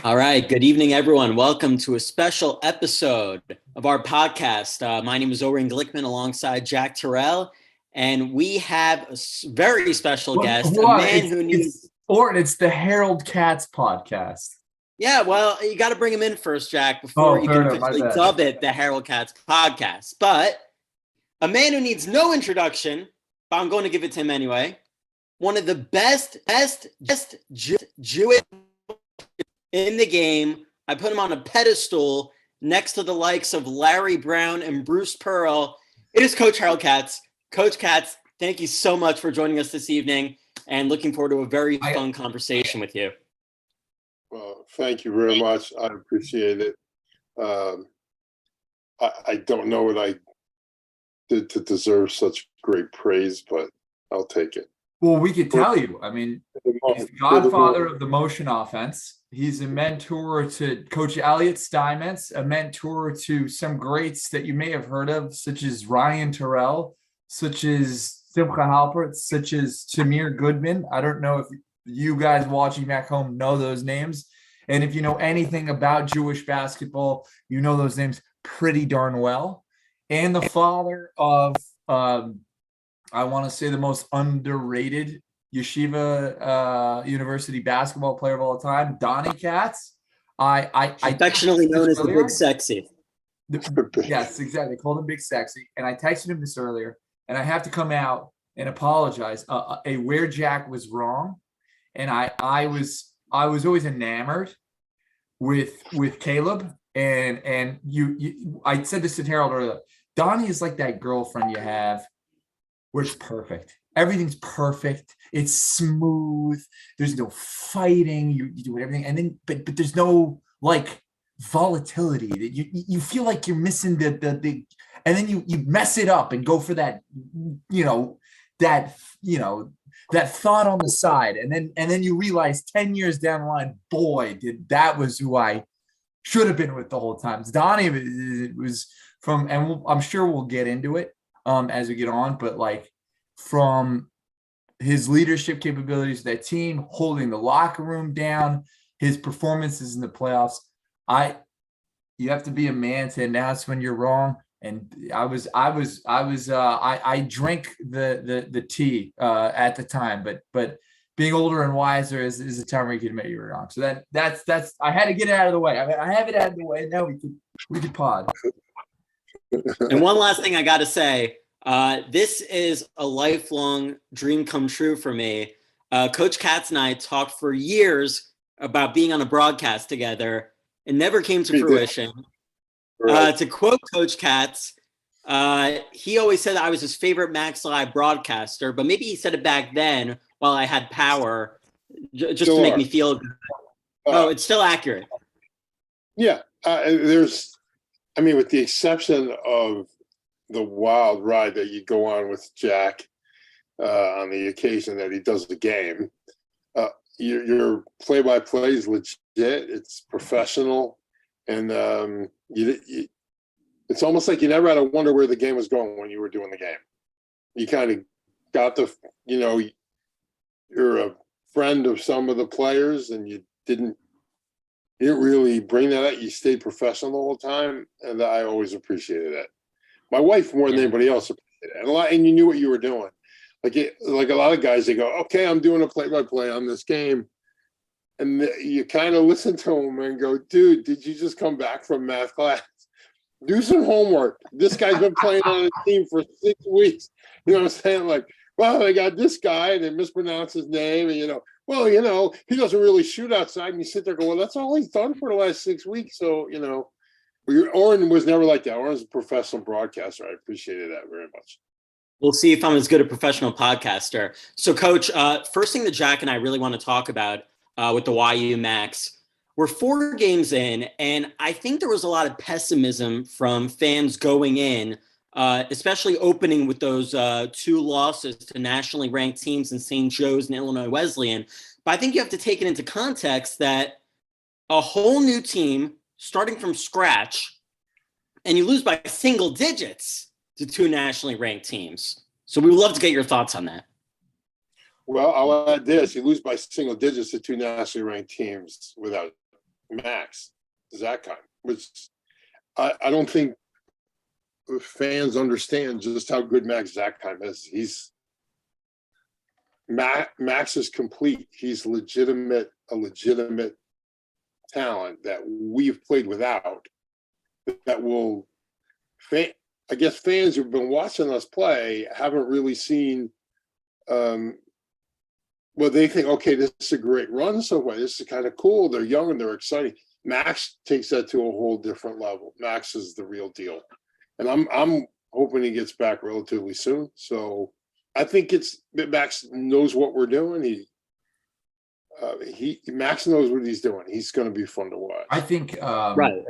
All right. Good evening, everyone. Welcome to a special episode of our podcast. My name is Oren Glickman alongside Jack Turell, and we have a very special guest, a man who needs... Oren, it's the Harold Katz podcast. Yeah, well, you got to bring him in first, Jack, before you can officially dub it the Harold Katz podcast. But a man who needs no introduction, but I'm going to give it to him anyway. One of the best Jewish in the game. I put him on a pedestal next to the likes of Larry Brown and Bruce Pearl. It is Coach Harold Katz. Coach Katz, thank you so much for joining us this evening and looking forward to a very fun conversation with you. Well, thank you very much. I appreciate it. I don't know what I did to deserve such great praise, but I'll take it. Well, we could tell you. I mean, he's the godfather of the motion offense. He's a mentor to Coach Elliott Steinmetz, a mentor to some greats that you may have heard of, such as Ryan Turell, such as Simcha Halpert, such as Tamir Goodman. I don't know if you guys watching back home know those names. And if you know anything about Jewish basketball, you know those names pretty darn well. And the father of, I want to say, the most underrated Yeshiva University basketball player of all time, Donnie Katz. I affectionately known as the Big Sexy. Yes, exactly. Called him Big Sexy. And I texted him this earlier, and I have to come out and apologize. Where Jack was wrong, and I was always enamored with Caleb, and you I said this to Harold earlier. Donnie is like that girlfriend you have where it's perfect. Everything's perfect. It's smooth. There's no fighting. You do everything, and then but there's no like volatility that you feel like you're missing the and then you mess it up and go for that that thought on the side, and then you realize 10 years down the line, boy, that was who I should have been with the whole time. Donnie was from, and I'm sure we'll get into it as we get on, but like from his leadership capabilities, that team holding the locker room down, his performances in the playoffs, you have to be a man to announce when you're wrong. And I drank the tea at the time, but being older and wiser is the time where you can admit you were wrong. So that's I had to get it out of the way. I have it out of the way. Now we could pod. And one last thing I got to say, this is a lifelong dream come true for me. Coach Katz and I talked for years about being on a broadcast together. It never came to fruition. Right. To quote Coach Katz, he always said I was his favorite Max Live broadcaster, but maybe he said it back then while I had power, just to make me feel good. It's still accurate. Yeah, with the exception of the wild ride that you go on with Jack on the occasion that he does the game, your play-by-play is legit. It's professional, and it's almost like you never had to wonder where the game was going when you were doing the game. You kind of got you're a friend of some of the players, and you didn't really bring that out. You stayed professional the whole time, and I always appreciated that. My wife more than anybody else appreciated it. And you knew what you were doing. Like a lot of guys, they go, okay, I'm doing a play-by-play on this game. And you kind of listen to them and go, dude, did you just come back from math class? Do some homework. This guy's been playing on a team for 6 weeks. You know what I'm saying? Like, well, they got this guy, and they mispronounce his name, and he doesn't really shoot outside. And you sit there and go, well, that's all he's done for the last 6 weeks. So, Oren was never like that. Oren's a professional broadcaster. I appreciated that very much. We'll see if I'm as good a professional podcaster. So, Coach, first thing that Jack and I really want to talk about with the YU Max, we're 4 games in, and I think there was a lot of pessimism from fans going in, especially opening with those 2 losses to nationally ranked teams in St. Joe's and Illinois Wesleyan. But I think you have to take it into context that a whole new team starting from scratch, and you lose by single digits to 2 nationally ranked teams. So we would love to get your thoughts on that. Well, I'll add this. You lose by single digits to 2 nationally ranked teams without Max Zakheim, which I don't think fans understand just how good Max Zakheim is. Max is complete. He's a legitimate talent that we've played without. That will, I guess, fans who've been watching us play haven't really seen. Well, they think, okay, this is a great run so far. This is kind of cool. They're young and they're exciting. Max takes that to a whole different level. Max is the real deal, and I'm hoping he gets back relatively soon. So I think Max knows what we're doing. Max knows what he's doing. He's going to be fun to watch. I think right.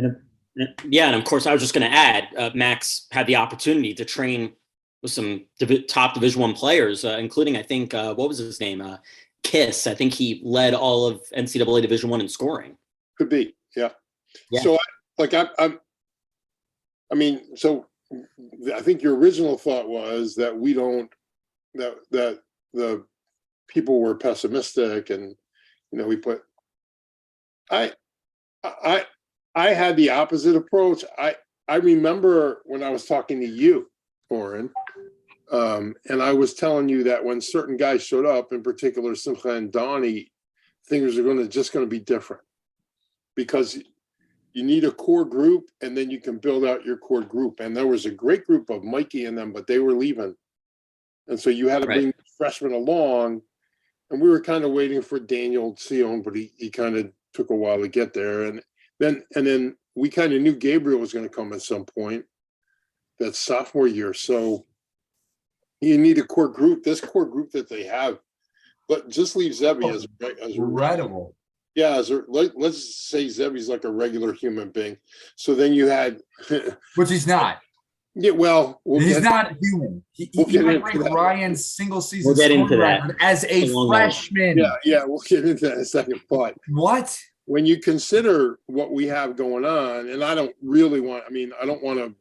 And of course, I was just going to add, Max had the opportunity to train with some top Division I players, including, I think, what was his name? Kiss. I think he led all of NCAA Division I in scoring. Could be, yeah. So, I think your original thought was that we don't, that the people were pessimistic, and we put. I had the opposite approach. I remember when I was talking to you, Oren, and I was telling you that when certain guys showed up, in particular Simcha and Donnie, things are just going to be different, because you need a core group, and then you can build out your core group. And there was a great group of Mikey and them, but they were leaving, and so you had to bring freshmen along, and we were kind of waiting for Daniel Sion, but he kind of took a while to get there, and then we kind of knew Gabriel was going to come at some point. That sophomore year. So you need a core group. This core group that they have, but just leave Zebby as incredible. Yeah, let's say Zebby's like a regular human being. So then you had, which he's not. Yeah, well, he's not human. He might break Ryan's single season scoring record as a freshman. Yeah, we'll get into that in a second. But what? When you consider what we have going on, and I don't want to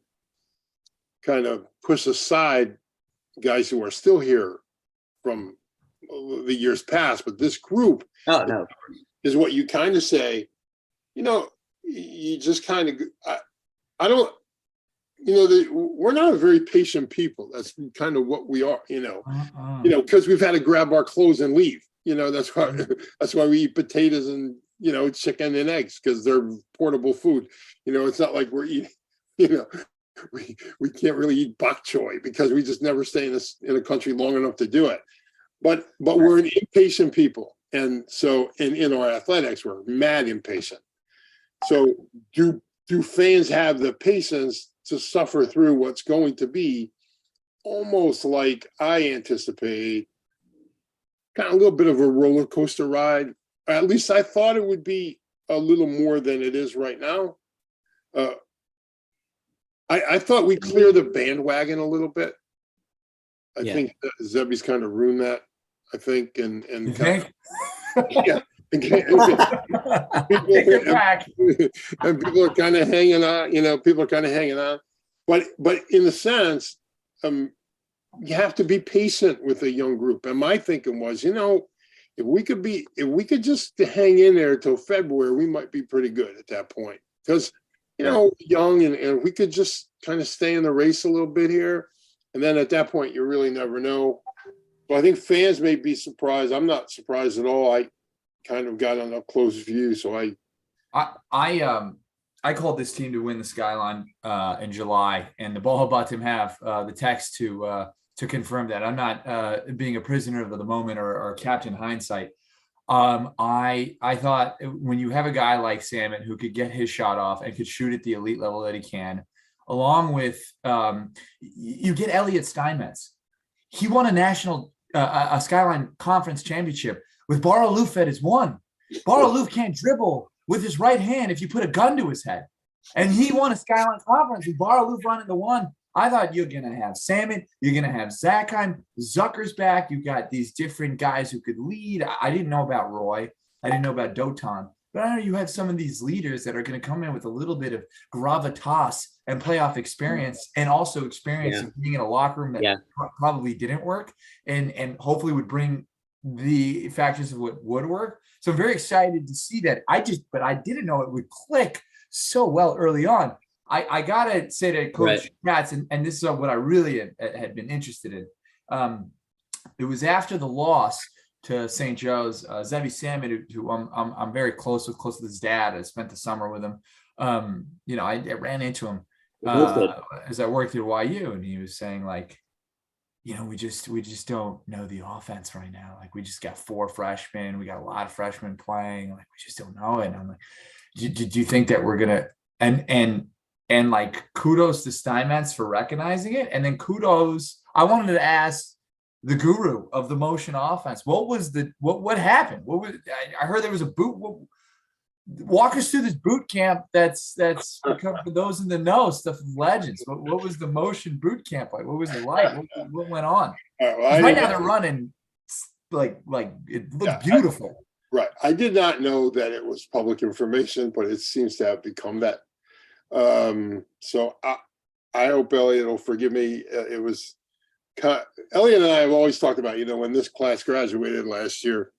kind of push aside guys who are still here from the years past, but this group is what you kind of say, you just kind of, we're not a very patient people. That's kind of what we are, because we've had to grab our clothes and leave. That's why we eat potatoes and, chicken and eggs, because they're portable food. It's not like we're eating, we can't really eat bok choy because we just never stay in a country long enough to do it. But we're an impatient people. And so in our athletics, we're mad impatient. So do fans have the patience to suffer through what's going to be almost like I anticipate kind of a little bit of a roller coaster ride? At least I thought it would be a little more than it is right now. I thought we cleared the bandwagon a little bit. I think Zebby's kind of ruined that. I think, and kind of, people are kind of hanging on. But in a sense, you have to be patient with a young group. And my thinking was, if we could just hang in there till February, we might be pretty good at that point. Because young, and we could just kind of stay in the race a little bit here. And then at that point, you really never know. So I think fans may be surprised. I'm not surprised at all. I kind of got an up close view. So I called this team to win the Skyline in July, and the ball about him have the text to confirm that. I'm not being a prisoner of the moment or Captain Hindsight. I thought when you have a guy like Salmon who could get his shot off and could shoot at the elite level that he can, along with you get Elliot Steinmetz. He won a national a Skyline Conference championship with Bar Aloof at his one. Bar Aloof can't dribble with his right hand if you put a gun to his head. And he won a Skyline Conference with Bar Aloof running the one. I thought you're going to have Salmon. You're going to have Zakheim. Zucker's back. You've got these different guys who could lead. I didn't know about Roy. I didn't know about Dotan. But I know you have some of these leaders that are going to come in with a little bit of gravitas and playoff experience, and also experience of being in a locker room that probably didn't work, and hopefully would bring the factors of what would work. So I'm very excited to see that. But I didn't know it would click so well early on. I gotta say to Coach Katz, and this is what I really had been interested in. It was after the loss to St. Joe's, Zevi Salmon, who I'm very close with his dad. I spent the summer with him. I ran into him as I worked at YU, and he was saying like, we just don't know the offense right now. Like we just got 4 freshmen, we got a lot of freshmen playing. Like we just don't know it. And I'm like, do you think that we're gonna and like kudos to Steinmetz for recognizing it, and then kudos. I wanted to ask the guru of the motion offense. What happened? I heard there was a boot. Walk us through this boot camp that's become, for those in the know, stuff of legends. What was the motion boot camp like? What was it like? What went on? Right now they're running like it looks beautiful. Right. I did not know that it was public information, but it seems to have become that. So I hope Elliot will forgive me. It was Elliot and I have always talked about, when this class graduated last year,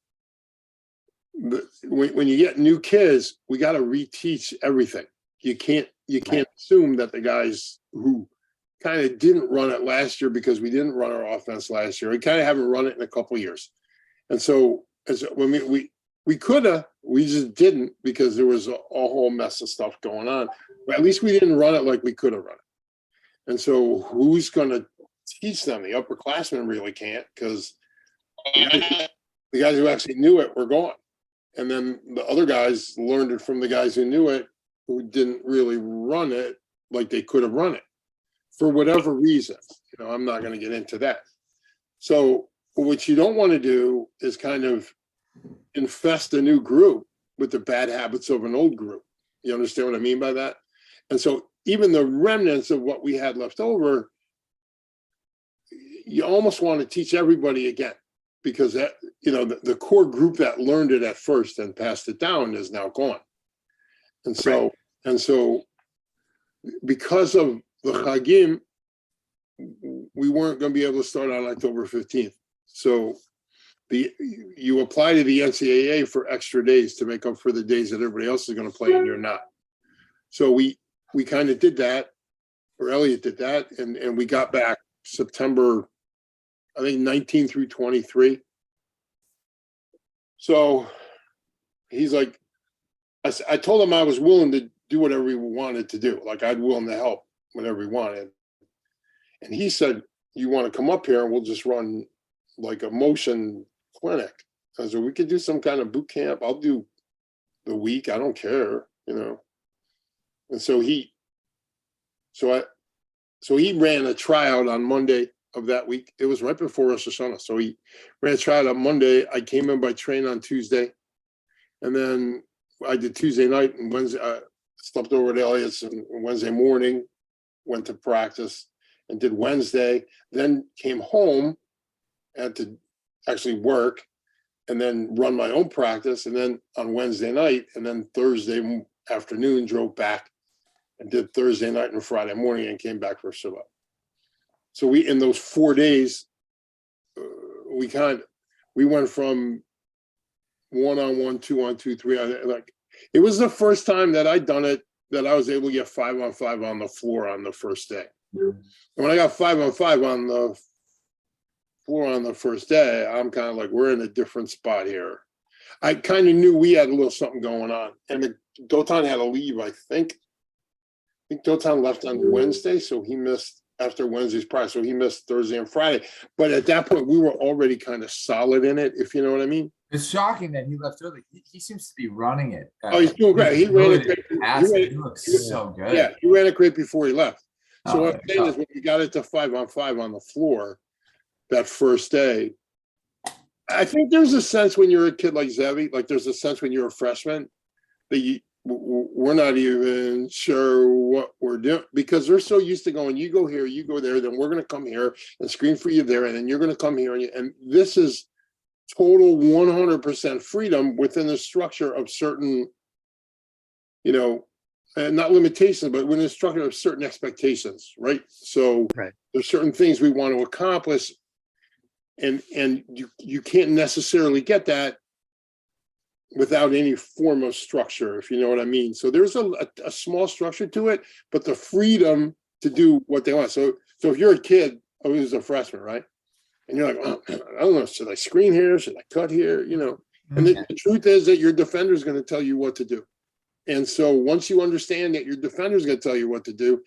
when you get new kids, we got to reteach everything. You can't assume that the guys who kind of didn't run it last year, because we didn't run our offense last year, we kind of haven't run it in a couple of years. And so when we could have, we just didn't, because there was a whole mess of stuff going on. But at least we didn't run it like we could have run it. And so who's going to teach them? The upperclassmen really can't, because the guys who actually knew it were gone. And then the other guys learned it from the guys who knew it, who didn't really run it like they could have run it for whatever reason. I'm not going to get into that. So what you don't want to do is kind of infest a new group with the bad habits of an old group. You understand what I mean by that? And so even the remnants of what we had left over, you almost want to teach everybody again, because that, the core group that learned it at first and passed it down is now gone. And so, because of the Chagim, we weren't going to be able to start on October 15th. So you apply to the NCAA for extra days to make up for the days that everybody else is going to play and you're not. So we kind of did that, or Elliot did that, and we got back September, I think 19 through 23. So he's like, I told him I was willing to do whatever he wanted to do. Like I'd willing to help whatever he wanted. And he said, you want to come up here and we'll just run like a motion clinic. I said, we could do some kind of boot camp. I'll do the week. I don't care, And so he ran a tryout on Monday of that week. It was right before Rosh Hashanah. So he ran a tryout on Monday. I came in by train on Tuesday. And then I did Tuesday night and Wednesday. I slept over at Elliot's, and Wednesday morning went to practice and did Wednesday. Then came home, had to actually work, and then run my own practice. And then on Wednesday night, and then Thursday afternoon, drove back and did Thursday night and Friday morning, and came back for Shabbat. So we, in those 4 days, we went from 1-on-1, 2-on-2, 3-on. Like it was the first time that I'd done it, that I was able to get 5-on-5 on the floor on the first day. And when I got 5-on-5 on the floor on the first day, I'm kind of like, we're in a different spot here. I kind of knew we had a little something going on. And Dotan had to leave, I think Dotan left on Wednesday, so he missed after Wednesday's practice, so he missed Thursday and Friday. But at that point, we were already kind of solid in it, if you know what I mean. It's shocking that he left early. He seems to be running it. He's doing great. He ran it great. He looks so good. Yeah, he ran it great before he left. So what I'm saying is, when we got it to 5-on-5 on the floor that first day, I think there's a sense when you're a kid like Zevi, like there's a sense when you're a freshman that we're not even sure what we're doing, because they're so used to going, you go here, you go there, then we're going to come here and screen for you there, and then you're going to come here, and this is total 100% freedom within the structure of certain, and not limitations, but within the structure of certain expectations, right? So there's certain things we want to accomplish, And you can't necessarily get that without any form of structure, if you know what I mean. So there's a small structure to it, but the freedom to do what they want. So if you're a kid, who's a freshman, right? And you're like, oh, I don't know, should I screen here? Should I cut here? You know, and the truth is that your defender is going to tell you what to do. And so once you understand that your defender is going to tell you what to do,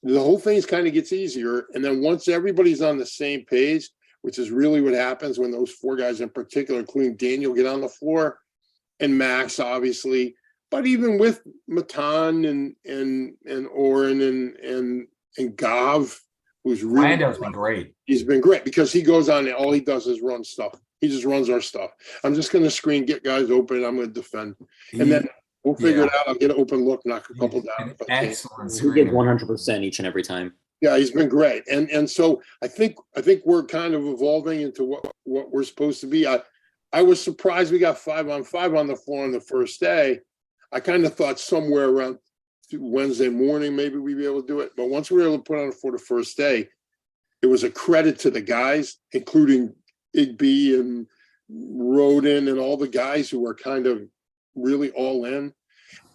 the whole thing kind of gets easier. And then once everybody's on the same page, which is really what happens when those four guys in particular, including Daniel, get on the floor, and Max, obviously, but even with Matan and Oren and Gav, who's really Lando's been great. He's been great because he goes on and all he does is run stuff. He just runs our stuff. I'm just going to screen, get guys open. I'm going to defend, and then we'll figure it out. I'll get an open look, knock a couple down. Excellent. He did 100% each and every time. Yeah, he's been great, and so I think we're kind of evolving into what we're supposed to be. I was surprised we got 5-on-5 on the floor on the first day. I kind of thought somewhere around Wednesday morning maybe we'd be able to do it, but once we were able to put on for the first day, it was a credit to the guys, including Igby and Roden and all the guys who were kind of really all in.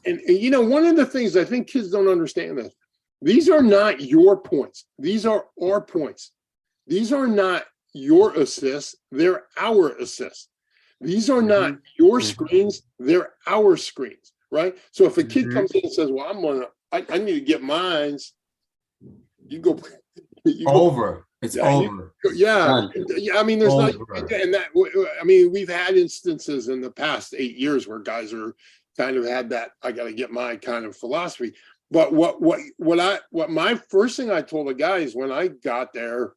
And you know, one of the things I think kids don't understand is these are not your points. These are our points. These are not your assists. They're our assists. These are not your screens. They're our screens, right? So if a kid comes in and says, well, I need to get mines, you go. Over. It's over. Yeah. I mean, there's not, and that, I mean, we've had instances in the past 8 years where guys are kind of had that, I got to get my kind of philosophy. But what my first thing I told the guys when I got there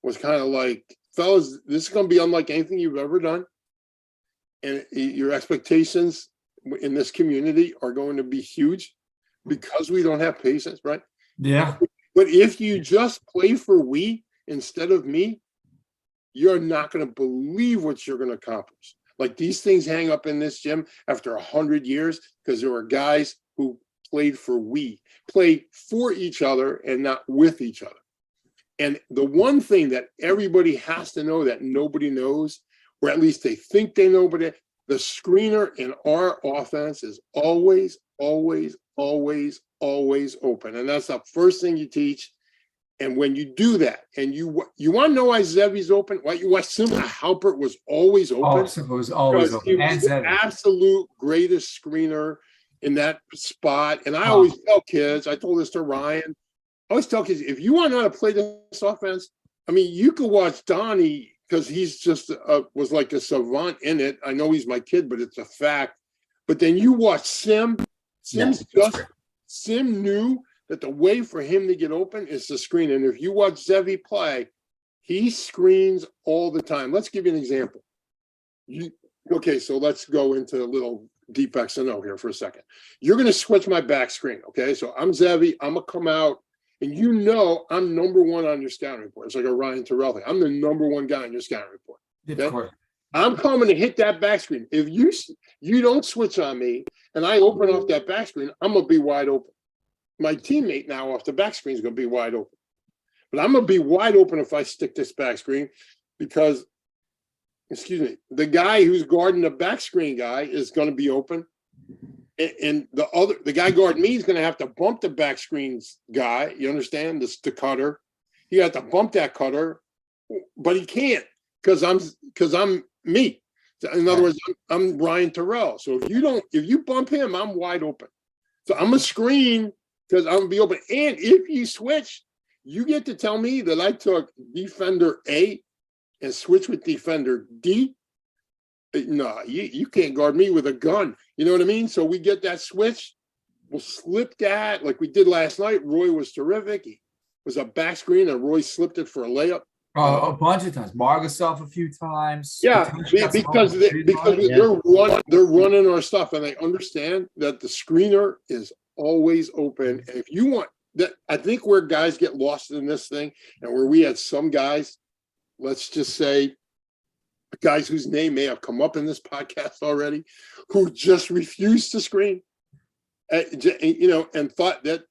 was kind of like, fellas, this is going to be unlike anything you've ever done. And your expectations in this community are going to be huge because we don't have patience, right? Yeah. But if you just play for we instead of me, you're not going to believe what you're going to accomplish. Like these things hang up in this gym after 100 years because there were guys who played for each other and not with each other. And the one thing that everybody has to know that nobody knows, or at least they think they know, but the screener in our offense is always, always, always, always open. And that's the first thing you teach. And when you do that, and you want to know why Zevi's open, why Simba Halpert was always open. Oh, Simba was always open. He was the absolute greatest screener in that spot. And I always tell kids, I told this to Ryan, I always tell kids, if you want to know how to play this offense, I mean, you could watch Donnie, because he's just was like a savant in it. I know he's my kid, but it's a fact. But then you watch Sim. Sim knew that the way for him to get open is to screen. And if you watch Zevi play, he screens all the time. Let's give you an example. Okay, so let's go into a little deep X and O here for a second. You're going to switch my back screen. Okay, so I'm Zevi. I'm going to come out. And you know I'm number one on your scouting report. It's like a Ryan Turell thing. I'm the number one guy on your scouting report. Okay? Of course. I'm coming to hit that back screen. If you don't switch on me and I open off that back screen, I'm going to be wide open. My teammate now off the back screen is going to be wide open. But I'm going to be wide open if I stick this back screen because, the guy who's guarding the back screen guy is going to be open. And the guy guarding me is going to have to bump the back screens guy. You understand? The cutter. You have to bump that cutter, but he can't because I'm me. In other words, I'm Ryan Turell. So if you bump him, I'm wide open. So I'm a screen because I'm gonna be open. And if you switch, you get to tell me that I took defender A and switched with defender D. No, you can't guard me with a gun. You know what I mean? So we get that switch. We'll slip that like we did last night. Roy was terrific. He was a back screen and Roy slipped it for a layup. A bunch of times. Margasov a few times. Yeah, because they're running our stuff and they understand that the screener is always open. And if you want that, I think where guys get lost in this thing and where we had some guys, let's just say, guys whose name may have come up in this podcast already, who just refused to screen, and thought that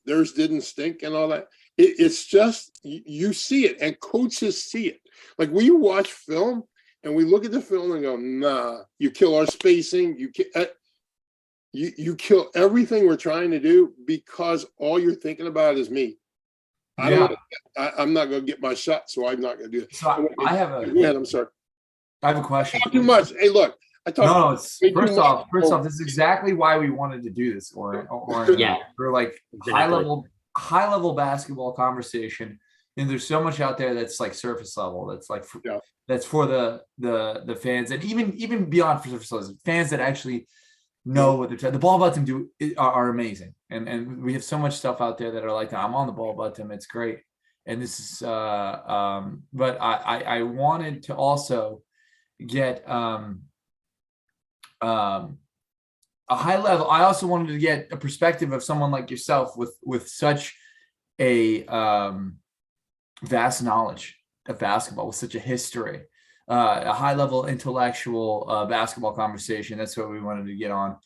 theirs didn't stink and all that. It's just, you see it, and coaches see it. Like we watch film and we look at the film and go, nah, you kill our spacing. You kill everything we're trying to do because all you're thinking about is me. I'm not going to get my shot, so I'm not going to do it. So I have a. Go ahead, I'm sorry. I have a question. Not too much. Hey, look. No, it's first off, this is exactly why we wanted to do this, Oren. Yeah. For like Exactly. high level basketball conversation. And there's so much out there that's like surface level. That's like that's for the fans, and even beyond for surface level, fans that actually know what they're trying. The ball button are amazing, and we have so much stuff out there that are like, I'm on the ball button. It's great, and this is but I wanted to also get a high level. I also wanted to get a perspective of someone like yourself with such a vast knowledge of basketball, with such a history, a high level intellectual basketball conversation. That's what we wanted to get on.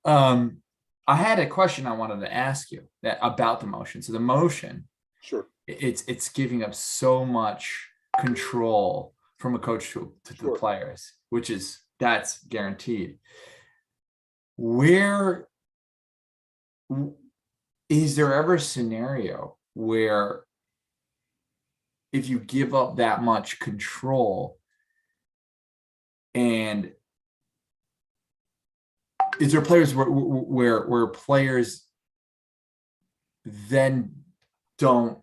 I had a question I wanted to ask you about the motion. So the motion, sure, it's giving up so much control from a coach to the players, that's guaranteed. Where is there ever a scenario where if you give up that much control, and is there players where players then don't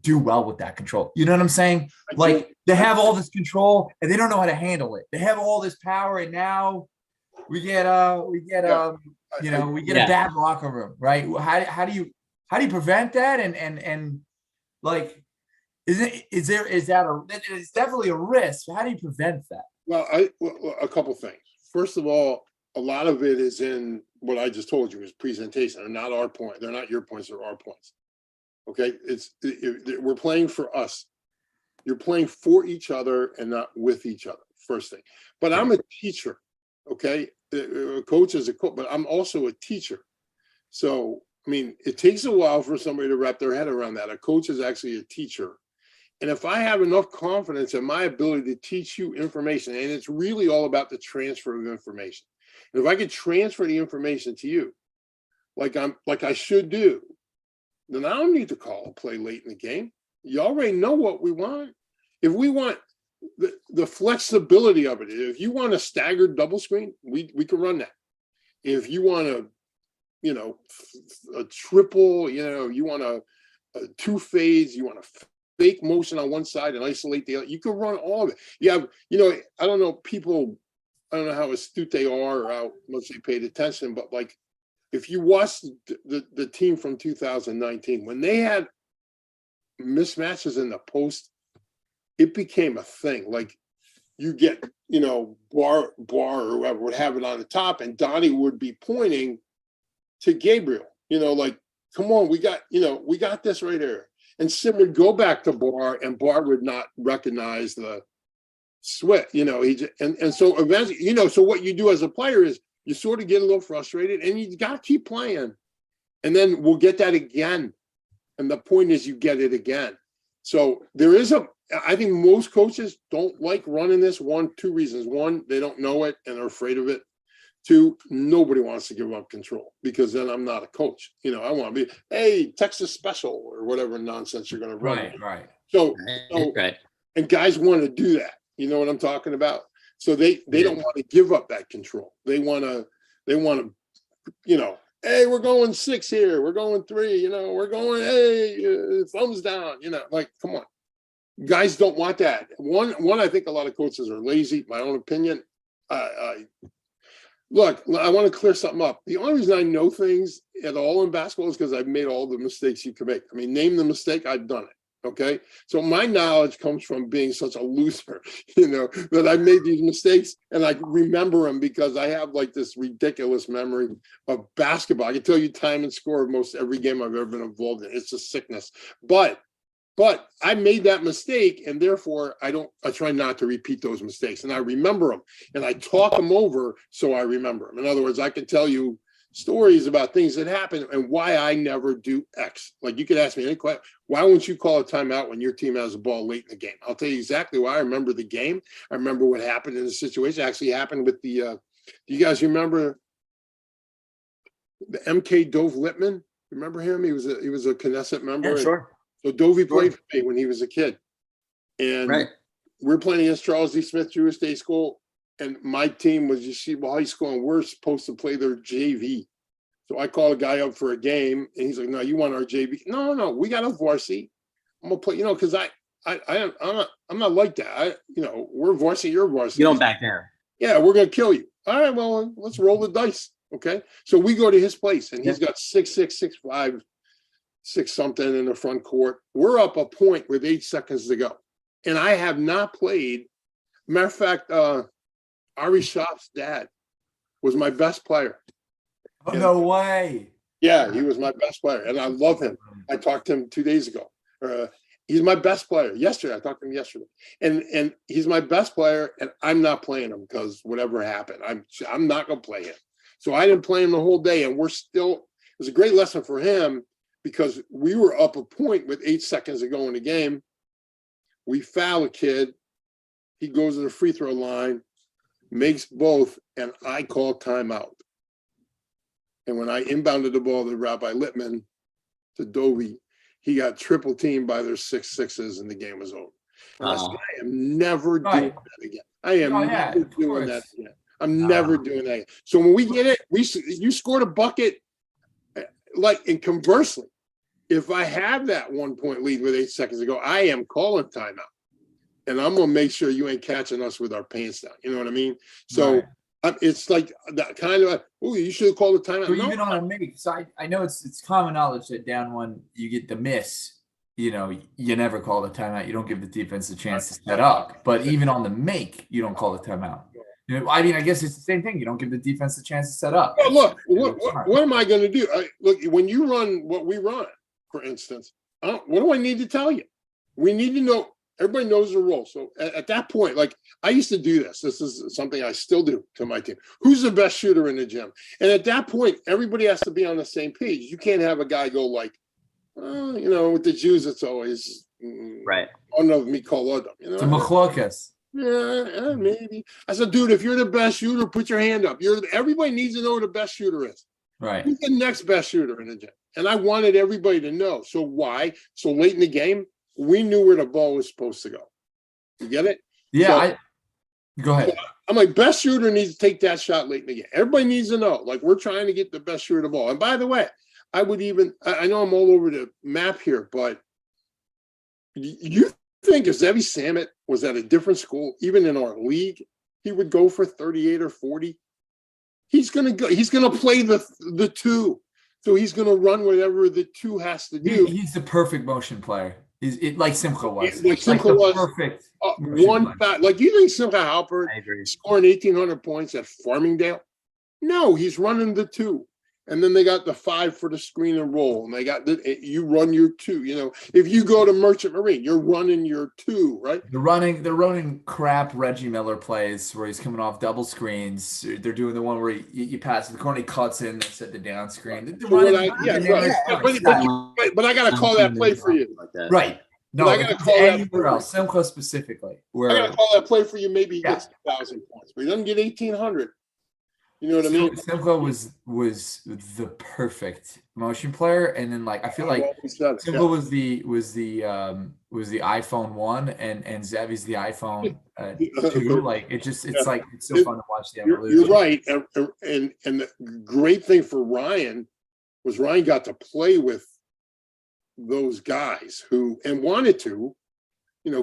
do well with that control? You know what I'm saying? Like they have all this control and they don't know how to handle it. They have all this power, and now we get a bad locker room, right? How do you prevent that? And like, it's definitely a risk. How do you prevent that? Well, a couple things. First of all, a lot of it is in what I just told you is presentation. They're not our point. They're not your points. They're our points. Okay, we're playing for us. You're playing for each other and not with each other. First thing. But I'm a teacher. Okay, a coach is a coach, but I'm also a teacher. So I mean, it takes a while for somebody to wrap their head around that. A coach is actually a teacher. And if I have enough confidence in my ability to teach you information, and it's really all about the transfer of information. And if I could transfer the information to you, like I should do, then I don't need to call a play late in the game. You already know what we want. If we want the flexibility of it, if you want a staggered double screen, we can run that. If you want a triple, you want a two phase, you want a fake motion on one side and isolate the other, you can run all of it. You have, I don't know how astute they are or how much they paid attention, but like if you watch the team from 2019, when they had mismatches in the post, it became a thing. Like you get, Bar or whoever would have it on the top, and Donnie would be pointing to Gabriel, like, come on, we got this right here. And Sim would go back to Bar, and Bar would not recognize the sweat, and so eventually, so what you do as a player is you sort of get a little frustrated and you got to keep playing, and then we'll get that again. And the point is you get it again. So I think most coaches don't like running this. Two reasons. One, they don't know it and are afraid of it. Two, nobody wants to give up control, because then I'm not a coach. I want to be, hey, Texas special or whatever nonsense you're going to run. Right. So and guys want to do that. You know what I'm talking about? So they don't want to give up that control. They want to, hey, we're going 6 here. We're going 3, we're going, hey, thumbs down, like, come on. Guys don't want that. One, I think a lot of coaches are lazy, my own opinion. Look, I want to clear something up. The only reason I know things at all in basketball is because I've made all the mistakes you can make. I mean, name the mistake, I've done it. Okay. So my knowledge comes from being such a loser, that I've made these mistakes and I remember them because I have like this ridiculous memory of basketball. I can tell you time and score of most every game I've ever been involved in. It's a sickness. But I made that mistake, and therefore I try not to repeat those mistakes, and I remember them and I talk them over so I remember them. In other words, I can tell you, stories about things that happen and why I never do X. Like you could ask me any question. Why won't you call a timeout when your team has a ball late in the game? I'll tell you exactly why. I remember the game. I remember what happened in the situation. It actually happened with the, do you guys remember the MK Dove Lippman? Remember him? He was a Knesset member. Yeah, sure. So Dovey played for me when he was a kid. And we're playing against Charles D. Smith Jewish Day School. And my team was Yeshiva High School, and we're supposed to play their JV. So I call a guy up for a game, and he's like, "No, you want our JV? No, we got a varsity. I'm gonna play, because I'm not like that. We're varsity, you're varsity. You don't back there. Yeah, we're gonna kill you. All right, well, let's roll the dice. Okay. So we go to his place, and he's got 6'6", 6'5", 6 something in the front court. We're up a point with 8 seconds to go, and I have not played. Matter of fact, Ari Shaf's dad was my best player. Oh, no way. Yeah, he was my best player, and I love him. I talked to him 2 days ago. He's my best player. Yesterday, I talked to him yesterday, and he's my best player, and I'm not playing him because whatever happened, I'm not going to play him. So I didn't play him the whole day, and it was a great lesson for him because we were up a point with 8 seconds to go in the game. We foul a kid. He goes to the free throw line, makes both, and I call timeout. And when I inbounded the ball to Rabbi Lippman, to Dovey, he got triple teamed by their 6'6s, and the game was over. I said, I am never doing that again. I am never doing that again. I'm never doing that again. So when we get it, you scored a bucket, and conversely, if I have that 1 point lead with 8 seconds to go, I am calling timeout. And I'm going to make sure you ain't catching us with our pants down. You know what I mean? So it's like that kind of, you should have called a timeout. So even on a make, so I know it's common knowledge that down one, you get the miss, you never call the timeout. You don't give the defense a chance to set up. But even on the make, you don't call the timeout. I mean, I guess it's the same thing. You don't give the defense a chance to set up. Well, look, what am I going to do? Look, when you run what we run, for instance, what do I need to tell you? We need to know. Everybody knows the role. So at that point, like I used to do this. This is something I still do to my team. Who's the best shooter in the gym? And at that point, everybody has to be on the same page. You can't have a guy go like, with the Jews, it's always one of me call them. It's a machlokas. Yeah, maybe. I said, dude, if you're the best shooter, put your hand up. Everybody needs to know who the best shooter is. Right. Who's the next best shooter in the gym? And I wanted everybody to know. So why? So late in the game, we knew where the ball was supposed to go. You get it? Yeah. Go ahead. So I'm like, best shooter needs to take that shot late in the game. Everybody needs to know. Like, we're trying to get the best shooter of the ball. And by the way, I know I'm all over the map here, but you think if Zevi Samet was at a different school, even in our league, he would go for 38 or 40? He's going to go. He's going to play the two. So he's going to run whatever the two has to do. He's the perfect motion player. Like Simcha was. Like Simcha was. Perfect. Like you think Simcha Halpert scoring 1,800 points at Farmingdale? No, he's running the two. And then they got the 5 for the screen and roll. And they got you run your 2. If you go to Merchant Marine, you're running your 2, right? They're running crap Reggie Miller plays where he's coming off double screens. They're doing the one where you pass the corner, he cuts in, they set the down screen. But I got to call that play for you. Right. No, I got to call that play for Simcha specifically. I got to call that play for you. Maybe he gets 1,000 points, but he doesn't get 1,800. You know what I mean? Simcha was the perfect motion player, and then I feel like Simcha was the iPhone 1, and Zevi's the iPhone 2. It's so fun to watch the evolution. You're right, and the great thing for Ryan was Ryan got to play with those guys who wanted to,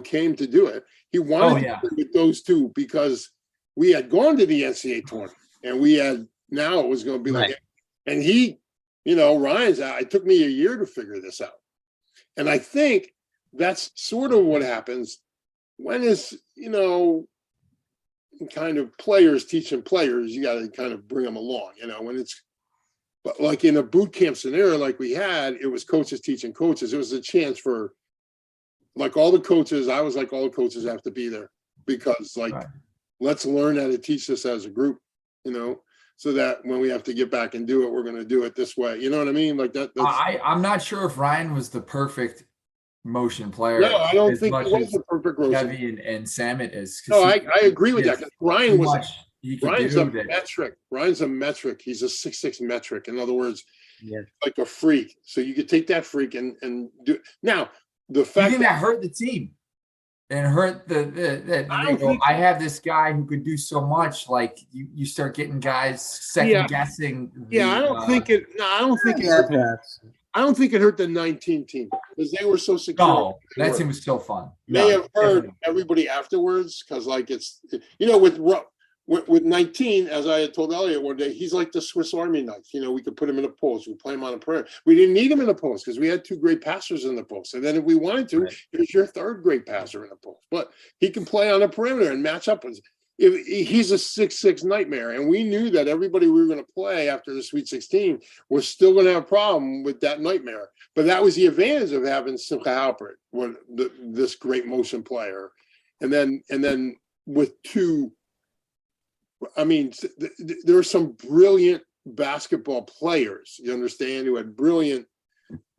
came to do it. He wanted to play with those two because we had gone to the NCAA tournament. And now it was going to be like, and he, Ryan's out. It took me a year to figure this out. And I think that's sort of what happens when it's, kind of players teaching players, you got to kind of bring them along, when it's, but like in a boot camp scenario, like we had, it was coaches teaching coaches. It was a chance for all the coaches. I was like, all the coaches have to be there because let's learn how to teach this as a group. so that when we have to get back and do it, we're going to do it this way. You know what I mean? Like that. I'm not sure if Ryan was the perfect motion player. No, I don't think he was the perfect motion. Chevy and Samet is. No, I agree with that. Ryan was Ryan's a that. metric. Ryan's a metric. He's a 6'6" metric. In other words, yeah, like a freak. So you could take that freak and do. Now the fact that hurt the team and hurt I have this guy who could do so much. Like you start getting guys second guessing. I don't think it. No, I don't think it. I don't think it hurt the 19 team because they were so secure. No, that team was still fun. May have heard everybody afterwards because, like, it's with 19, as I had told Elliot one day, he's like the Swiss Army knife. We could put him in a post. We play him on a perimeter. We didn't need him in the post because we had two great passers in the post. And then if we wanted to, here's your third great passer in the post. But he can play on a perimeter and match up with. He's a 6'6" nightmare, and we knew that everybody we were going to play after the Sweet 16 was still going to have a problem with that nightmare. But that was the advantage of having Simcha Halpert, this great motion player, and then with two. I mean, there are some brilliant basketball players, you understand, who had brilliant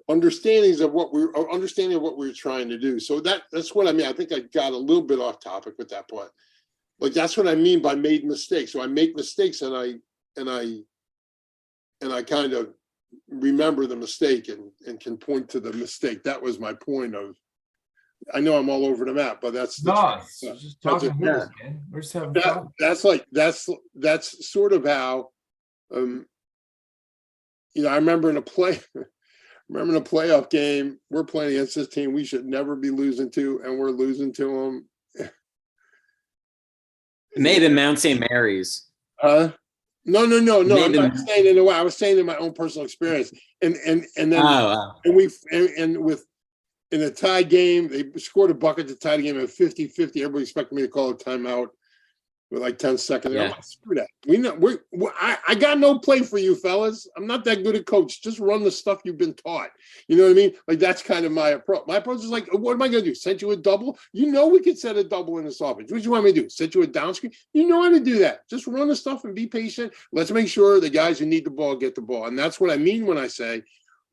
understanding of what we were trying to do. So that's what I mean. I think I got a little bit off topic with that point. Like that's what I mean by made mistakes. So I make mistakes and I kind of remember the mistake and can point to the mistake. That was my point of. I know I'm all over the map, but that's just talking man. We're just having fun. That's sort of how I remember in a playoff game, we're playing against this team we should never be losing to, and we're losing to them. It may have been Mount St. Mary's. No. I'm not saying in a way. I was saying in my own personal experience, and then in a tie game, they scored a bucket to tie the game at 50-50. Everybody expected me to call a timeout with like 10 seconds. Yeah. I'm like, screw that. I got no play for you, fellas. I'm not that good a coach. Just run the stuff you've been taught. You know what I mean? Like that's kind of my approach. My approach is like, what am I going to do? Send you a double? We could set a double in this offense. What do you want me to do? Send you a down screen? You know how to do that. Just run the stuff and be patient. Let's make sure the guys who need the ball get the ball. And that's what I mean when I say,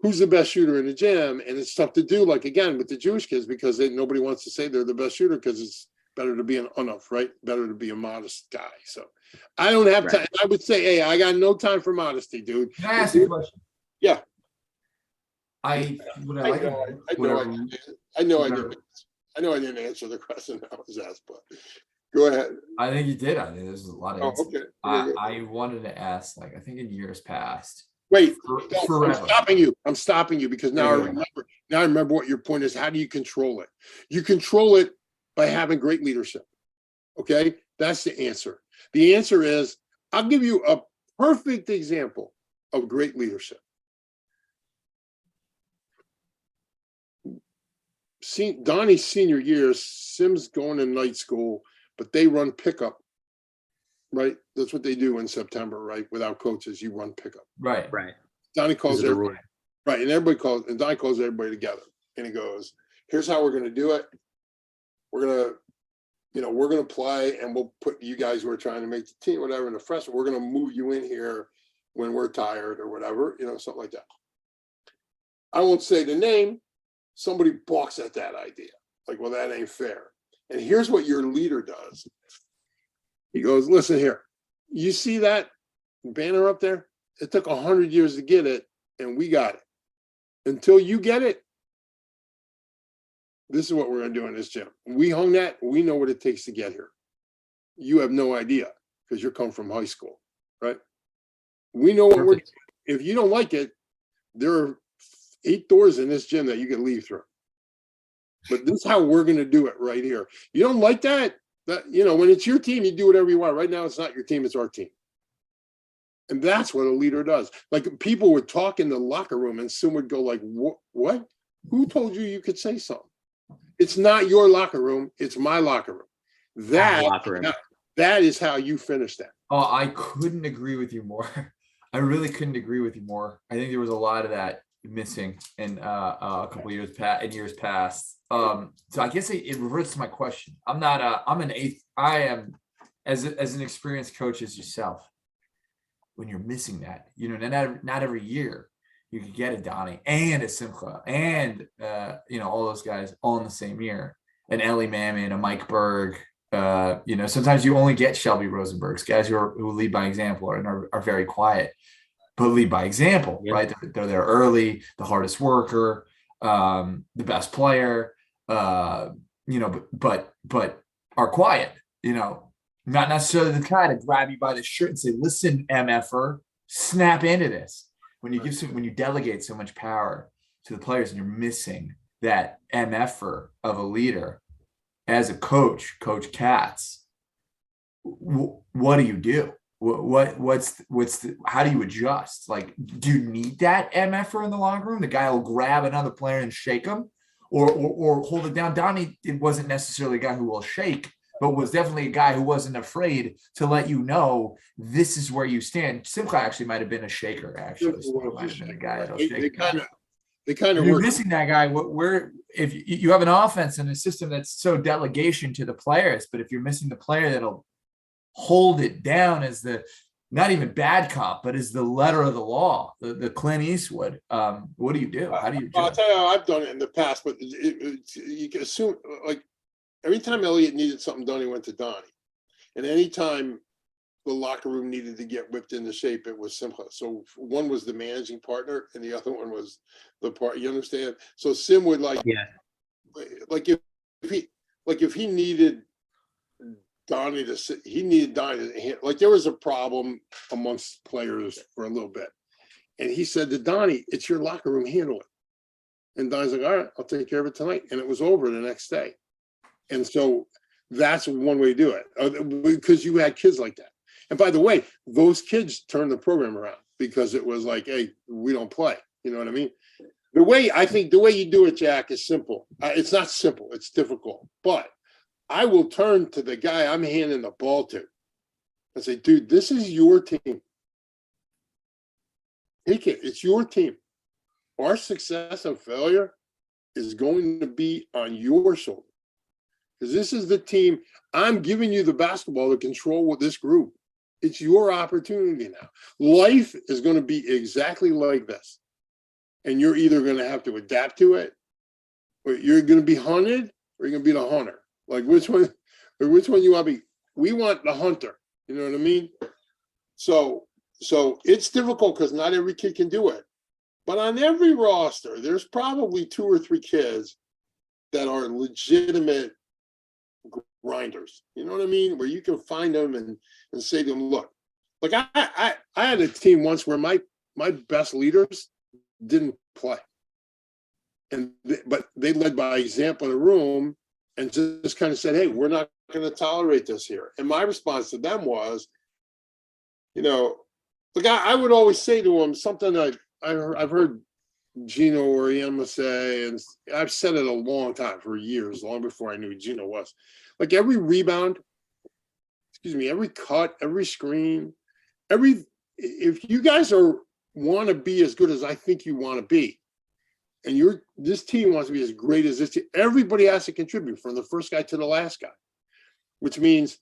who's the best shooter in the gym? And it's tough to do, like, again, with the Jewish kids, because nobody wants to say they're the best shooter because it's better to be an unough, right? Better to be a modest guy. So I don't have time. I would say, hey, I got no time for modesty, dude. Can I ask you a question? Yeah. I know I didn't answer the question that was asked, but go ahead. I think you did. I think there's a lot of answers. Okay. I wanted to ask, like, I think in years past. Wait, I'm stopping you because now I remember what your point is. How do you control it? You control it by having great leadership. Okay, that's the answer. The answer is, I'll give you a perfect example of great leadership. Donnie's senior year, Sim's going to night school, but they run pickup. Right, that's what they do in September. Right, without coaches, you run pickup. Right. Donnie calls everybody. Right, and Donnie calls everybody together, and he goes, "Here's how we're going to do it. We're gonna play, and we'll put you guys who are trying to make the team, whatever, in the freshman. We're gonna move you in here when we're tired or whatever, something like that." I won't say the name. Somebody balks at that idea, like, well, that ain't fair. And here's what your leader does. He goes, listen here, you see that banner up there? It took 100 years to get it, and we got it. Until you get it, this is what we're going to do in this gym. We hung that. We know what it takes to get here. You have no idea because you're come from high school, right? We know what we're doing. If you don't like it, there are 8 doors in this gym that you can leave through. But this is how we're going to do it right here. You don't like that? When it's your team, you do whatever you want. Right now, it's not your team, it's our team. And that's what a leader does. Like, people would talk in the locker room and Sim would go like, what? Who told you could say something? It's not your locker room. It's my locker room. That is how you finish that. Oh, I couldn't agree with you more. I really couldn't agree with you more. I think there was a lot of that missing in a couple of years past. So I guess it reverts to my question. I'm an eighth. I am as an experienced coach as yourself. when you're missing that. Not every year you could get a Donnie and a Simcha and all those guys all in the same year. An Ellie Mammon, a Mike Berg. Sometimes you only get Shelby Rosenbergs, guys who lead by example and are very quiet, but lead by example, right? They're there early, the hardest worker, the best player, but are quiet, not necessarily the kind to grab you by the shirt and say, listen, MFer, snap into this. When you delegate so much power to the players and you're missing that MFer of a leader as a coach, Coach Katz, what do you do? How do you adjust? Like, do you need that MFer in the locker room? The guy will grab another player and shake him or hold it down. Donnie, it wasn't necessarily a guy who will shake, but was definitely a guy who wasn't afraid to let you know this is where you stand. Simcha actually might have been a shaker, actually. Might have been a guy that'll shake. They kind of you're missing that guy. If you have an offense and a system that's so delegation to the players, but if you're missing the player that'll hold it down as the not even bad cop, but as the letter of the law, the Clint Eastwood. What do you do? How do you? I'll tell you how I've done it in the past, but you can assume like every time Elliot needed something done, he went to Donnie, and anytime the locker room needed to get whipped into shape, it was Simcha. So one was the managing partner and the other one was the part, you understand? So Sim would like if he needed Donnie to sit, he needed Donnie to handle, like there was a problem amongst players for a little bit. And he said to Donnie, it's your locker room, handle it. And Donnie's like, all right, I'll take care of it tonight. And it was over the next day. And so that's one way to do it, because you had kids like that. And by the way, those kids turned the program around because it was like, hey, we don't play. You know what I mean? The way you do it, Jack, is simple. It's not simple. It's difficult. But I will turn to the guy I'm handing the ball to and say, dude, this is your team. Take it. It's your team. Our success and failure is going to be on your shoulder. Because this is the team. I'm giving you the basketball to control with this group. It's your opportunity now. Life is going to be exactly like this. And you're either going to have to adapt to it, or you're going to be hunted, or you're going to be the hunter. Like which one you want to be? We want the hunter. You know what I mean? So it's difficult because not every kid can do it. But on every roster, there's probably 2 or 3 kids that are legitimate grinders. You know what I mean? Where you can find them and say to them, look, like I had a team once where my best leaders didn't play. But they led by example in the room and just kind of said, hey, we're not going to tolerate this here. And my response to them was, look, I would always say to them something that I've heard Gino Oriema say, and I've said it a long time, for years, long before I knew who Gino was. Like every rebound, every cut, every screen, if you guys want to be as good as I think you want to be, and this team wants to be as great as this team, everybody has to contribute from the first guy to the last guy, which means,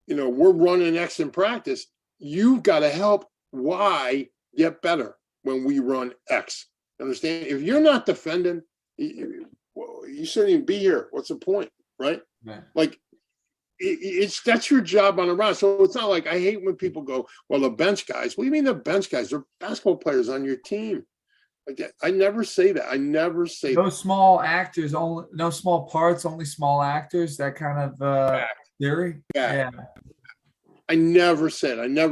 we're running X in practice. You've got to help Y get better when we run X. Understand? If you're not defending, you shouldn't even be here. What's the point, right? Like, that's your job on the round. So it's not like, I hate when people go, well, the bench guys. What do you mean the bench guys? They're basketball players on your team. Like, I never say that. I never say no small actors, only no small parts, only small actors. That kind of theory. Yeah. I never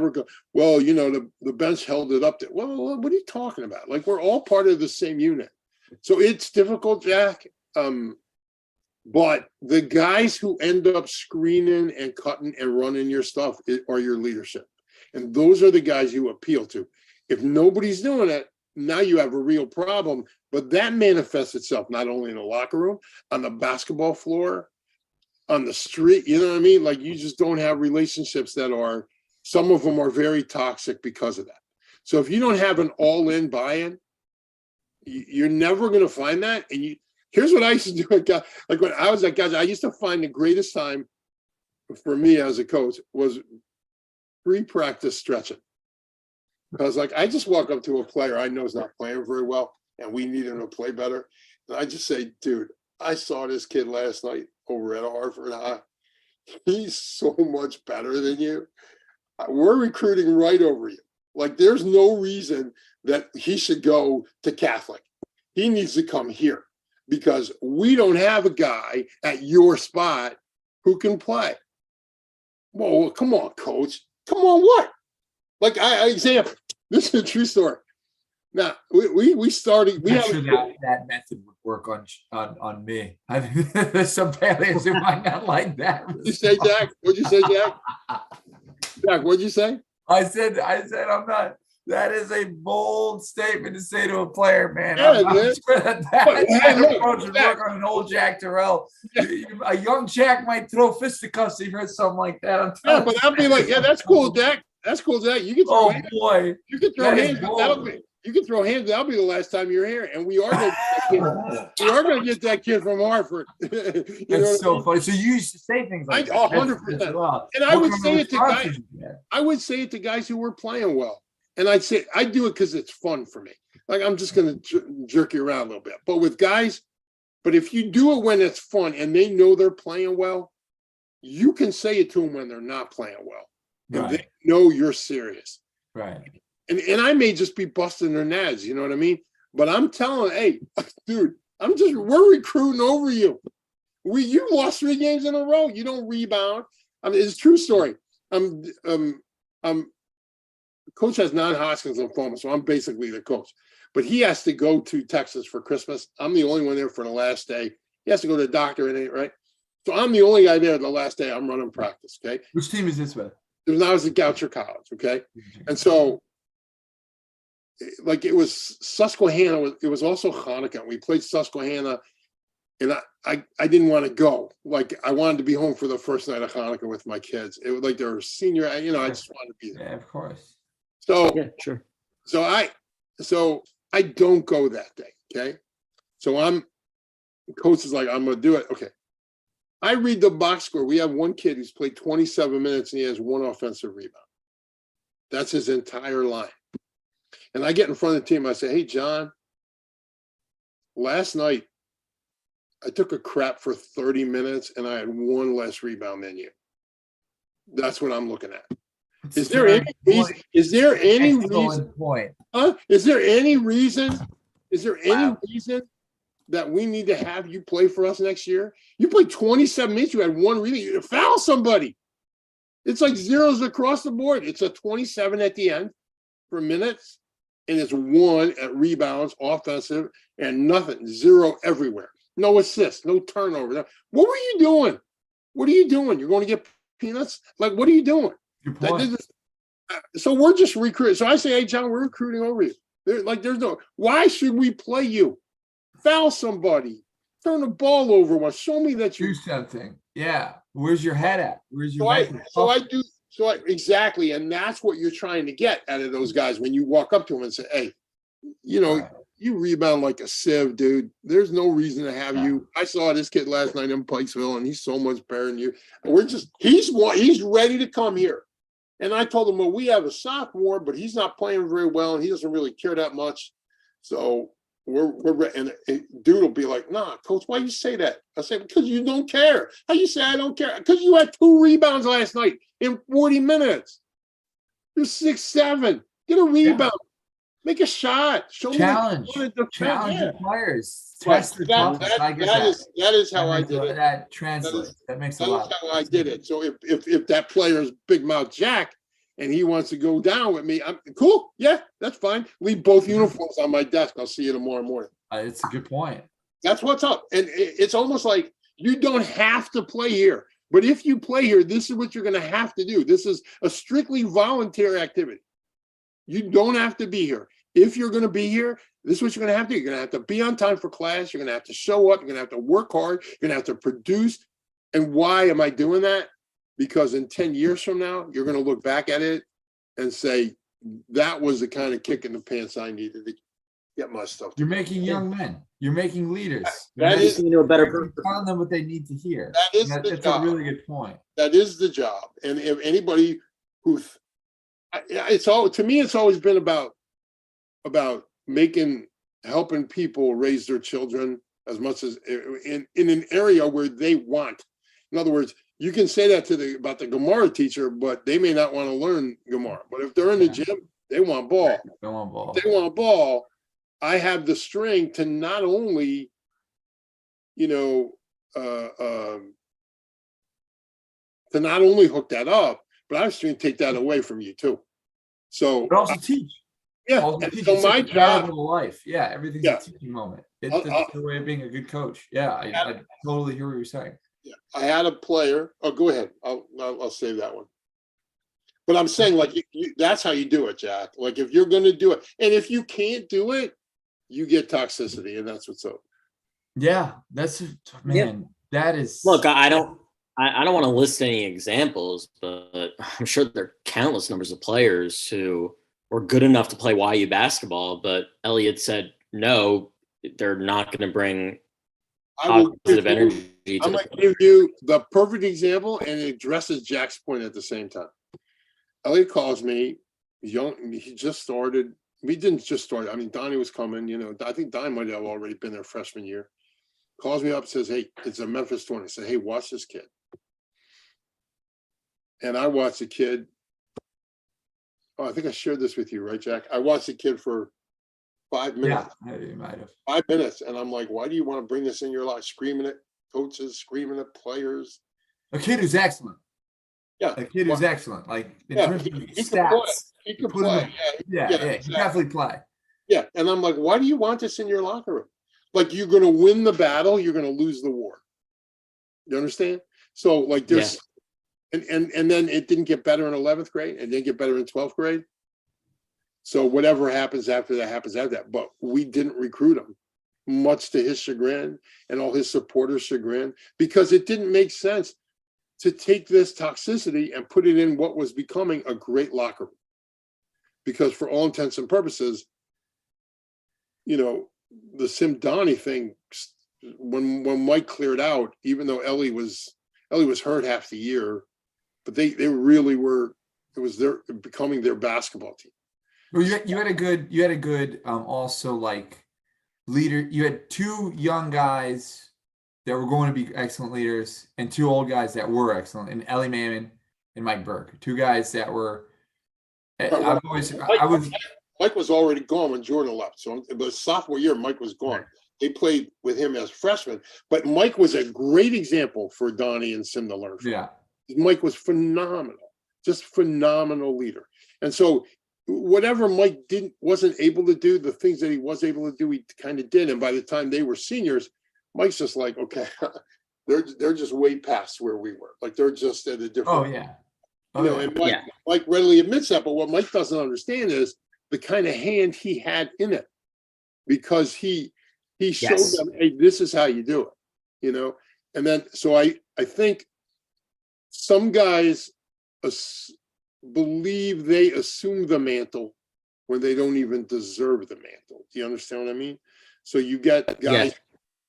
go, well, the bench held it up. Well, what are you talking about? Like, we're all part of the same unit. So it's difficult, Jack. But the guys who end up screening and cutting and running your stuff are your leadership. And those are the guys you appeal to. If nobody's doing it, now you have a real problem. But that manifests itself not only in the locker room, on the basketball floor, on the street, you know what I mean? Like, you just don't have relationships some of them are very toxic because of that. So if you don't have an all-in buy-in, you're never going to find that. And here's what I used to do. Like when I was at guys, I used to find the greatest time for me as a coach was pre-practice stretching. Because like I just walk up to a player I know is not playing very well and we need him to play better. And I just say, dude, I saw this kid last night over at Hartford High. He's so much better than you. We're recruiting right over you. Like there's no reason that he should go to Catholic. He needs to come here because we don't have a guy at your spot who can play. Well, come on, coach. Come on, what? Like example, this is a true story. Now we started. We I'm sure that method would work on me. I mean, there's some players who might not like that. What'd you say, Jack? What'd you say, Jack? Jack, what'd you say? I said I'm not. That is a bold statement to say to a player, man. Yeah, I'm man. sure that approach would work on an old Jack Turell. A young Jack might throw fisticuffs if he heard something like that. Yeah, but I'll be like, yeah, that's cool, Jack. That's cool, Jack. You can throw hands. Boy. You can throw hands. You can throw hands. That'll be the last time you're here. And we are going to get that kid from Hartford. That's so funny. So you used to say things like 100%. Well. And I would say it to guys. I would say it to guys who were playing well. And I'd say I do it because it's fun for me. Like I'm just going to jerk you around a little bit. But with guys, but if you do it when it's fun and they know they're playing well, you can say it to them when they're not playing well. And they know you're serious. Right. And I may just be busting their nads, you know what I mean? But I'm telling, hey, dude, we're recruiting over you. You lost 3 games in a row. You don't rebound. I mean, it's a true story. Coach has non-Hodgkin's lymphoma, so I'm basically the coach. But he has to go to Texas for Christmas. I'm the only one there for the last day. He has to go to the doctor, right? So I'm the only guy there the last day. I'm running practice, okay? Which team is this with? When I was at Goucher College, okay? And so, like, it was Susquehanna. It was also Hanukkah. We played Susquehanna, and I didn't want to go. Like, I wanted to be home for the first night of Hanukkah with my kids. It was like they were senior. I just wanted to be there. Yeah, of course. So yeah, sure. So I don't go that day. Okay. So coach is like, I'm going to do it. Okay. I read the box score. We have one kid who's played 27 minutes and he has 1 offensive rebound. That's his entire line. And I get in front of the team. I say, hey, John, last night I took a crap for 30 minutes and I had 1 less rebound than you. That's what I'm looking at. Is there any reason? Is there any reason that we need to have you play for us next year? You played 27 minutes. You had 1 rebound. You foul somebody. It's like zeros across the board. It's a 27 at the end for minutes, and it's 1 at rebounds, offensive, and nothing. 0 everywhere. No assists, no turnover. What were you doing? What are you doing? You're going to get peanuts? Like, what are you doing? So we're just recruiting. So I say, hey, John, we're recruiting over you. There's no, why should we play you? Foul somebody. Turn the ball over once. Show me that you do something. Yeah. Where's your head at? Where's your exactly. And that's what you're trying to get out of those guys when you walk up to them and say, hey, you rebound like a sieve, dude. There's no reason to have you. I saw this kid last night in Pikesville, and he's so much better than you. And he's ready to come here. And I told him, well, we have a sophomore, but he's not playing very well, and he doesn't really care that much. So and dude will be like, nah, coach, why you say that? I say, because you don't care. How you say I don't care? Because you had 2 rebounds last night in 40 minutes. You're 6'7". Get a rebound. Yeah. Make a shot. Challenge the players. Test the toughness. That is how I did it. That translates. That makes a lot. That's how I did it. So if that player is Big Mouth Jack and he wants to go down with me, I'm cool. Yeah, that's fine. Leave both uniforms on my desk. I'll see you tomorrow morning. It's a good point. That's what's up. And it's almost like you don't have to play here. But if you play here, this is what you're going to have to do. This is a strictly voluntary activity. You don't have to be here. If you're going to be here, this is what you're going to have to do. You're going to have to be on time for class. You're going to have to show up. You're going to have to work hard. You're going to have to produce. And why am I doing that? Because in 10 years from now, you're going to look back at it and say, that was the kind of kick in the pants I needed to get my stuff. You're making young men. You're making leaders. That is a better person. Telling them what they need to hear. That's a really good point. That is the job. And if anybody who To me, it's always been about helping people raise their children as much as in an area where they want. In other words, you can say that about the Gemara teacher, but they may not want to learn Gemara. But if they're in the gym, they want ball. They want ball. If they want ball, I have the strength to not only, to not only hook that up, but I have strength to take that away from you too. So, but also teach. Yeah. Also teach. So my job of life. Yeah, everything's a teaching moment. It's the way of being a good coach. Yeah, I totally hear what you're saying. Yeah, I had a player. Oh, go ahead. I'll save that one. But I'm saying, like, that's how you do it, Jack. Like, if you're going to do it, and if you can't do it, you get toxicity, and that's what's up. Yeah, that's man. Yeah. That is. Look, I don't want to list any examples, but I'm sure there are countless numbers of players who were good enough to play YU basketball, but Elliot said no, they're not going to bring positive energy. I'm going to give you the perfect example, and it addresses Jack's point at the same time. Elliot calls me, young. He just started. We didn't just start. I mean, Donnie was coming. I think Donnie might have already been there freshman year. Calls me up, says, "Hey, it's a Memphis tournament." I said, "Hey, watch this kid." And I watched the kid. Oh, I think I shared this with you, right, Jack? I watched the kid for 5 minutes. Yeah, you might have. 5 minutes. And I'm like, why do you want to bring this in your life? Screaming at coaches, screaming at players. A kid who's excellent. Yeah. A kid who's excellent. Like, in terms of stats. He can play. Yeah, he can definitely play. Yeah. And I'm like, why do you want this in your locker room? Like, you're going to win the battle. You're going to lose the war. You understand? So, like, there's... Yeah. And then it didn't get better in 11th grade. It didn't get better in 12th grade. So whatever happens after that happens after that. But we didn't recruit him, much to his chagrin and all his supporters' chagrin, because it didn't make sense to take this toxicity and put it in what was becoming a great locker room. Because for all intents and purposes, the Sim Donnie thing, when Mike cleared out, even though Ellie was hurt half the year, but they really were. It was becoming their basketball team. Well, you had a good also like leader. You had two young guys that were going to be excellent leaders, and two old guys that were excellent, and Ellie Mammon and Mike Burke, two guys that were. Mike was already gone when Jordan left, so it was sophomore year. Mike was gone. Right. They played with him as freshmen, but Mike was a great example for Donnie and Sim to learn from. Yeah. Mike was phenomenal, just phenomenal leader. And so whatever Mike wasn't able to do, the things that he was able to do, he kind of did. And by the time they were seniors, Mike's just like, okay, they're just way past where we were. Like, they're just at a different. Oh, yeah. And Mike readily admits that. But what Mike doesn't understand is the kind of hand he had in it, because he showed them, hey, this is how you do it, And then, so I think some guys believe they assume the mantle when they don't even deserve the mantle. Do you understand what I mean? So you get guys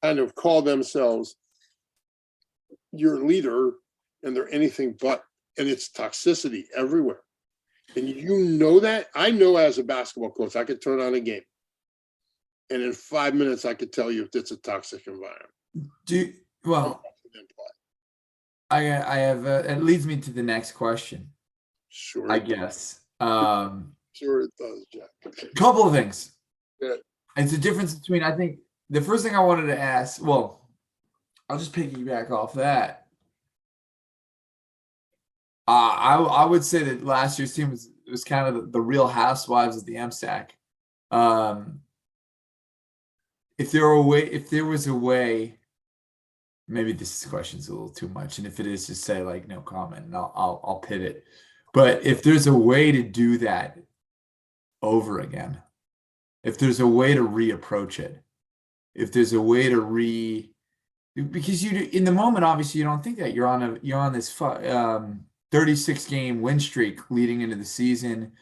kind of call themselves your leader, and they're anything but, and it's toxicity everywhere. And that. I know as a basketball coach, I could turn on a game, and in 5 minutes, I could tell you if it's a toxic environment. I have. It leads me to the next question. Sure. I guess. Sure it does, Jack. Couple of things. Yeah. It's the difference between, I think, the first thing I wanted to ask, well, I'll just piggyback off that. I would say that last year's team was kind of the Real Housewives of the MSAC. If there was a way, maybe this question's a little too much, and if it is, just say like no comment, and I'll pivot. But if there's a way to do that over again, if there's a way to reapproach it, if there's a way to because in the moment, obviously you don't think that you're on this 36 game win streak leading into the season.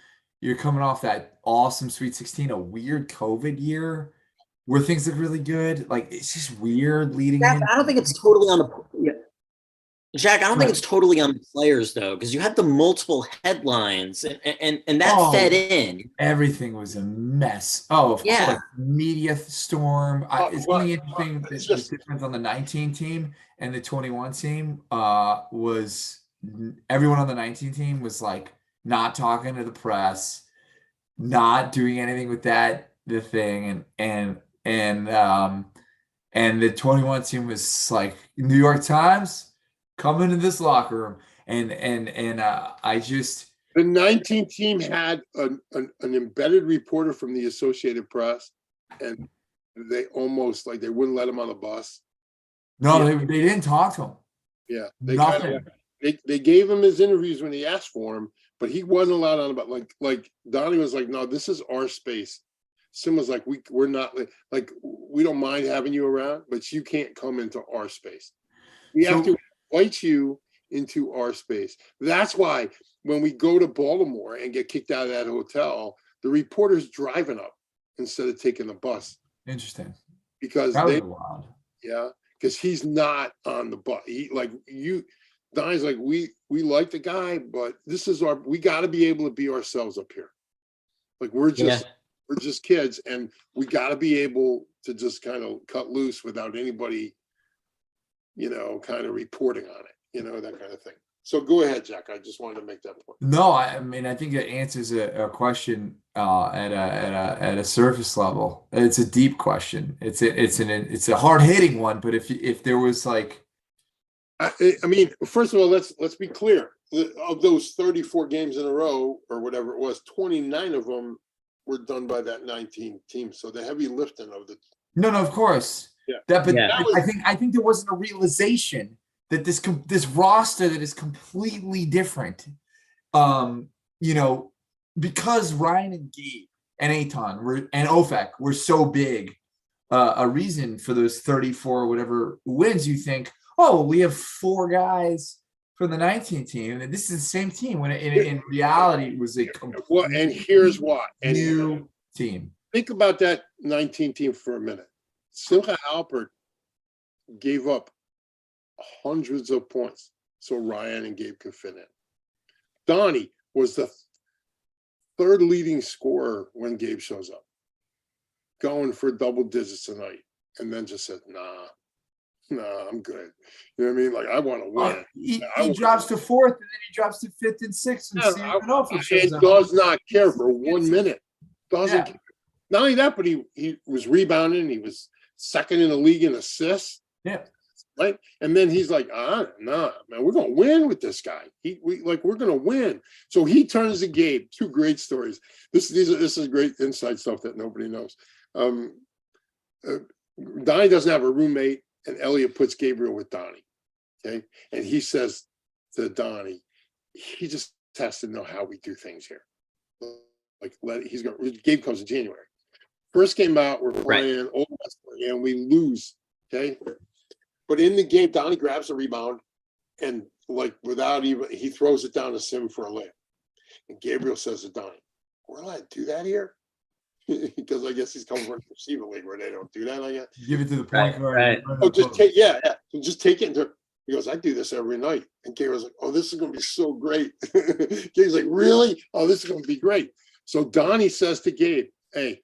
You're coming off that awesome Sweet 16, a weird COVID year where things look really good. Like, it's just weird leading in. I don't think it's totally on the Jack, I don't think it's totally on the players though, because you had the multiple headlines and that fed in. Everything was a mess. Oh, of course. Media storm. It's really interesting. The difference on the 19 team and the 21 team was everyone on the 19 team was like not talking to the press, not doing anything with the thing, and the 21 team was like New York Times, come into this locker room, and I just. The 19 team had an embedded reporter from the Associated Press, and they almost like they wouldn't let him on the bus. No, they didn't talk to him. Yeah, they gave him his interviews when he asked for him, but he wasn't allowed on about like Donnie was like, no, this is our space. Sim was like, we're not like we don't mind having you around, but you can't come into our space. We have to invite you into our space. That's why when we go to Baltimore and get kicked out of that hotel, the reporter's driving up instead of taking the bus. Interesting. Because wild. Yeah, because he's not on the bus. Donnie's like, we like the guy, but we got to be able to be ourselves up here. Like we're just kids, and we got to be able to just kind of cut loose without anybody, kind of reporting on it, that kind of thing. So go ahead, Jack. I just wanted to make that point. No, I mean, I think it answers a question at a surface level. It's a deep question. It's a hard hitting one. But if there was like, I mean, first of all, let's be clear. Of those 34 games in a row or whatever it was, 29 of them were done by that 19 team. So the heavy lifting of the. No, of course. Yeah. I think there wasn't a realization that this roster that is completely different, because Ryan and Gabe and Eitan and Ofek were so big, a reason for those 34 whatever wins. You think, oh, we have 4 guys from the 19 team, and this is the same team. When in reality, it was a complete and here's why. New team. Think about that 19 team for a minute. Simcha Alpert gave up hundreds of points so Ryan and Gabe could fit in. Donnie was the 3rd leading scorer when Gabe shows up, going for double digits a night, and then just said, nah, I'm good. You know what I mean? Like, I want to win. He drops to 4th, and then he drops to 5th and 6th. And does not care for 1 minute. Doesn't care. Not only that, but he was rebounding. He was 2nd in the league in assists. Yeah. Right. And then he's like, nah, man, we're going to win with this guy. We're going to win. So he turns to Gabe. 2 great stories. This is great inside stuff that nobody knows. Donnie doesn't have a roommate, and Elliot puts Gabriel with Donnie. Okay. And he says to Donnie, he just has to know how we do things here. Gabe comes in January. First game out, we're playing Old Westbury, and we lose. Okay. But in the game, Donnie grabs the rebound and he throws it down to Sim for a layup. And Gabriel says to Donnie, we're allowed to do that here? Because I guess he's coming from the receiver league where they don't do that, I guess. Give it to the point guard. Right. Oh, just take it. He goes, I do this every night. And Gabriel's like, oh, this is going to be so great. Gabe's like, really? Oh, this is going to be great. So Donnie says to Gabe, hey,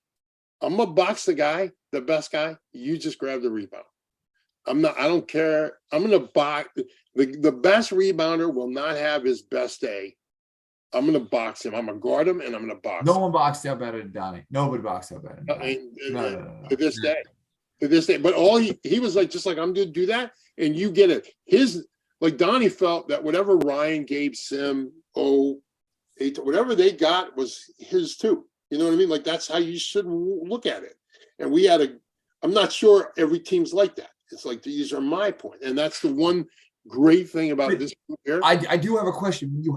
I'm going to box the best guy. You just grab the rebound. I don't care. I'm going to box. The best rebounder will not have his best day. I'm going to box him. I'm going to guard him, and I'm going to box him. No one boxed out better than Donnie. Nobody boxed out better than Donnie. No. To this day. But all he was like, just like, I'm going to do that, and you get it. Donnie felt that whatever Ryan, Gabe, Sim, whatever they got was his too. You know what I mean? Like, that's how you should look at it. And I'm not sure every team's like that. It's like, these are my point. And that's the one great thing about this group here. I do have a question. So you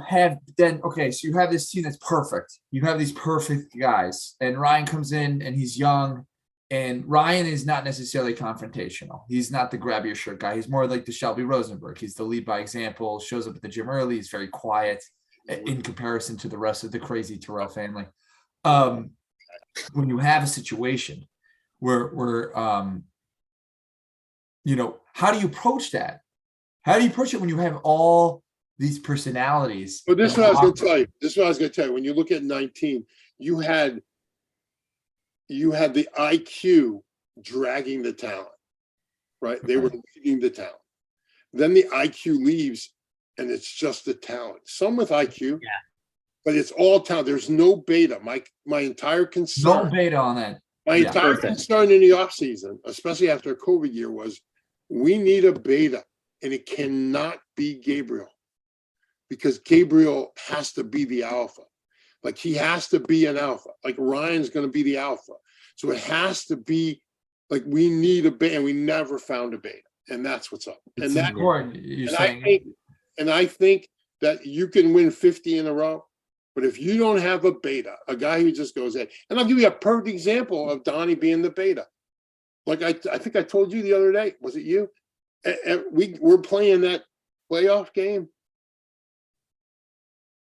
have this team that's perfect. You have these perfect guys. And Ryan comes in and he's young. And Ryan is not necessarily confrontational. He's not the grab your shirt guy. He's more like the Shelby Rosenberg. He's the lead by example, shows up at the gym early. He's very quiet in comparison to the rest of the crazy Turell family. When you have a situation where how do you approach that? How do you push it when you have all these personalities? But this is what I was going to tell you. This is what I was going to tell you. When you look at 19, you had the IQ dragging the talent, right? They were leading the talent. Then the IQ leaves, and it's just the talent. Some with IQ, but it's all talent. There's no beta. My entire concern. No beta on that. My entire concern in the offseason, especially after a COVID year, was we need a beta, and it cannot be Gabriel, because Gabriel has to be the alpha. Like, he has to be an alpha. Like, Ryan's going to be the alpha. So it has to be like, we need a beta, and we never found a beta. And that's what's up. It's and that, important. I think that you can win 50 in a row. But if you don't have a beta, a guy who just goes in, and I'll give you a perfect example of Donnie being the beta. Like I think I told you the other day, was it you? We're playing that playoff game,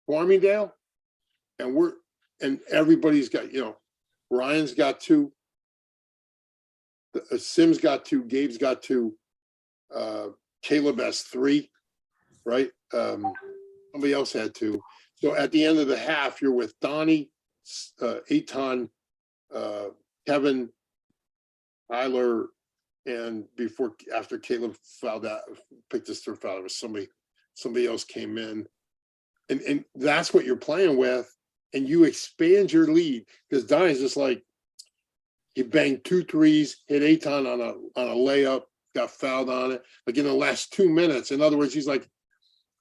Farmingdale, and everybody's got, Ryan's got 2, Sim's got 2, Gabe's got 2, Caleb has 3, right? Somebody else had 2. So at the end of the half, you're with Donnie, Eitan, Kevin, Tyler, and after Caleb fouled out, picked his third foul, it was somebody else came in. And that's what you're playing with. And you expand your lead, because Donnie's just like, he banged 2 threes, hit Eitan on a layup, got fouled on it, like in the last 2 minutes. In other words, he's like,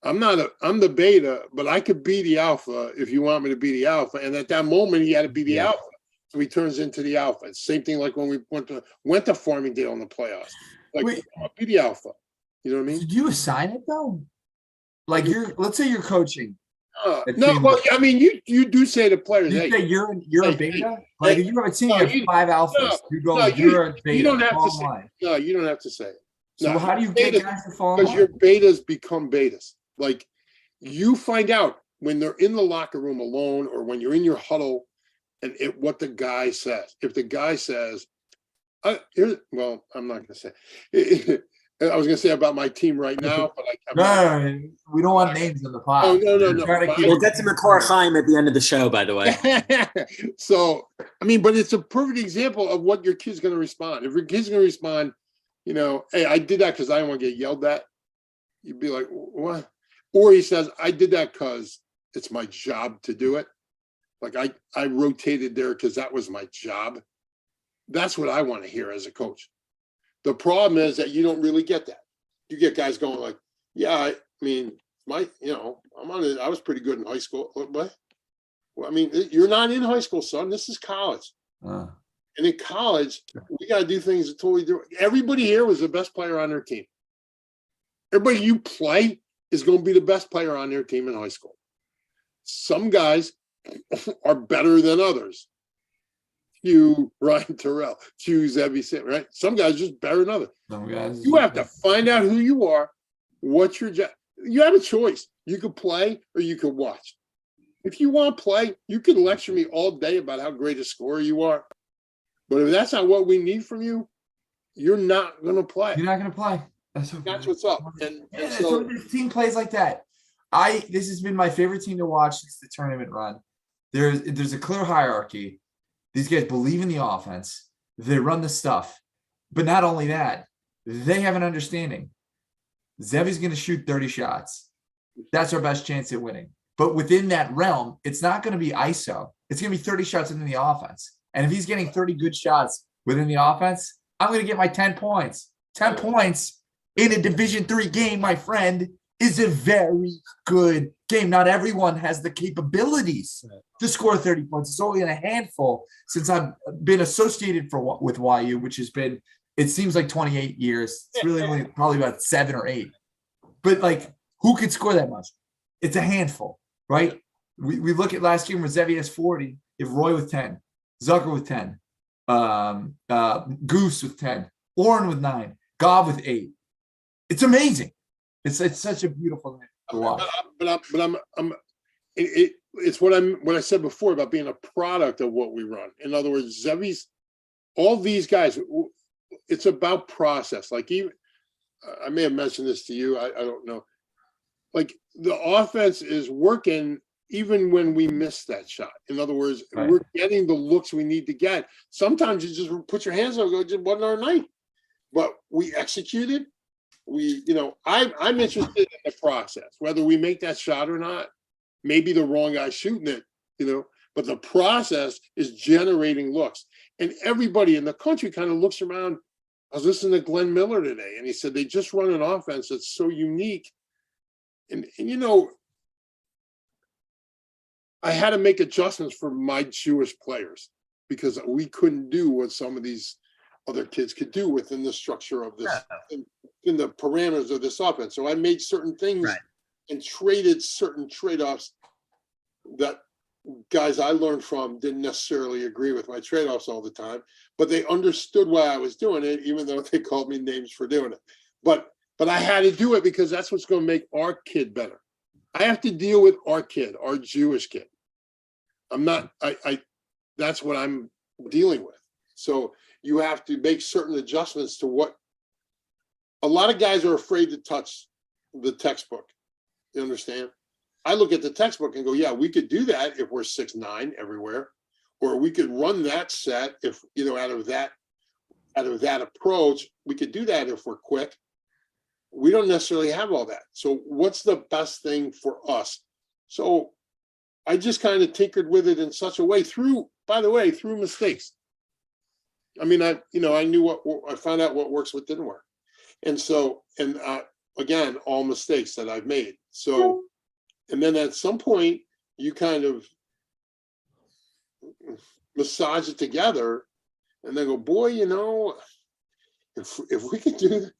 I'm the beta, but I could be the alpha if you want me to be the alpha. And at that moment, he had to be the alpha. So he turns into the alpha. It's the same thing like when we went to Farmingdale in the playoffs. Like, Wait, I'll be the alpha. You know what I mean? Did you assign it though? Like, let's say you're coaching. No, well, I mean, you do say to players, You say you're a beta? Like, if you have a team of 5 alphas, you're a beta. You don't have to say it. No, you don't have to say it. So how do you get guys to fall in because line? your betas become betas. Like, you find out when they're in the locker room alone, or when you're in your huddle, and what the guy says. If the guy says, I'm not going to say. I was going to say about my team right now, but no, we don't want names in the pod. Oh, no. We'll get to McCor Chaim at the end of the show, by the way. So, I mean, but it's a perfect example of what your kid's going to respond. If your kid's going to respond, hey, I did that because I don't want to get yelled at. You'd be like, what? Or he says, I did that because it's my job to do it. Like, I rotated there because that was my job. That's what I want to hear as a coach. The problem is that you don't really get that. You get guys going like, yeah, I mean, I was pretty good in high school. What? Well, I mean, you're not in high school, son. This is college. And in college, we got to do things totally different. Everybody here was the best player on their team. Everybody you play is going to be the best player on their team in high school. Some guys are better than others. You, Ryan Turell, choose Evie Sim, right? Some guys are just better than others. Some guys, you have to find out who you are, what's your job. You have a choice. You could play or you could watch. If you want to play, you can lecture me all day about how great a scorer you are. But if that's not what we need from you, you're not going to play. You're not going to play. That's what's up. And so this team plays like that. This has been my favorite team to watch since the tournament run. There's a clear hierarchy. These guys believe in the offense. They run the stuff. But not only that, they have an understanding. Zevi's going to shoot 30 shots. That's our best chance at winning. But within that realm, it's not going to be ISO. It's going to be 30 shots within the offense. And if he's getting 30 good shots within the offense, I'm going to get my 10 points. 10 points in a Division III game, my friend, is a very good game. Not everyone has the capabilities to score 30 points. It's only in a handful since I've been associated with YU, which has been, it seems like 28 years. It's really only probably about 7 or 8. But like, who could score that much? It's a handful, right? We look at last year where Zevi has 40, if Roy with 10, Zucker with 10, Goose with 10, Oren with 9, Gob with 8. It's amazing. It's such a beautiful thing to watch. It's what I said before about being a product of what we run. In other words, Zevi's, all these guys, it's about process. Like, even I may have mentioned this to you. I don't know. Like the offense is working even when we miss that shot. In other words, we're getting the looks we need to get. Sometimes you just put your hands up and go, just wasn't our night. But we executed. I'm interested in the process, whether we make that shot or not. Maybe the wrong guy shooting it, but the process is generating looks. And everybody in the country kind of looks around. I was listening to Glenn Miller today, and he said they just run an offense that's so unique. And I had to make adjustments for my Jewish players because we couldn't do what some of these other kids could do within the structure of this, in the parameters of this offense. So I made certain things and traded certain trade-offs that guys I learned from didn't necessarily agree with my trade-offs all the time, but they understood why I was doing it, even though they called me names for doing it. But I had to do it because that's what's going to make our kid better. I have to deal with our kid, our Jewish kid. That's what I'm dealing with. So you have to make certain adjustments to what a lot of guys are afraid to touch the textbook. You understand? I look at the textbook and go, yeah, we could do that if we're 6'9" everywhere, or we could run that set if, out of that approach, we could do that if we're quick. We don't necessarily have all that. So what's the best thing for us? So I just kind of tinkered with it in such a way through mistakes. I mean, I knew I found out what works, what didn't work. And so, again, all mistakes that I've made. So, and then at some point you kind of massage it together and then go, boy, if we could do that,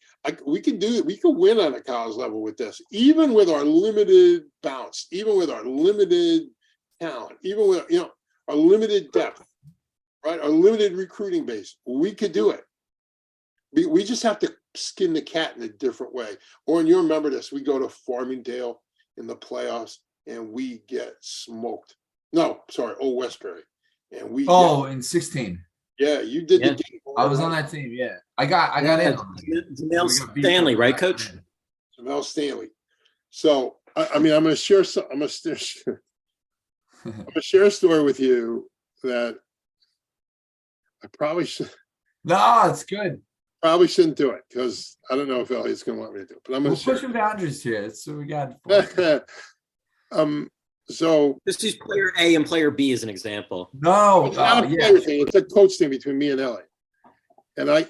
we could do it. We could win on a college level with this, even with our limited bounce, even with our limited talent, even with, our limited depth, right? Our limited recruiting base. We could do it. We just have to skin the cat in a different way. Or, you remember this, we go to Farmingdale in the playoffs and we get smoked. No, sorry, Old Westbury. And in 16. Yeah, you did the game. I was on that team, yeah. I got in on it. Jamel Stanley, right, Coach? Jamel Stanley. So, I'm going to share I'm going to share a story with you that I probably should. No, it's good. Probably shouldn't do it because I don't know if Elliot's going to want me to do it. But I'm going to push some boundaries here. That's what we got. So just use player A and player B as an example. No, it's not a player thing. It's a coach thing between me and Elliot. And I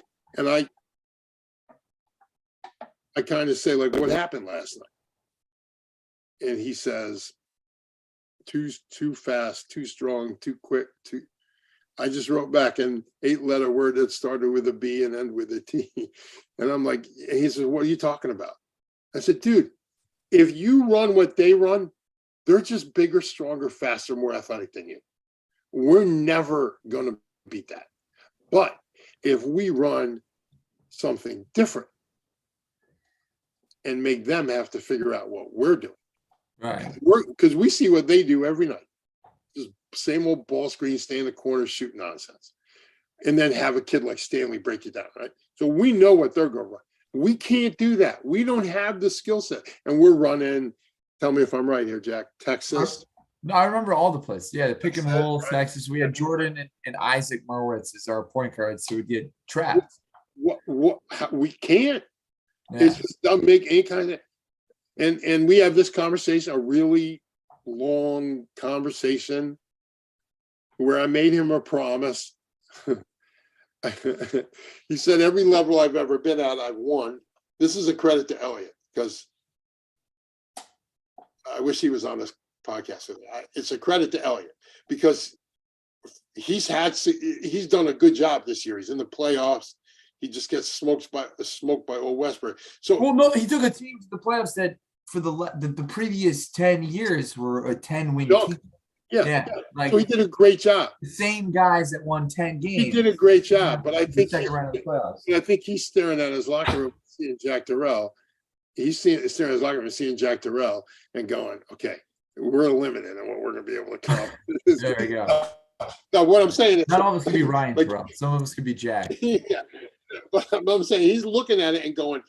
kind of say, like, what happened last night? And he says, too fast, too strong, too quick, I just wrote back an 8-letter word that started with a B and ended with a T. And I'm like, he says, what are you talking about? I said, dude, if you run what they run, they're just bigger, stronger, faster, more athletic than you. We're never going to beat that. But if we run something different and make them have to figure out what we're doing, right? Because we see what they do every night. Just same old ball screen, stay in the corner, shoot nonsense. And then have a kid like Stanley break you down, right? So we know what they're going to run. We can't do that. We don't have the skill set. And we're running, tell me if I'm right here, Jack, Texas. No, I remember all the places. Yeah, the pick and roll, right? Texas. We had Jordan and Isaac Merwitz as our point guards, so we get trapped. We can't. Yeah. It's just don't make any kind of. And we have this conversation, a really long conversation, where I made him a promise. He said, every level I've ever been at, I've won. This is a credit to Elliot, because I wish he was on this podcast with me. It's a credit to Elliot, because he's done a good job this year. He's in the playoffs. He just gets smoked by Old Westbury. So, well, no, he took a team to the playoffs that for the previous 10 years were a 10-win team. Yeah. Like, so he did a great job. The same guys that won 10 games. He did a great job, but I think second round of the playoffs. I think he's staring at his locker room, seeing Jack Turell. He's staring at his locker room, seeing Jack Turell, and going, "Okay, we're limited in what we're going to be able to accomplish." There you go. Now, what I'm saying is, not all of us could be Ryan Turell. Some of us could be Jack. Yeah, but I'm saying he's looking at it and going,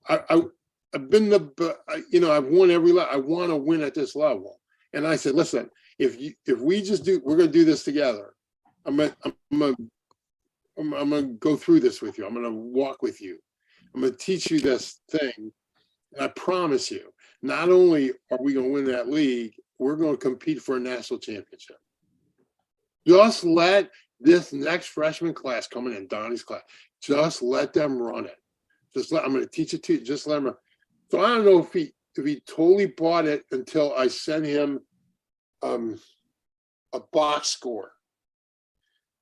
I've been I've won every level. I want to win at this level. And I said, listen, if we're going to do this together. I'm going to go through this with you. I'm going to walk with you. I'm going to teach you this thing. And I promise you, not only are we going to win that league, we're going to compete for a national championship. Just let this next freshman class coming in, Donnie's class, just let them run it. I'm going to teach it to you. Just let them run. So I don't know if he totally bought it until I sent him a box score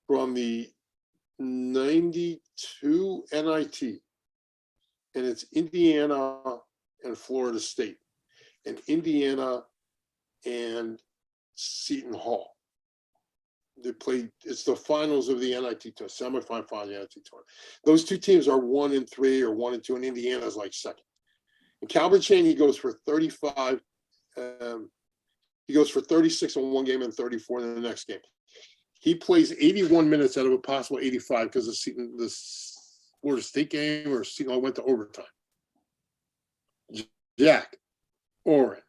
from the 92 NIT, and it's Indiana and Florida State, and Indiana and Seton Hall. They played. It's the finals of the NIT tour, semifinal of the NIT tour. Those two teams are 1-3 or 1-2, and Indiana's like second. And Calvert Cheney goes for 35. He goes for 36 in one game and 34 in the next game. He plays 81 minutes out of a possible 85 because the Florida State game or Seton Hall went to overtime. Jack, Oren,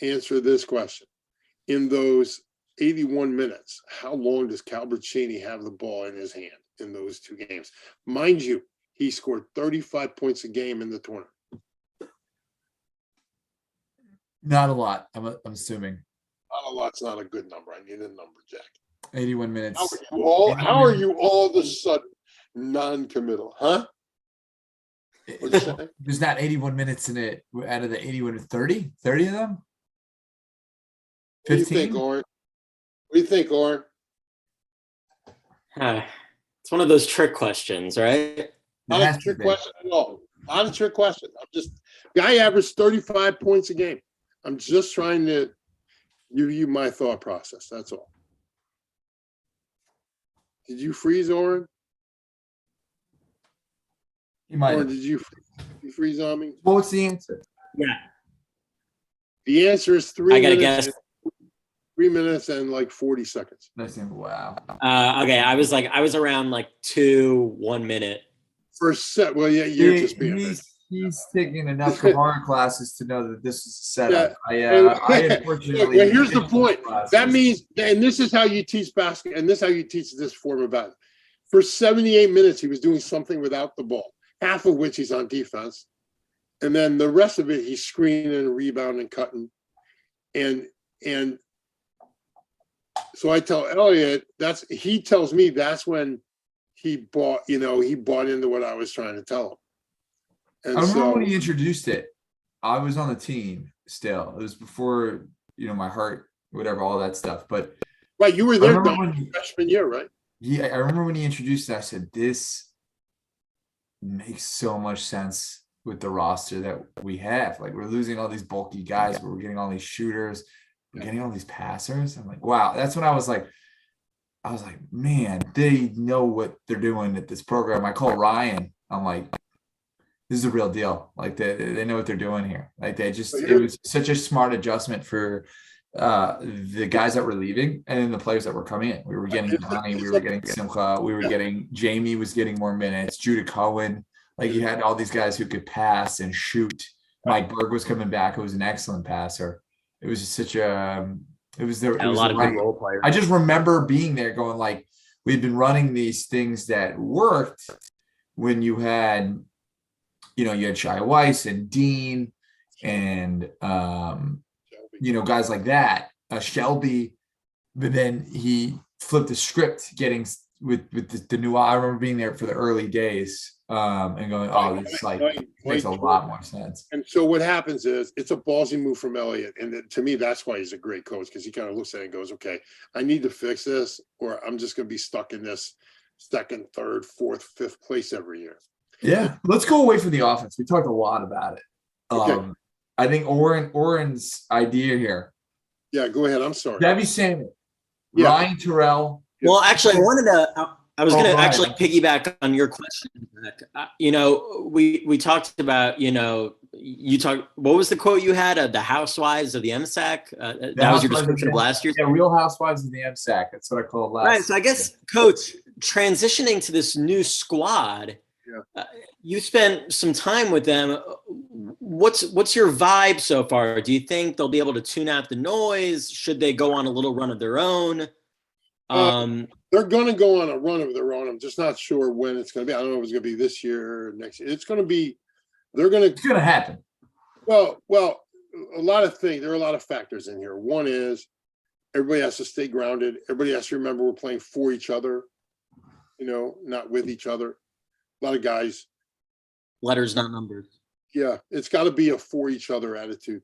answer this question. In those 81 minutes, how long does Calvert Cheney have the ball in his hand in those two games? Mind you, he scored 35 points a game in the tournament. Not a lot, I'm assuming. Not a lot's not a good number. I need a number, Jack. 81 minutes. How are you all of a sudden non-committal, huh? There's not 81 minutes in it out of the 81 to 30? 30 of them? 15? What do you think, Oren? What do you think, Oren? It's one of those trick questions, right? Not a trick question at all. Not a trick question. Guy averaged 35 points a game. I'm just trying to give you my thought process. That's all. Did you freeze, Oren? You might. Or did you freeze on me? What was the answer? Yeah. The answer is 3 I gotta minutes. guess. 3 minutes and like 40 seconds. Wow. Okay, I was around like 1 minute. First set. Well, yeah, you're just being. He's taking enough Gemara classes to know that this is a setup. Yeah. I unfortunately. Well, here's the point. That means, and this is how you teach basketball, and this is how you teach this form of basketball. For 78 minutes, he was doing something without the ball, half of which he's on defense, and then the rest of it he's screening and rebounding, cutting, and so I tell Elliot he tells me that's when he bought into what I was trying to tell him. And I remember when he introduced it. I was on the team still. It was before, my heart, whatever, all that stuff. But right, you were there freshman year, right? Yeah, I remember when he introduced it, I said, this makes so much sense with the roster that we have. Like, we're losing all these bulky guys, but we're getting all these shooters, we're getting all these passers. I'm like, wow. That's when I was like, man, they know what they're doing at this program. I call Ryan. I'm like, this is a real deal. Like they know what they're doing here. Like it was such a smart adjustment for the guys that were leaving and then the players that were coming in. We were getting Donnie, we were getting Simcha, we were getting Jamie was getting more minutes, Judah Cohen. Like you had all these guys who could pass and shoot. Mike Berg was coming back, who was an excellent passer. It was just such a it was a lot of good role players. I just remember being there going like, we've been running these things that worked when you had you had Shia Weiss and Dean and, guys like that, Shelby, but then he flipped the script getting with the new, I remember being there for the early days and going, oh, this makes a lot more sense. And so what happens is it's a ballsy move from Elliot. And to me, that's why he's a great coach, because he kind of looks at it and goes, okay, I need to fix this or I'm just going to be stuck in this second, third, fourth, fifth place every year. Yeah, let's go away from the offense. We talked a lot about it. Okay. I think Oren's idea here. Yeah, go ahead. I'm sorry. Debbie Samuel, Ryan Turell. Well, actually, I was going to actually piggyback on your question. We talked about, what was the quote you had? The Housewives of the MSAC? That was your description of last year? Yeah, Real Housewives of the MSAC. That's what I call it last year. Right, so I guess, Coach, transitioning to this new squad, You spent some time with them. What's your vibe so far? Do you think they'll be able to tune out the noise? Should they go on a little run of their own? They're going to go on a run of their own. I'm just not sure when it's going to be. I don't know if it's going to be this year or next year. It's going to be. It's going to happen. Well, a lot of things. There are a lot of factors in here. One is everybody has to stay grounded. Everybody has to remember we're playing for each other. Not with each other. A lot of guys. Letters, not numbers. Yeah, it's got to be a for each other attitude.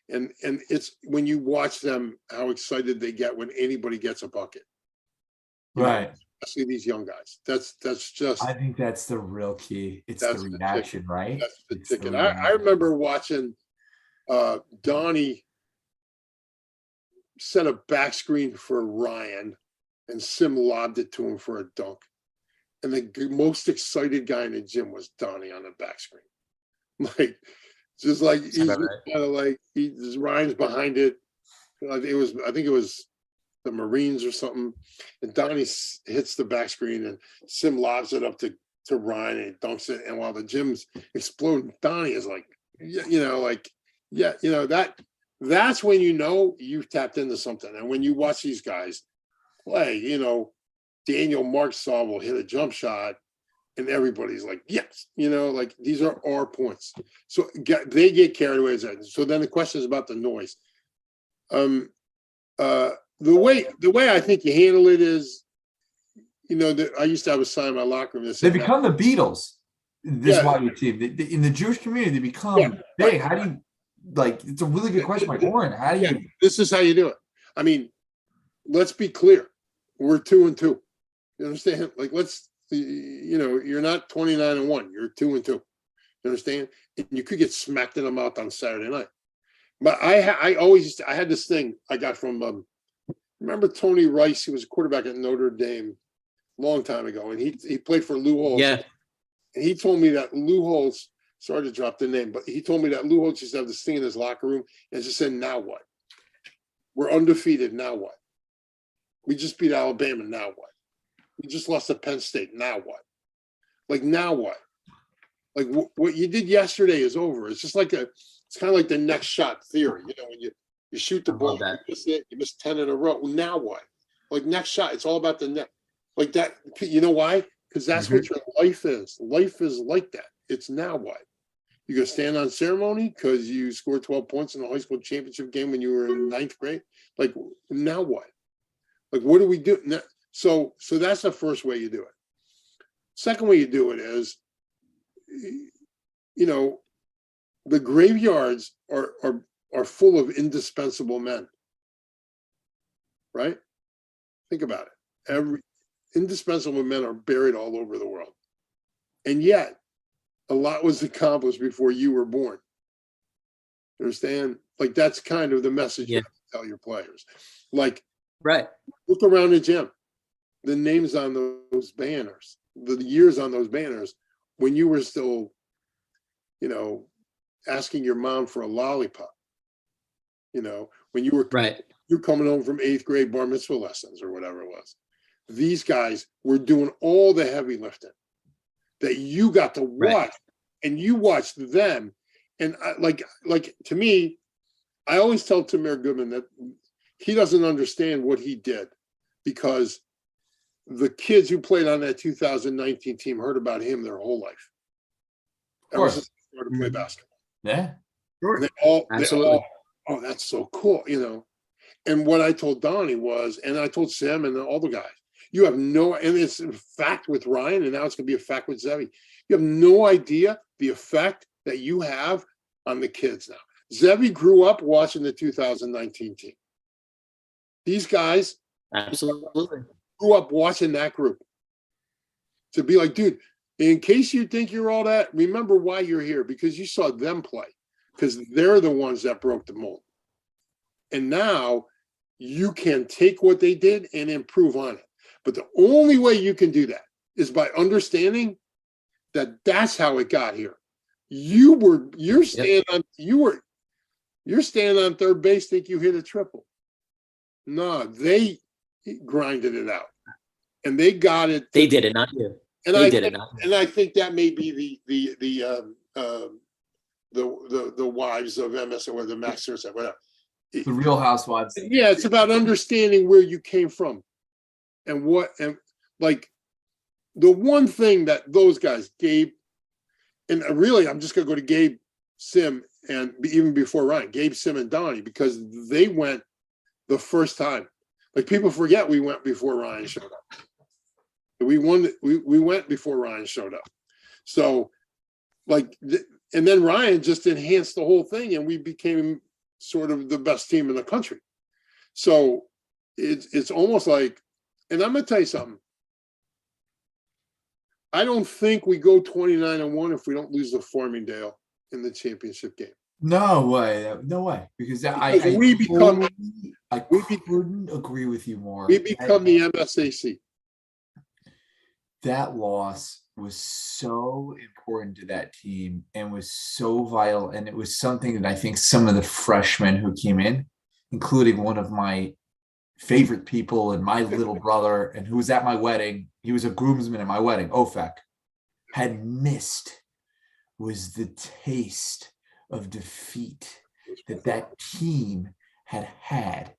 And it's when you watch them, how excited they get when anybody gets a bucket. Right. Especially these young guys. That's just. I think that's the real key. It's the reaction, right? That's the ticket. I remember watching Donnie set a back screen for Ryan and Sim lobbed it to him for a dunk. And the most excited guy in the gym was Donnie on the back screen. Like, just like he's kind of like Ryan's behind it. I think it was the Marines or something. And Donnie hits the back screen and Sim lobs it up to Ryan and he dunks it. And while the gym's exploding, Donnie is like, that's when you've tapped into something. And when you watch these guys play, Daniel Marksaw will hit a jump shot and everybody's like, yes, like these are our points. So they get carried away. So then the question is about the noise. The way I think you handle it is, I used to have a sign in my locker room that said, they become the Beatles. This YU team. In the Jewish community, they become big. How do you, it's a really good question, Mike. Oren, how do you? This is how you do it. I mean, let's be clear. We're 2-2. You understand? You're not 29-1. You're 2-2. You understand? And you could get smacked in the mouth on Saturday night. But I had this thing I got from, remember Tony Rice? He was a quarterback at Notre Dame a long time ago. And he played for Lou Holtz. Yeah. And he told me that Lou Holtz, sorry to drop the name, but he told me that Lou Holtz used to have this thing in his locker room and just said, now what? We're undefeated. Now what? We just beat Alabama. Now what? We just lost to Penn State. Now what? Now what? What you did yesterday is over. It's just it's kind of like the next shot theory. When you shoot the ball, you miss 10 in a row. Now what? Next shot. It's all about the net. Like that. You know why? Because that's what your life is. Life is like that. It's now what? You gonna stand on ceremony because you scored 12 points in the high school championship game when you were in 9th grade? Now what? What do we do? So that's the first way you do it. Second way you do it is, the graveyards are full of indispensable men, right? Think about it. Every indispensable men are buried all over the world. And yet, a lot was accomplished before you were born. You understand? That's kind of the message you have to tell your players. Right. Look around the gym. The names on those banners, the years on those banners, when you were still, asking your mom for a lollipop, when you were you're coming home from 8th grade bar mitzvah lessons or whatever it was. These guys were doing all the heavy lifting that you got to watch, and you watched them. And to me, I always tell Tamir Goodman that he doesn't understand what he did because the kids who played on that 2019 team heard about him their whole life. Ever since they started to play basketball. Yeah. Sure. Absolutely. Oh, that's so cool, And what I told Donnie was, and I told Sam and all the guys, you have no, and it's a fact with Ryan, and now it's going to be a fact with Zevi. You have no idea the effect that you have on the kids now. Zevi grew up watching the 2019 team. These guys absolutely grew up watching that group. To be like, dude, in case you think you're all that, remember why you're here, because you saw them play, because they're the ones that broke the mold. And now you can take what they did and improve on it. But the only way you can do that is by understanding that that's how it got here. You're standing on third base, think you hit a triple. No, they grinded it out. And they got it. They did it, not you. And They did it. I think that may be the wives of MS or the masters or whatever. The Real Housewives. Yeah, it's about understanding where you came from and like the one thing that those guys, Gabe, and really I'm just gonna go to Gabe, Sim, and even before Ryan, Gabe, Sim, and Donnie, because they went the first time. Like people forget we went before Ryan showed up. We went before Ryan showed up. So like, and then Ryan just enhanced the whole thing and we became sort of the best team in the country. So it's almost like, and I'm gonna tell you something. I don't think we go 29-1 if we don't lose to Farmingdale in the championship game. No way. No way. Because I couldn't agree with you more. We become the MSAC. That loss was so important to that team and was so vital. And it was something that I think some of the freshmen who came in, including one of my favorite people and my little brother, and who was at my wedding, he was a groomsman at my wedding, Ofek, had missed, was the taste of defeat that team had.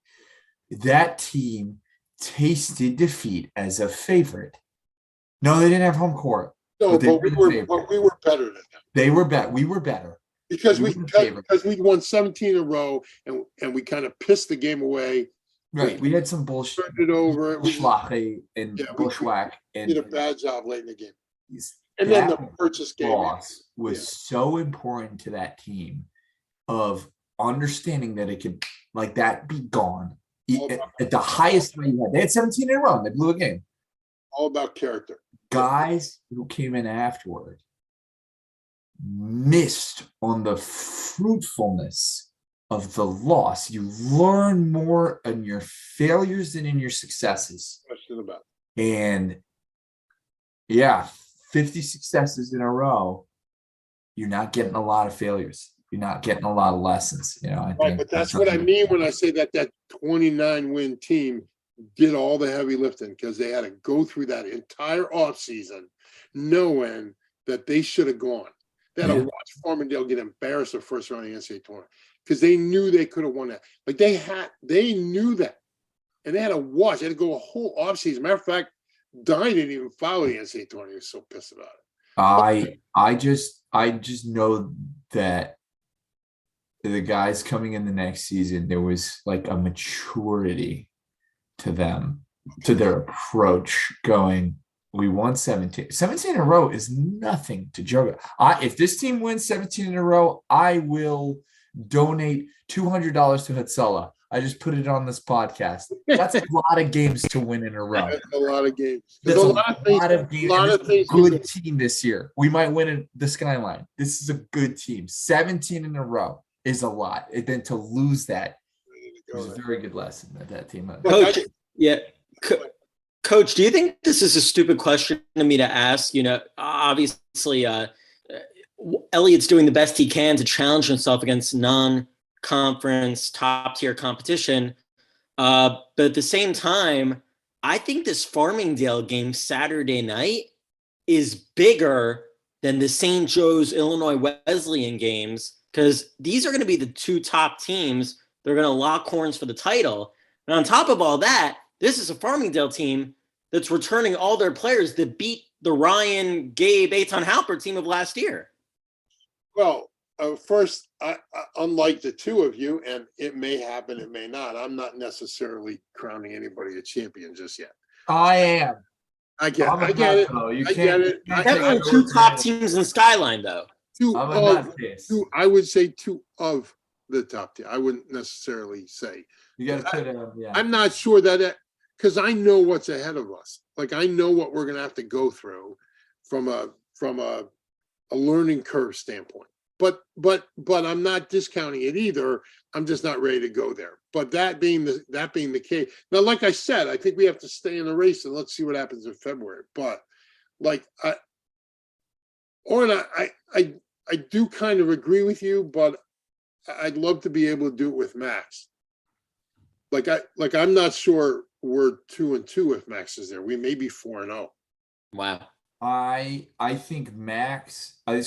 That team tasted defeat as a favorite. No, they didn't have home court. No, but we were better than them. They were better. We were better. Because we won 17 in a row and we kind of pissed the game away. Right. We had some bullshit. Turned it over. Bushwhack and Bushwhack. And did a bad job late in the game. And then the purchase game loss was so important to that team of understanding that it could like that be gone at the highest rate you had. They had 17 in a row. They blew a game. All about character. Guys who came in afterward missed on the fruitfulness of the loss. You learn more in your failures than in your successes. Question about it. And 50 successes in a row, you're not getting a lot of failures. You're not getting a lot of lessons. I think. But that's what I mean when I say that 29-win team did all the heavy lifting, because they had to go through that entire offseason knowing that they should have gone. They had to watch Farmingdale get embarrassed the first round of the NCAA tournament because they knew they could have won that. Like they knew that. And they had to watch. They had to go a whole offseason. Matter of fact, Donnie didn't even follow the NCAA tournament. He was so pissed about it. I just know that the guys coming in the next season, there was like a maturity to them, to their approach going, we won 17 in a row is nothing to joke about. If this team wins 17 in a row, I will donate $200 to Hatsala. I just put it on this podcast. That's a lot of games to win in a row. That's a lot of games. There's a lot of games. A lot of things. Good team this year. We might win in the Skyline. This is a good team. 17 in a row is a lot. And then to lose that was a very good lesson that team. Coach, Coach, do you think this is a stupid question to me to ask? Obviously, Elliott's doing the best he can to challenge himself against non-conference top-tier competition. But at the same time, I think this Farmingdale game Saturday night is bigger than the St. Joe's Illinois Wesleyan games, because these are going to be the two top teams. They're going to lock horns for the title. And on top of all that, this is a Farmingdale team that's returning all their players that beat the Ryan, Gabe, Eitan Halpert team of last year. Well, first, unlike the two of you, and it may happen, it may not, I'm not necessarily crowning anybody a champion just yet. I am. I get it. Definitely two top teams in Skyline, though. I would say two of the top team. I wouldn't necessarily say. You got to put it on. Yeah. I'm not sure that because I know what's ahead of us. Like I know what we're going to have to go through from a learning curve standpoint. But I'm not discounting it either. I'm just not ready to go there. But that being the case, now, like I said, I think we have to stay in the race and let's see what happens in February. But like Oren, I do kind of agree with you, but I'd love to be able to do it with Max. I'm not sure we're 2-2 if Max is there. We may be 4-0. Wow. I think Max. A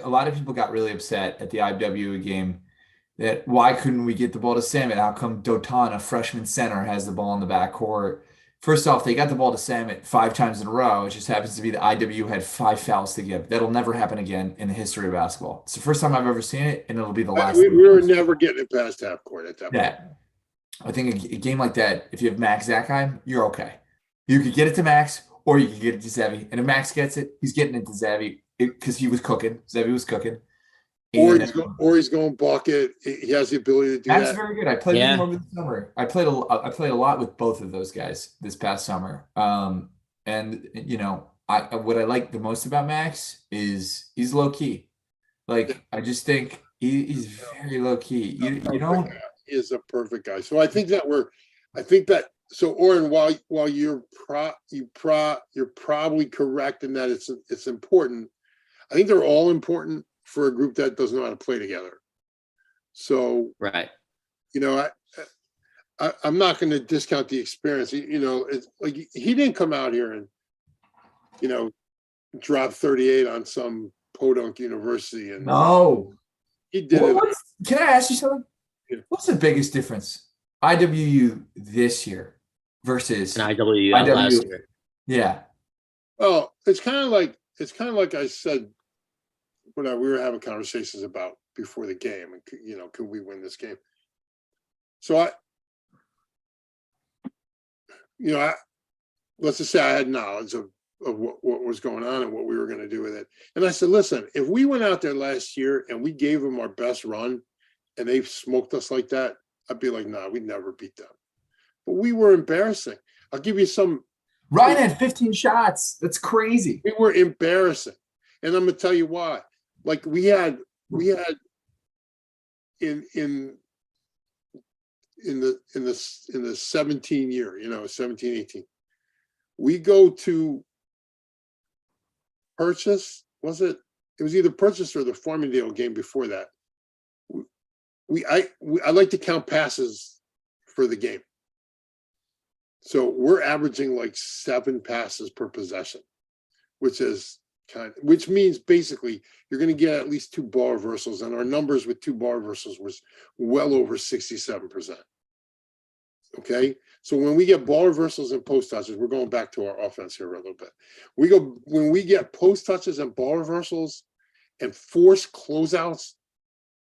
lot of people got really upset at the IWA game that why couldn't we get the ball to Samet? How come Dotan, a freshman center, has the ball in the backcourt? First off, they got the ball to Samet 5 times in a row. It just happens to be the IW had 5 fouls to give. That'll never happen again in the history of basketball. It's the first time I've ever seen it, and it'll be the last. We were never getting it past half court at that point. Yeah. I think a game like that, if you have Max Zakheim, you're okay. You could get it to Max, or you could get it to Zevi. And if Max gets it, he's getting it to Zevi because he was cooking. Zevi was cooking. Or he's going bucket. He has the ability to do that. That's very good. I played with him over the summer. I played a lot with both of those guys this past summer. And you know, what I like the most about Max is he's low key. Like I just think he's very low key. You don't. He is a perfect guy. So I think that. So Oren, while you're probably correct in that it's important. I think they're all important for a group that doesn't know how to play together. So, right. You know, I'm not going to discount the experience. You know, it's like he didn't come out here and, you know, drop 38 on some podunk university. And no, he did it. Can I ask you something? Yeah. What's the biggest difference? IWU this year versus IWU last year. Yeah. Well, it's kind of like I said, we were having conversations about before the game, and you know, could we win this game? So let's just say I had knowledge of what was going on and what we were going to do with it. And I said, listen, if we went out there last year and we gave them our best run and they smoked us like that, I'd be like, nah, we'd never beat them. But we were embarrassing. I'll give you some. Ryan had 15 shots. That's crazy. We were embarrassing. And I'm going to tell you why. Like we had in the 17 year, you know, 17, 18, we go to Purchase. It was either Purchase or the Farmingdale game before that. I like to count passes for the game. So we're averaging like 7 passes per possession, which means basically you're going to get at least 2 ball reversals, and our numbers with 2 ball reversals was well over 67%. Okay, so when we get ball reversals and post touches, we're going back to our offense here a little bit. When we get post touches and ball reversals and forced closeouts,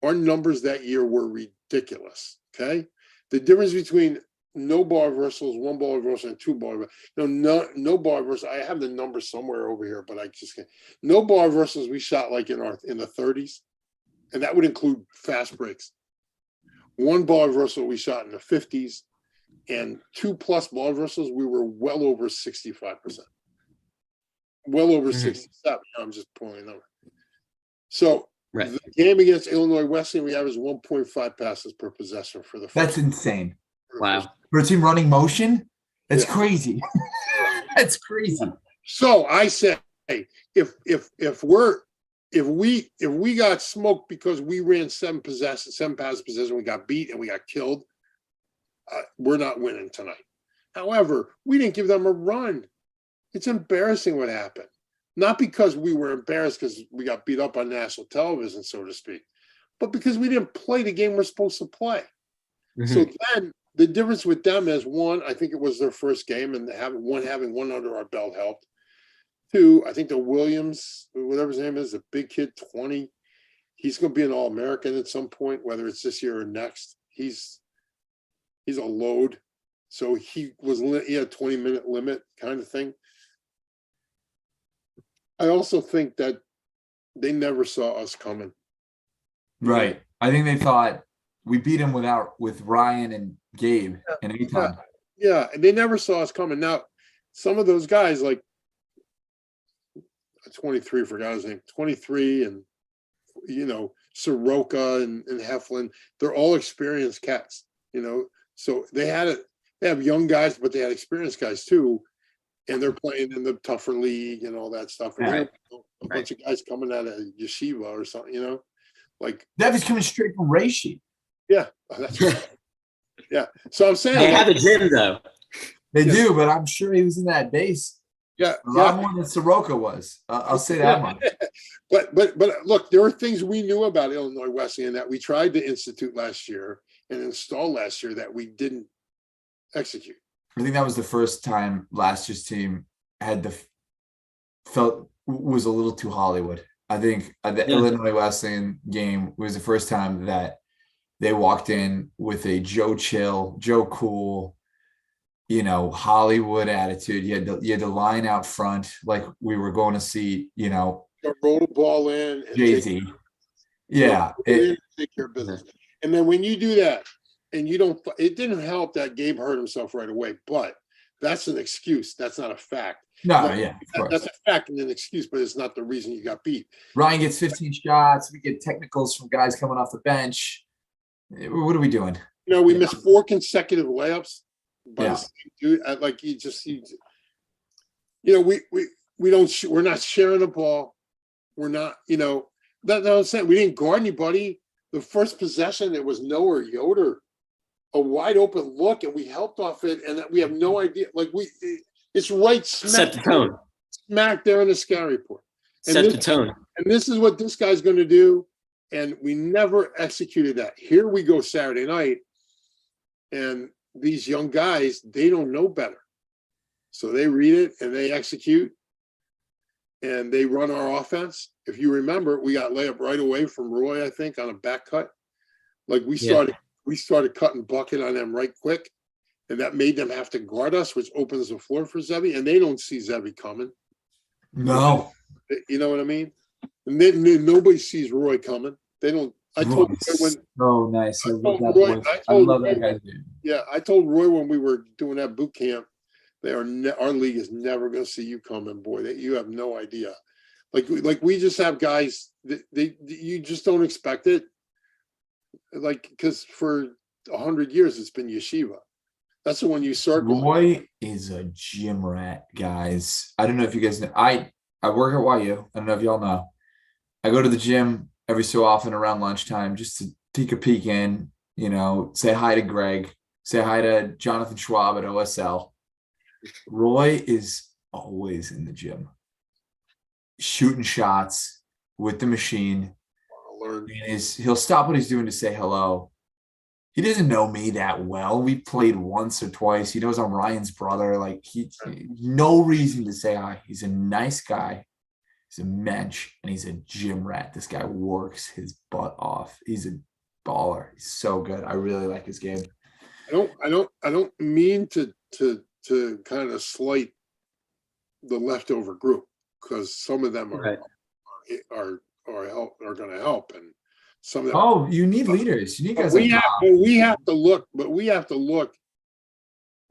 our numbers that year were ridiculous. Okay, the difference between no ball reversals, 1 ball reversal, and 2 ball reversals. No ball reversals. I have the numbers somewhere over here, but I just can't. No ball reversals. We shot like in the 30s, and that would include fast breaks. 1 ball reversal we shot in the 50s, and 2+ ball reversals we were well over 65%. Well over 67. I'm just pulling a number. So right. The game against Illinois Wesleyan, we averaged 1.5 passes per possession for the first. That's insane. Wow. For a team running motion? That's crazy. That's crazy. So I say, if we got smoked because we ran 7 passes possession, we got beat and we got killed, we're not winning tonight. However, we didn't give them a run. It's embarrassing what happened. Not because we were embarrassed because we got beat up on national television, so to speak, but because we didn't play the game we're supposed to play. Mm-hmm. So then the difference with them is, 1, I think it was their first game, and having one under our belt helped. 2, I think the Williams, whatever his name is, the big kid, 20, he's going to be an All-American at some point, whether it's this year or next. He's a load. So he had a 20-minute limit kind of thing. I also think that they never saw us coming. Right. I think they thought we beat him with Ryan and Gabe and Eitan. Yeah, and they never saw us coming. Now, some of those guys, like 23, forgot his name, 23, and you know, Soroka and Heflin, they're all experienced cats, you know. So they have young guys, but they had experienced guys too. And they're playing in the tougher league and all that stuff. And right. A bunch of guys coming out of Yeshiva or something, you know, like that was coming straight from Reishi. Yeah, that's right. Yeah. So I'm saying they have a gym though. They do, but I'm sure he was in that base. Yeah, A lot more than Soroka was. I'll say that much. But look, there are things we knew about Illinois Wesleyan that we tried to institute last year and install last year that we didn't execute. I think that was the first time last year's team had felt was a little too Hollywood. I think the Illinois Wesleyan game was the first time that they walked in with a Joe Chill, Joe Cool, Hollywood attitude. You had the line out front like we were going to see, Roll the ball in. Jay-Z. Take care of business. And then when you do that, and it didn't help that Gabe hurt himself right away, but that's an excuse. That's not a fact. That's a fact and an excuse, but it's not the reason you got beat. Ryan gets 15 shots. We get technicals from guys coming off the bench. What are we doing? We missed 4 consecutive layups. But dude, we're not sharing the ball. We're not, that's what I'm saying. We didn't guard anybody. The first possession, it was Noah Yoder, a wide open look, and we helped off it, and we have no idea. It's right set the tone. Smack there in the scouting report. Set the tone. And this is what this guy's going to do, and we never executed that. Here we go Saturday night, and these young guys, they don't know better. So they read it and they execute and they run our offense. If you remember, we got layup right away from Roy, I think, on a back cut. We started cutting bucket on them right quick. And that made them have to guard us, which opens the floor for Zevi. And they don't see Zevi coming. No. You know what I mean? And then nobody sees Roy coming. They don't. I told Roy nice. I love that guy. Yeah, I told Roy when we were doing that boot camp, our league is never going to see you coming, boy. You have no idea. We just have guys that you just don't expect it. Because for 100 years it's been Yeshiva. That's the one you circle. Roy is a gym rat, guys. I don't know if you guys know. I work at YU. I don't know if y'all know. I go to the gym every so often around lunchtime just to take a peek in, say hi to Greg, say hi to Jonathan Schwab at OSL. Roy is always in the gym, shooting shots with the machine. He'll stop what he's doing to say hello. He doesn't know me that well. We played once or twice. He knows I'm Ryan's brother. No reason to say hi. He's a nice guy. He's a mensch, and he's a gym rat. This guy works his butt off. He's a baller. He's so good. I really like his game. I don't mean to kind of slight the leftover group, because some of them are going to help, and some of them. Oh, you need leaders. You need guys. We have to look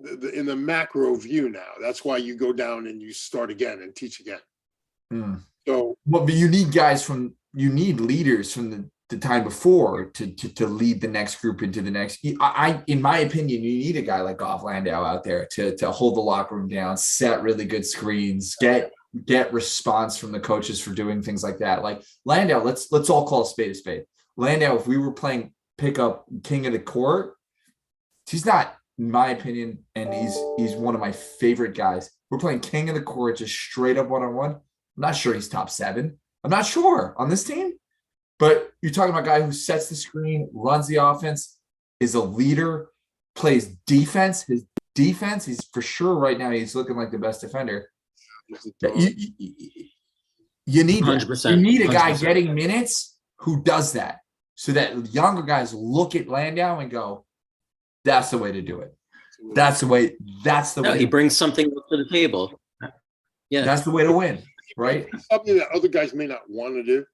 in the macro view now. That's why you go down and you start again and teach again. But you need leaders from the time before to lead the next group into the next. In my opinion, you need a guy like Goff Landau out there to hold the locker room down, set really good screens, get response from the coaches for doing things like that. Like Landau, let's all call a spade a spade. Landau, if we were playing pickup king of the court, he's not, in my opinion, and he's one of my favorite guys. We're playing king of the court, just straight up one-on-one. I'm not sure he's top 7. I'm not sure on this team, but you're talking about a guy who sets the screen, runs the offense, is a leader, plays defense. His defense, he's for sure right now, he's looking like the best defender. You need 100%. You need a guy 100%. Getting minutes who does that, so that younger guys look at Landau and go, that's the way to do it. That's the way. He brings something to the table. Yeah. That's the way to win, right? Something that other guys may not want to do,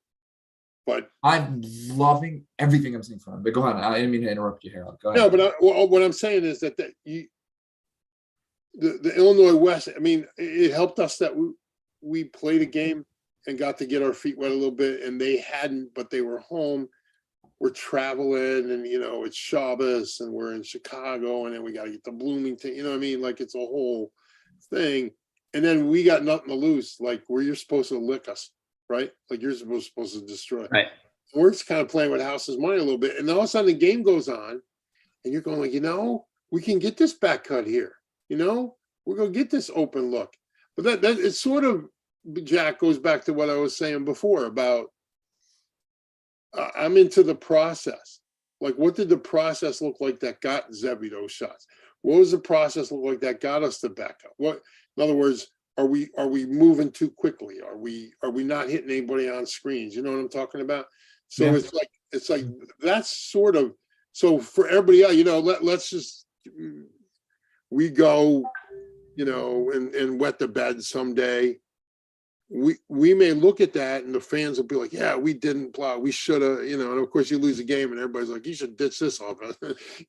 but I'm loving everything I'm seeing from him. But go on. I didn't mean to interrupt you, Harold. Go ahead. No, but what I'm saying is that the Illinois West, I mean, it helped us that we played a game and got to get our feet wet a little bit, and they hadn't, but they were home. We're traveling, and it's Shabbos, and we're in Chicago, and then we got to get to Bloomington. You know what I mean? Like, it's a whole thing. And then we got nothing to lose. Like, where you're supposed to lick us, right? Like, you're supposed to destroy. Right. We're just kind of playing with house's money a little bit, and all of a sudden the game goes on, and you're going like, we can get this back cut here. We're gonna get this open look. But that it's sort of, Jack, goes back to what I was saying before about I'm into the process. Like, what did the process look like that got Zevi those shots? What was the process look like that got us to back up? What, in other words, are we moving too quickly? Are we not hitting anybody on screens? You know what I'm talking about? So yeah. It's like that's sort of, so for everybody else, you know, let's just, we go, you know, and wet the bed someday. We may look at that and the fans will be like, yeah, we didn't plow, we should have, you know, and of course you lose a game and everybody's like, you should ditch this off,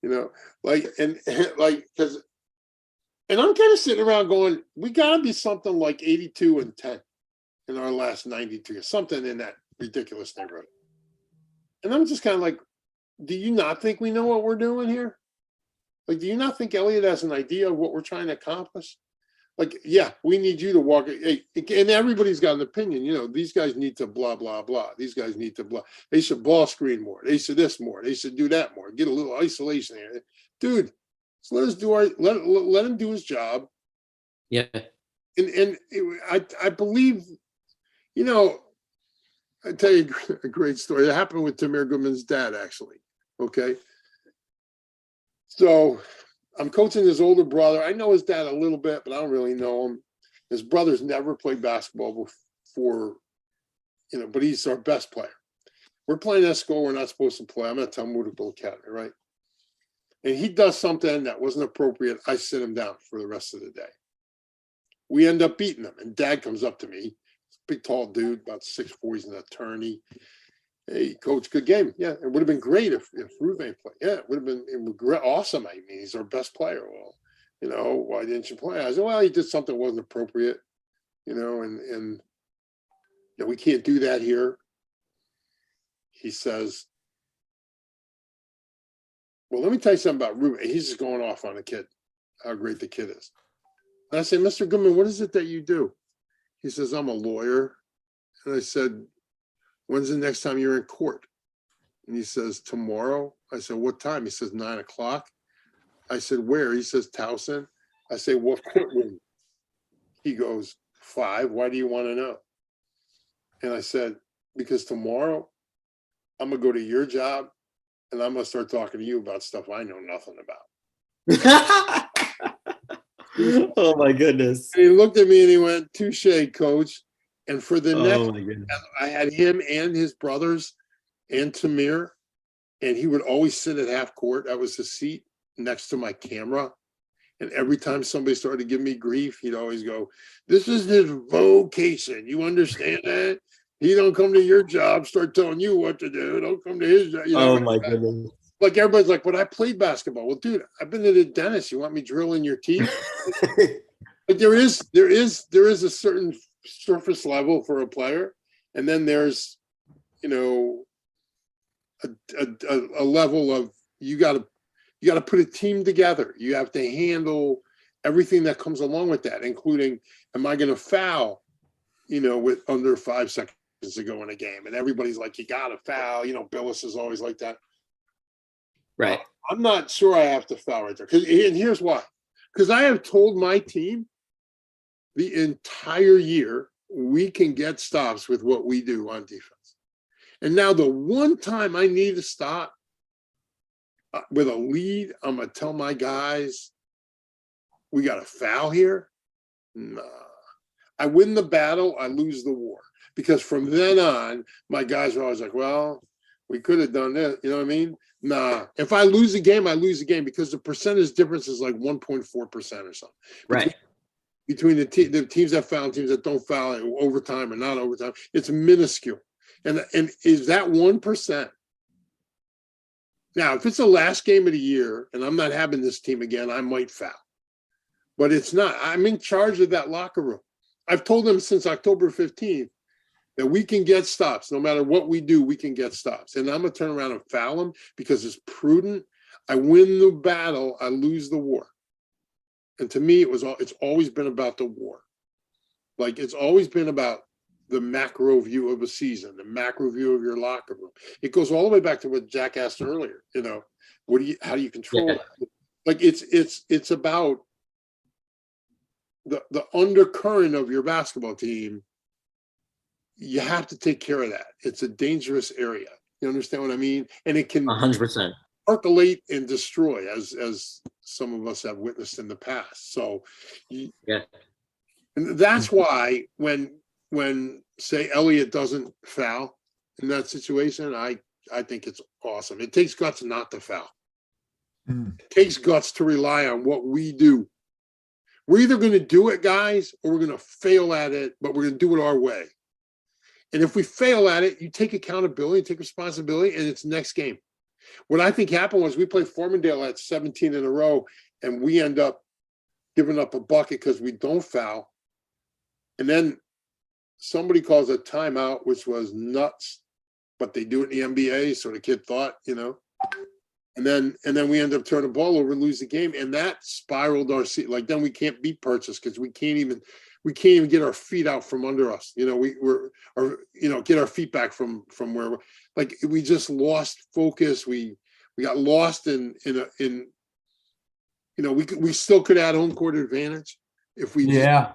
you know, like, and like, because, and I'm kind of sitting around going, we got to be something like 82-10 in our last 92, or something in that ridiculous neighborhood. And I'm just kind of like, do you not think we know what we're doing here? Like, do you not think Elliot has an idea of what we're trying to accomplish? Like, yeah, we need you to walk. And everybody's got an opinion. You know, these guys need to blah, blah, blah. These guys need to blah. They should ball screen more. They should this more. They should do that more. Get a little isolation here. Dude, so let us do our, let him do his job. Yeah. And I believe, you know, I tell you a great story. It happened with Tamir Goodman's dad, actually. Okay. So I'm coaching his older brother. I know his dad a little bit, but I don't really know him. His brother's never played basketball before, you know, but he's our best player. We're playing that school we're not supposed to play. I'm at Talmudical Academy, right? And he does something that wasn't appropriate. I sit him down for the rest of the day. We end up beating him. And dad comes up to me. Big, tall dude, about 6'4", he's an attorney. Hey, coach, good game. Yeah, it would have been great if Ruvain played. Yeah, it would have been awesome. I mean, he's our best player. Well, you know, why didn't you play? I said, well, he did something that wasn't appropriate, you know, and you know, we can't do that here. He says, well, let me tell you something about Ruvain. He's just going off on the kid, how great the kid is. And I said, Mr. Goodman, what is it that you do? He says, I'm a lawyer. And I said, when's the next time you're in court? And he says, tomorrow. I said, what time? He says, 9 o'clock. I said, where? He says, Towson. I say, what courtroom? He goes, 5. Why do you want to know? And I said, because tomorrow I'm going to go to your job and I'm going to start talking to you about stuff I know nothing about. Oh my goodness. And he looked at me and he went, touche, coach. And for the Oh next, I had him and his brothers and Tamir, and he would always sit at half court. That was his seat next to my camera. And every time somebody started to give me grief, he'd always go, this is his vocation. You understand that? He don't come to your job, start telling you what to do. Don't come to his job. You know, oh my goodness. Like everybody's like, but I played basketball. Well, dude, I've been to the dentist. You want me drilling your teeth? But there is a certain surface level for a player, and then there's, you know, a level of you got to put a team together. You have to handle everything that comes along with that, including, am I going to foul, you know, with under 5 seconds to go in a game? And everybody's like, you got to foul. You know, Billis is always like that. Right. I'm not sure I have to foul right there. And here's why. Because I have told my team the entire year we can get stops with what we do on defense. And now the one time I need to stop with a lead, I'm going to tell my guys, we got a foul here. Nah. I win the battle, I lose the war. Because from then on, my guys are always like, well, we could have done this. You know what I mean? Nah. If I lose a game, I lose a game because the percentage difference is like 1.4% or something. Right. Between the teams that foul and teams that don't foul, overtime or not overtime, it's minuscule. And is that 1%? Now, if it's the last game of the year and I'm not having this team again, I might foul. But it's not. I'm in charge of that locker room. I've told them since October 15th that we can get stops. No matter what we do, we can get stops. And I'm going to turn around and foul them because it's prudent. I win the battle, I lose the war. And to me, it's always been about the war. Like, it's always been about the macro view of a season, the macro view of your locker room. It goes all the way back to what Jack asked earlier. You know, how do you control it? Like, it's about the undercurrent of your basketball team, you have to take care of that. It's a dangerous area. You understand what I mean? And it can 100%. percolate and destroy, as some of us have witnessed in the past. So, Yeah. and that's why when say Elliott doesn't foul in that situation, I think it's awesome. It takes guts not to foul. It takes guts to rely on what we do. We're either going to do it, guys, or we're going to fail at it, but we're going to do it our way. And if we fail at it, you take accountability, take responsibility, and it's next game. What I think happened was we played Formandale at 17 in a row, and we end up giving up a bucket because we don't foul. And then somebody calls a timeout, which was nuts, but they do it in the NBA, so the kid thought, And then we end up turning the ball over and lose the game, and that spiraled our seat. Like then we can't beat Purchase because we can't even get our feet out from under us. Get our feet back from where we just lost focus. We got lost in we still could add home court advantage if we I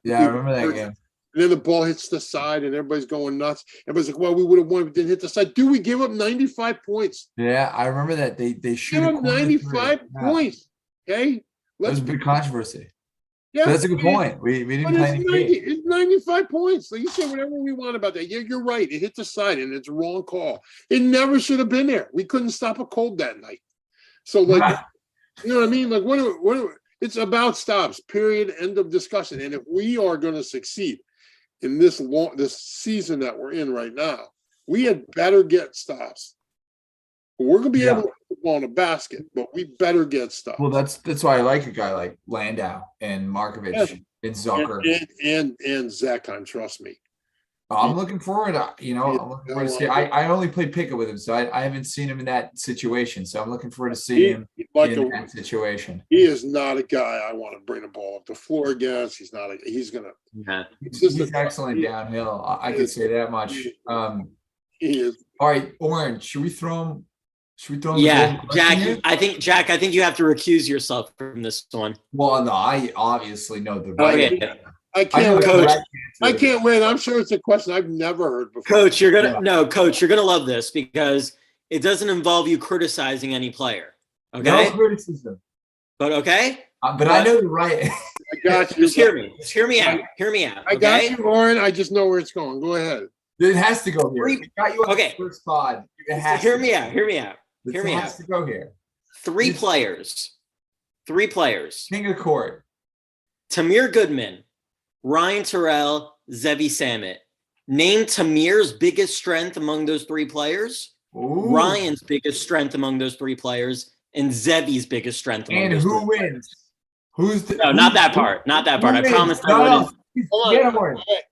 remember that game. And then the ball hits the side and everybody's going nuts. Everybody's like, well, we would have won if it didn't hit the side. Dude, we gave up 95 points. Yeah, I remember that. They shoot up 95 points. Okay. That was a big controversy. Yeah. That's a good point. We didn't play any game. It's 95 points. So you say whatever we want about that. Yeah, you're right. It hit the side and it's a wrong call. It never should have been there. We couldn't stop a cold that night. So you know what I mean? Like what it's about stops, period, end of discussion. And if we are going to succeed in this season that we're in right now, we had better get stops. We're going to be able to put the ball in a basket, but we better get stops. Well, that's why I like a guy like Landau and Markovich and Zucker and Zekheim. Trust me. I'm looking forward to, I'm looking forward to see. I only played pickup with him, so I haven't seen him in that situation. So I'm looking forward to seeing him in that situation. He is not a guy I want to bring the ball up the floor against. He's excellent downhill. I can say that much. He is. All right, Oren, should we throw him? Yeah, Jack. I think you have to recuse yourself from this one. Well, no, I obviously know the right. Okay. I can't win. I'm sure it's a question I've never heard before. Coach, you're gonna love this because it doesn't involve you criticizing any player. Okay. No criticism. But okay. But I know the right. I got you. Just hear me. Just hear me out. Hear me out. I got you, Oren. I just know where it's going. Go ahead. It has to go here. We got you on the first pod. Hear me out. Hear me out. It has to go here. Three players. King of court. Tamir Goodman, Ryan Turell, Zevi Samit. Name Tamir's biggest strength among those three players, Ryan's biggest strength among those three players, and Zevi's biggest strength among those who wins? Not that part. Not that part. I promise.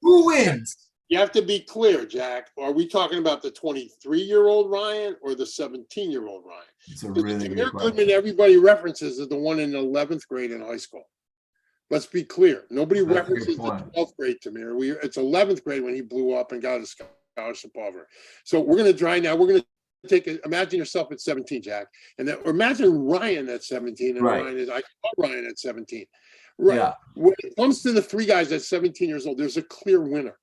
Who wins? You have to be clear, Jack. Are we talking about the 23-year-old Ryan or the 17-year-old Ryan? It's a really good question. Goodman, everybody references is the one in 11th grade in high school. Let's be clear. Nobody references the 12th grade Tamir. It's 11th grade when he blew up and got a scholarship offer. So we're going to try now. We're going to imagine yourself at 17, Jack, or imagine Ryan at 17. And I saw Ryan at 17. Right. Yeah. When it comes to the three guys at 17 years old, there's a clear winner.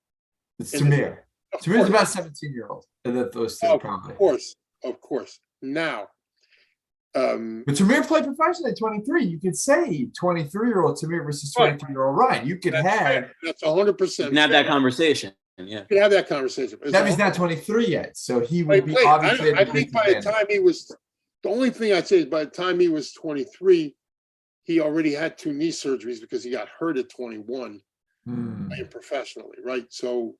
It's Tamir. Tamir's about 17-year-old. Those two probably. Of course. Now. But Tamir played professionally at 23. You could say 23-year-old Tamir versus 23-year-old Ryan. You could have. That's 100%. You can have that conversation. Yeah. You can have that conversation. That means not 23 yet. So he would be obviously. I think by the time he was, the only thing I'd say is by the time he was 23, he already had 2 knee surgeries because he got hurt at 21 playing professionally, right? So,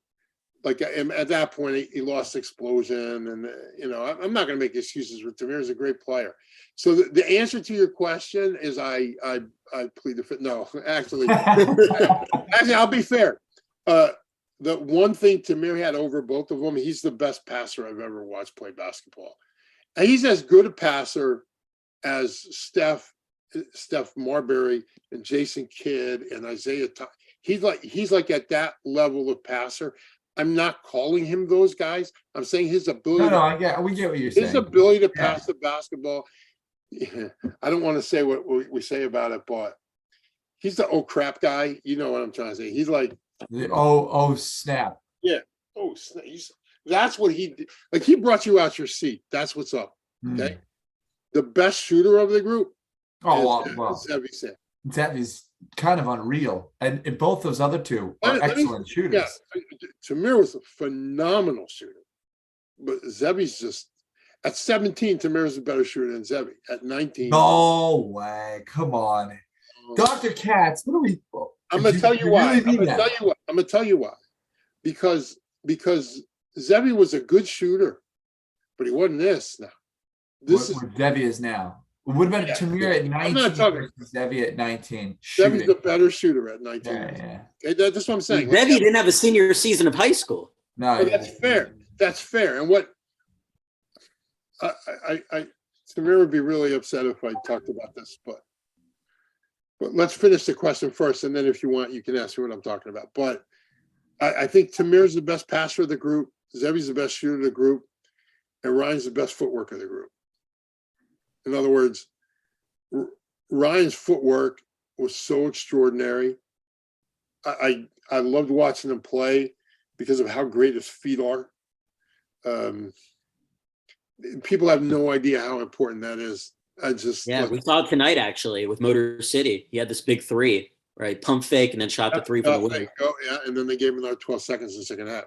at that point, he lost explosion, and I'm not going to make excuses with Tamir. He's a great player. So the answer to your question is I plead the fifth. No, actually, I'll be fair. The one thing Tamir had over both of them, he's the best passer I've ever watched play basketball. And he's as good a passer as Steph Marbury and Jason Kidd and Isaiah. He's like at that level of passer. I'm not calling him those guys. I'm saying his ability. We get what you're saying. His ability to pass the basketball. I don't want to say what we say about it, but he's the oh crap guy. You know what I'm trying to say. He's like oh snap. Yeah. Oh snap. That's what he did. Like he brought you out your seat. That's what's up. Okay. The best shooter of the group. Oh well. Zevy's kind of unreal, and both those other two are excellent shooters. Yeah, Tamir was a phenomenal shooter, but Zevy's just at 17. Tamir's a better shooter than Zevy at 19. No way! Come on, Dr. Katz. What are we? I'm gonna tell you why. I'm gonna tell you why. Because Zevy was a good shooter, but he wasn't this now. This is what Zevy is now. What about Tamir at 19 versus Zevy at 19? Zevy's a better shooter at 19. Yeah. Okay, that's what I'm saying. Zevy didn't have a senior season of high school. No, that's fair. That's fair. And what Tamir would be really upset if I talked about this, but let's finish the question first, and then if you want, you can ask me what I'm talking about. But I think Tamir's the best passer of the group, Zevy's the best shooter of the group, and Ryan's the best footwork of the group. In other words, Ryan's footwork was so extraordinary. I loved watching him play because of how great his feet are. People have no idea how important that is. We saw it tonight actually with Motor City. He had this big three, right? Pump fake and then shot the three for the win. Oh yeah, and then they gave him another 12 seconds in the second half.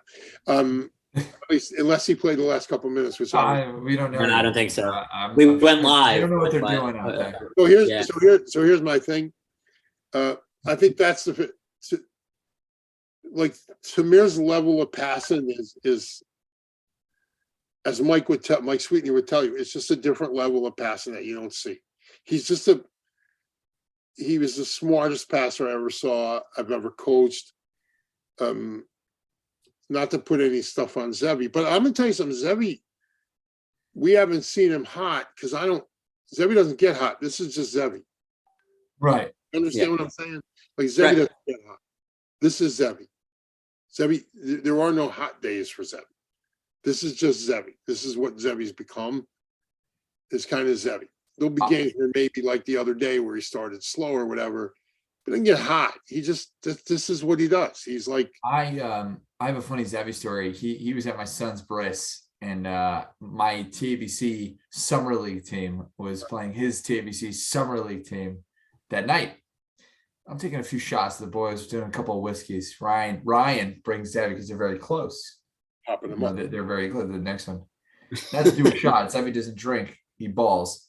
At least, unless he played the last couple of minutes, which we don't know. No, I don't think so. We went live. I don't know what they're doing out there. So here's my thing. I think that's like Tamir's level of passing is as Mike Sweetney would tell you, it's just a different level of passing that you don't see. He was the smartest passer I ever saw. I've ever coached. Not to put any stuff on Zevy, but I'm gonna tell you something. Zevy, we haven't seen him hot because Zevy doesn't get hot. This is just Zevy. Right. Understand what I'm saying? Like Zevy doesn't get hot. This is Zevy. Zevy, there are no hot days for Zevy. This is just Zevy. This is what Zevy's become. It's kind of Zevy. There'll be games where maybe like the other day where he started slow or whatever, but didn't get hot. He just this is what he does. He's like I have a funny Zevy story. He was at my son's bris, and my TABC summer league team was playing his TABC summer league team that night. I'm taking a few shots. The boys doing a couple of whiskeys. Ryan brings Zevy because they're very close. Popping them up. They're very close. The next one. That's to do a shot. Zevy doesn't drink. He balls.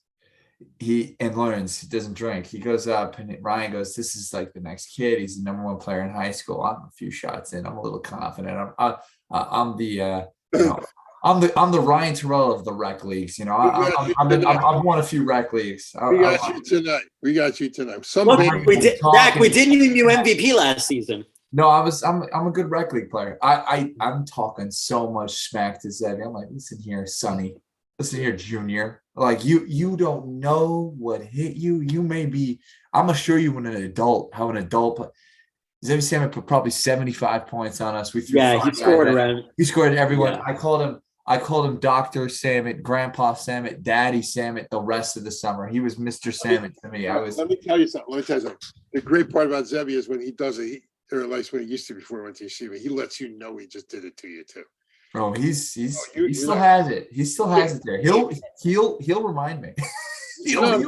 He learns. He doesn't drink. He goes up, and Ryan goes, "This is like the next kid. He's the number one player in high school. I'm a few shots in. I'm a little confident. I'm the Ryan Turell of the rec leagues. You know, I've won a few rec leagues. We got you tonight. We didn't even you MVP last season. No, I'm a good rec league player. I'm talking so much smack to Zevy. I'm like, listen here, Sonny. Listen here, Junior. Like you don't know what hit you. You may be. I'm gonna show you how an adult. Zevy Samet put probably 75 points on us. We threw. Yeah, he scored around. He scored everyone. Yeah. I called him Dr. Samet, Grandpa Samet, Daddy Samet. The rest of the summer, he was Mr. Samet to me. Let me tell you something. The great part about Zevy is when he does it, or at least when he used to before he went to Yeshiva, he lets you know he just did it to you too. Bro, he still has it. He still has it there. He'll remind me. He'll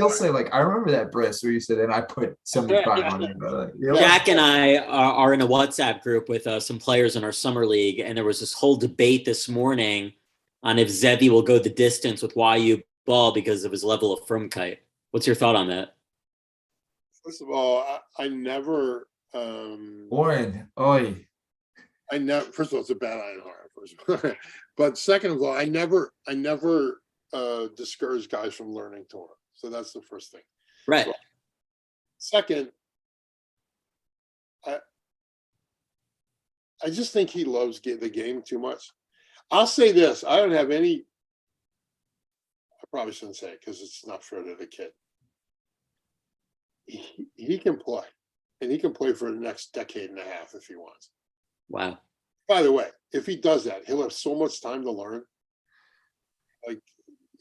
say like, I remember that bris where you said, and I put 75 on it. Jack and I are in a WhatsApp group with some players in our summer league, and there was this whole debate this morning on if Zevy will go the distance with YU ball because of his level of frumkeit. What's your thought on that? First of all, I never. Oren, oi. First of all, it's a bad Einhorn. But second of all, I never discourage guys from learning Torah. So that's the first thing. Right. So, second, I just think he loves the game too much. I'll say this: I don't have any. I probably shouldn't say it because it's not fair to the kid. He can play, and he can play for the next decade and a half if he wants. Wow. By the way, if he does that, he'll have so much time to learn. Like,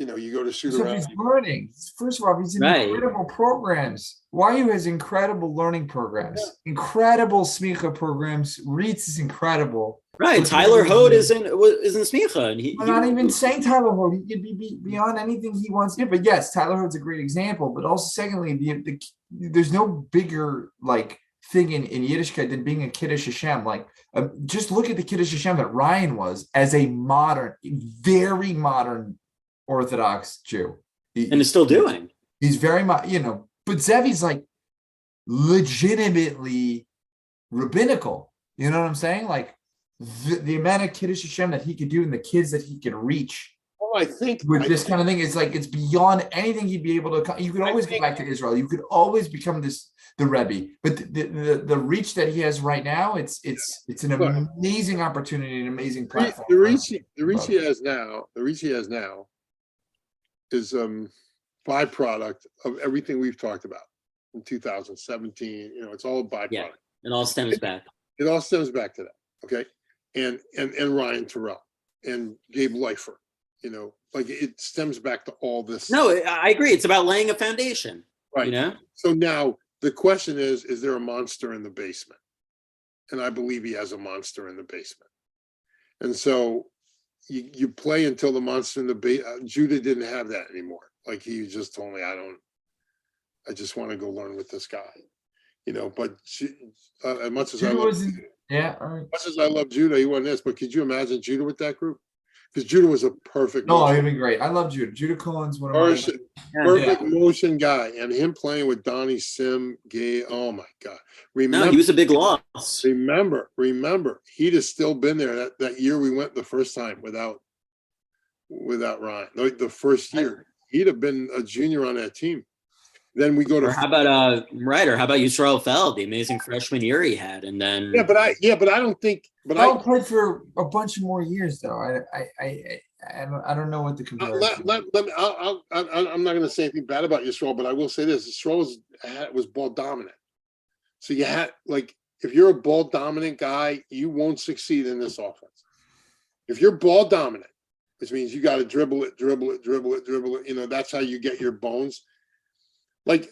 you go to shoot So around. he's learning. First of all, he's in incredible programs. YU has incredible learning programs, incredible smicha programs. Reitz is incredible. Right. Tyler Hood is in smicha. And I'm not even saying Tyler Hood. He could be beyond anything he wants to do. But yes, Tyler Hood's a great example. But also, secondly, there's no bigger thing in Yiddishkeit than being a Kiddush Hashem. Just look at the Kiddush Hashem that Ryan was as a modern, very modern Orthodox Jew. And is still doing. He's very much, but Zevi's legitimately rabbinical. You know what I'm saying? The amount of Kiddush Hashem that he could do and the kids that he could reach. Well, I think with this kind of thing, it's beyond anything he'd be able to. You could always go back to Israel. You could always become the Rebbe. But the reach that he has right now, it's an amazing opportunity, an amazing platform. The reach he has now is byproduct of everything we've talked about in 2017. It's all byproduct. Yeah, it all stems back. It all stems back to that. Okay, and Ryan Turell and Gabe Leifer. It stems back to all this. No, I agree. It's about laying a foundation. Right. So now the question is there a monster in the basement? And I believe he has a monster in the basement. And so you play until the monster in the basement. Judah didn't have that anymore. He just told me, I just want to go learn with this guy. But as much as much as I love Judah, he wasn't this. But could you imagine Judah with that group? Because Judah was a perfect. No, he'd be great. I love Judah. Judah Cohen's one of my perfect motion guy, and him playing with Donnie Sim, Gay. Oh my God! He was a big loss. Remember, he'd have still been there that year we went the first time without Ryan. The first year, he'd have been a junior on that team. Then we go to. Or how about Yisrael Feld, the amazing freshman year he had, and then. But I don't think. But Feld played for a bunch of more years, though. I don't know what the comparison. I'm not going to say anything bad about Yisrael, but I will say this: Yisrael was ball dominant. So you had if you're a ball dominant guy, you won't succeed in this offense. If you're ball dominant, which means you got to dribble it. That's how you get your bones.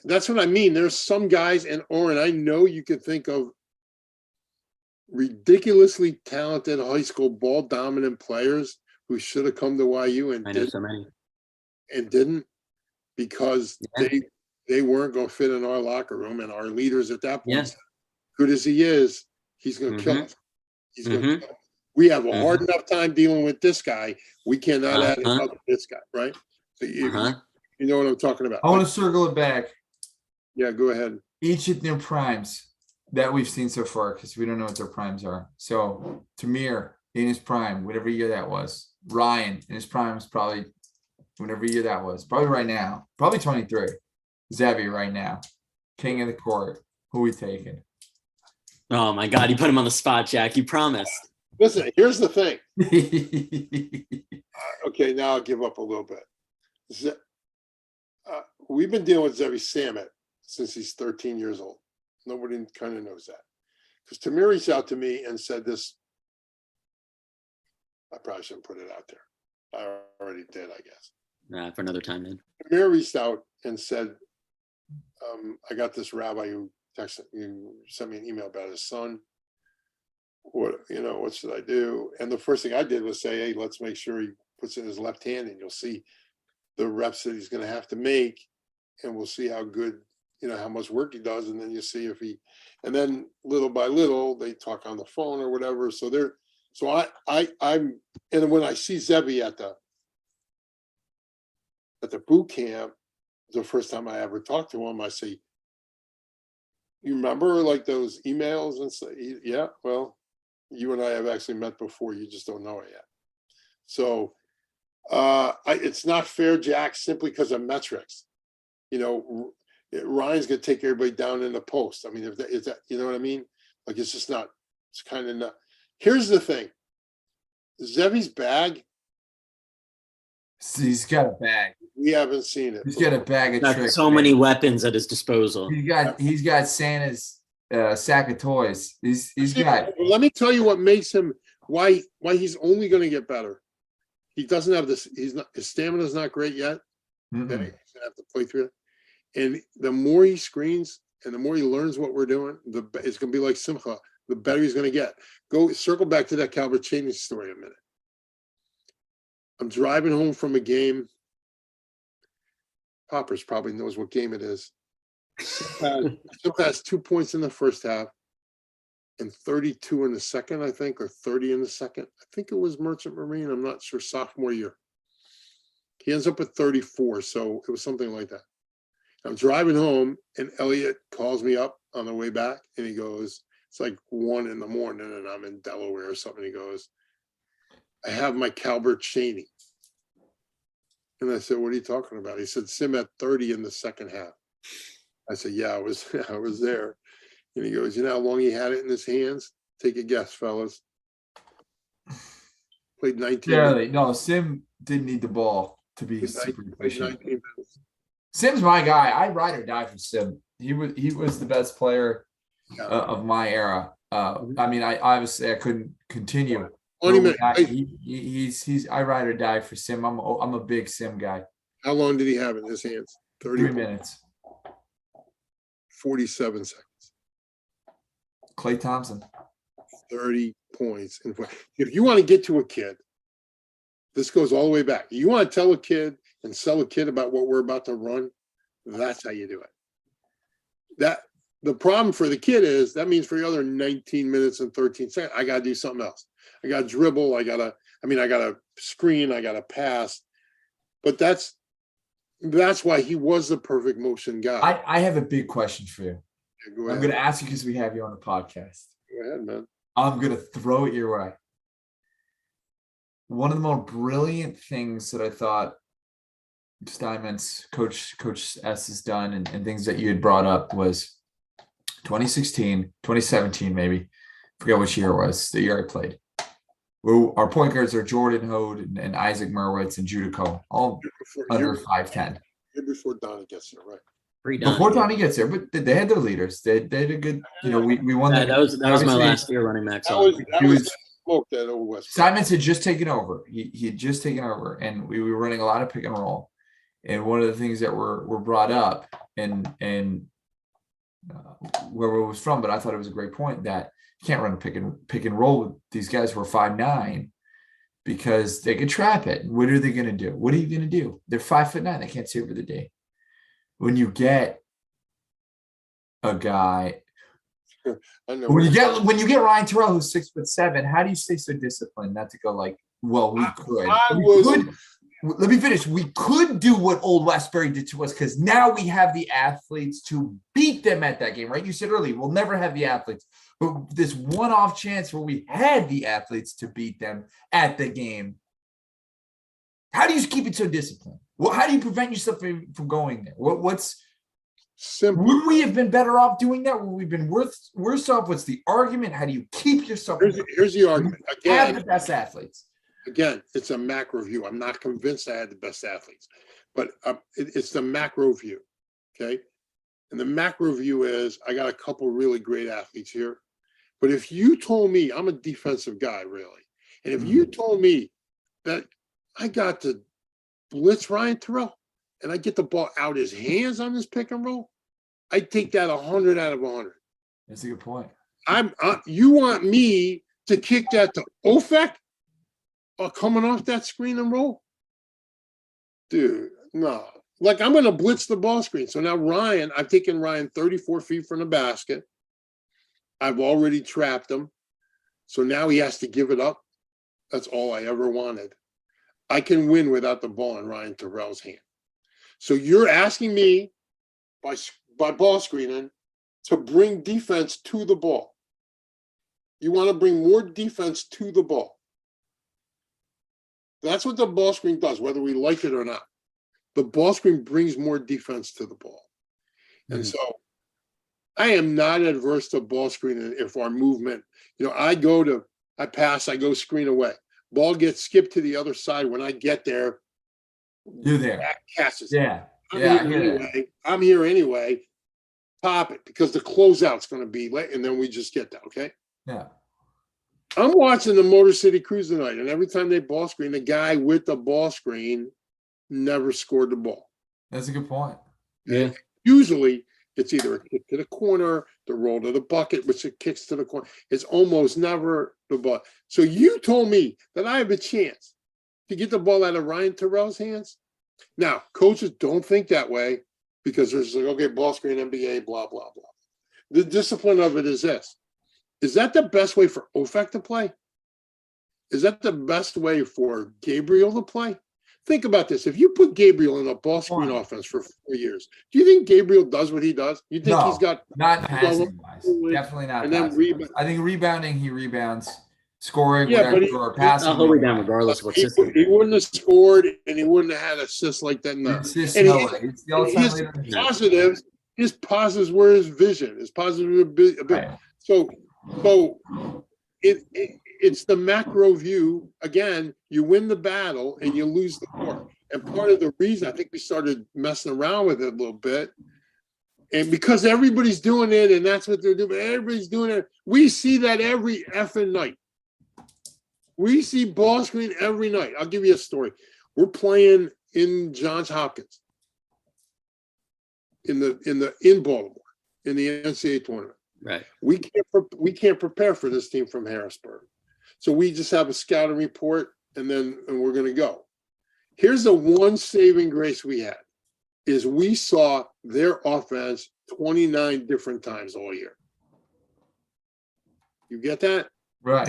That's what I mean. There's some guys, and Oren, I know you could think of ridiculously talented high school ball dominant players who should have come to YU and didn't because they weren't going to fit in our locker room, and our leaders at that point, good as he is, he's going to kill us. He's going to kill us. We have a hard enough time dealing with this guy. We cannot add another this guy, right? So you know what I'm talking about. I want to circle it back. Yeah, go ahead. Each of their primes that we've seen so far, because we don't know what their primes are. So Tamir in his prime, whatever year that was. Ryan in his prime is probably whatever year that was. Probably right now. Probably 23. Zevi right now. King of the court. Who we taking? Oh my God, you put him on the spot, Jack. You promised. Listen, here's the thing. Okay, now I'll give up a little bit. We've been dealing with Zevi Samet since he's 13 years old. Nobody kind of knows that. Because Tamir reached out to me and said this. I probably shouldn't put it out there. I already did, I guess. For another time then. Tamir reached out and said, I got this rabbi who sent me an email about his son. What should I do? And the first thing I did was say, hey, let's make sure he puts it in his left hand, and you'll see the reps that he's going to have to make, and we'll see how good, how much work he does, and then you see if he, and then little by little they talk on the phone or whatever. I'm, and when I see Zevi at the boot camp, the first time I ever talked to him, I say, you remember those emails? And say, yeah, well, you and I have actually met before. You just don't know it yet. So it's not fair, Jack, simply because of metrics. Ryan's going to take everybody down in the post. I mean, is that, you know what I mean? It's just not, it's kind of not. Here's the thing. Zevi's bag. He's got a bag. We haven't seen it. He's got a bag of tricks. So many weepons at his disposal. He's got Santa's sack of toys. He's got. Let me tell you what makes him why he's only going to get better. he doesn't have this. His stamina is not great yet. Mm-mm. Then he's gonna have to play through it. And the more he screens and the more he learns what we're doing, it's gonna be like Simcha. The better he's gonna get. Go circle back to that Calvert Cheney story a minute. I'm driving home from a game. Poppers probably knows what game it is. Simcha has 2 points in the first half and 32 in the second, I think, or 30 in the second. I think it was Merchant Marine. I'm not sure, sophomore year. He ends up at 34, so it was something like that. I'm driving home, and Elliot calls me up on the way back, and he goes, it's like 1 in the morning, and I'm in Delaware or something. He goes, I have my Calvert Cheney. And I said, what are you talking about? He said, Sim at 30 in the second half. I said, yeah, I was there. And he goes, you know how long he had it in his hands? Take a guess, fellas. Played 19 Barely. No, Sim didn't need the ball to be super efficient. 19 Sim's my guy. I ride or die for Sim. He was the best player of my era. I mean, I obviously I couldn't continue. 20 minutes. He's I ride or die for Sim. I'm a big Sim guy. How long did he have in his hands? 3 minutes. 47 seconds. Klay Thompson. 30 points. If you want to get to a kid, this goes all the way back. You want to tell a kid and sell a kid about what we're about to run, that's how you do it. The problem for the kid is that means for the other 19 minutes and 13 seconds, I got to do something else. I got to dribble. I got to screen. I got to pass. But that's why he was the perfect motion guy. I have a big question for you. Yeah, go ahead. I'm going to ask you because we have you on the podcast. Go ahead, man. I'm going to throw it your way. One of the more brilliant things that I thought Steinman's Coach S has done and things that you had brought up was 2017 maybe. I forget which year it was, the year I played. Our point guards are Jordan Hode and Isaac Merwitz and Judico, all under 5'10". Year before Donnie gets there, right? Before Donnie gets there, but they had their leaders. They did a good, we won. Yeah, that was my last year running Max. That was smoked that old West. Simons had just taken over. He had just taken over, and we were running a lot of pick and roll. And one of the things that were brought up, and where it was from, but I thought it was a great point that you can't run a pick and roll with these guys who are 5'9", because they could trap it. What are they going to do? What are you going to do? They're 5'9". They can't see over the day. When you get a guy, when you get Ryan Turell, who's 6'7", how do you stay so disciplined not to go like, well, we could. Let me finish. We could do what Old Westbury did to us because now we have the athletes to beat them at that game, right? You said earlier, we'll never have the athletes. But this one-off chance where we had the athletes to beat them at the game, how do you keep it so disciplined? Well, how do you prevent yourself from going there? What's simple? Would we have been better off doing that? Would we have been worse off? What's the argument? How do you keep yourself? Here's the argument. Again, have the best athletes. Again, it's a macro view. I'm not convinced I had the best athletes, but it's the macro view, okay? And the macro view is I got a couple really great athletes here. But if you told me, I'm a defensive guy, really, and if you told me that I got to blitz Ryan Turell and I get the ball out his hands on this pick and roll, I'd take that 100 out of 100. That's a good point. You want me to kick that to Ofek? Coming off that screen and roll? Dude, no. Like, I'm going to blitz the ball screen. So now I've taken Ryan 34 feet from the basket. I've already trapped him. So now he has to give it up. That's all I ever wanted. I can win without the ball in Ryan Turell's hand. So you're asking me by ball screening to bring defense to the ball. You want to bring more defense to the ball. That's what the ball screen does, whether we like it or not. The ball screen brings more defense to the ball. And so I am not adverse to ball screening if our movement, I pass, I go screen away. Ball gets skipped to the other side. When I get there, you're there. Catches. Yeah. I'm here anyway. Pop it because the closeout's going to be late, and then we just get that. Okay. Yeah. I'm watching the Motor City Cruise tonight, and every time they ball screen, the guy with the ball screen never scored the ball. That's a good point. Yeah. Usually, it's either a kick to the corner, the roll to the bucket, which it kicks to the corner. It's almost never the ball. So you told me that I have a chance to get the ball out of Ryan Turell's hands. Now, coaches don't think that way because there's like, okay, ball screen, NBA, blah, blah, blah. The discipline of it is this. Is that the best way for Ofek to play? Is that the best way for Gabriel to play? Think about this. If you put Gabriel in a ball screen offense for 4 years, do you think Gabriel does what he does? You think he's got not passing wise? Definitely not. And then I think rebounding, he rebounds. Scoring, yeah, but or passing. He'll rebound regardless of what system. He wouldn't have scored, and he wouldn't have had assists like that. No. His positives were his vision. His positive ability. Right. So it's the macro view. Again, you win the battle and you lose the war. And part of the reason I think we started messing around with it a little bit, and because everybody's doing it, and that's what they're doing, everybody's doing it. We see that every effing night. We see ball screen every night. I'll give you a story. We're playing in Johns Hopkins in Baltimore in the NCAA tournament. Right. We can't prepare for this team from Harrisburg, so we just have a scouting report, and we're going to go. Here's the one saving grace we had is we saw their offense 29 different times all year. You get that? Right.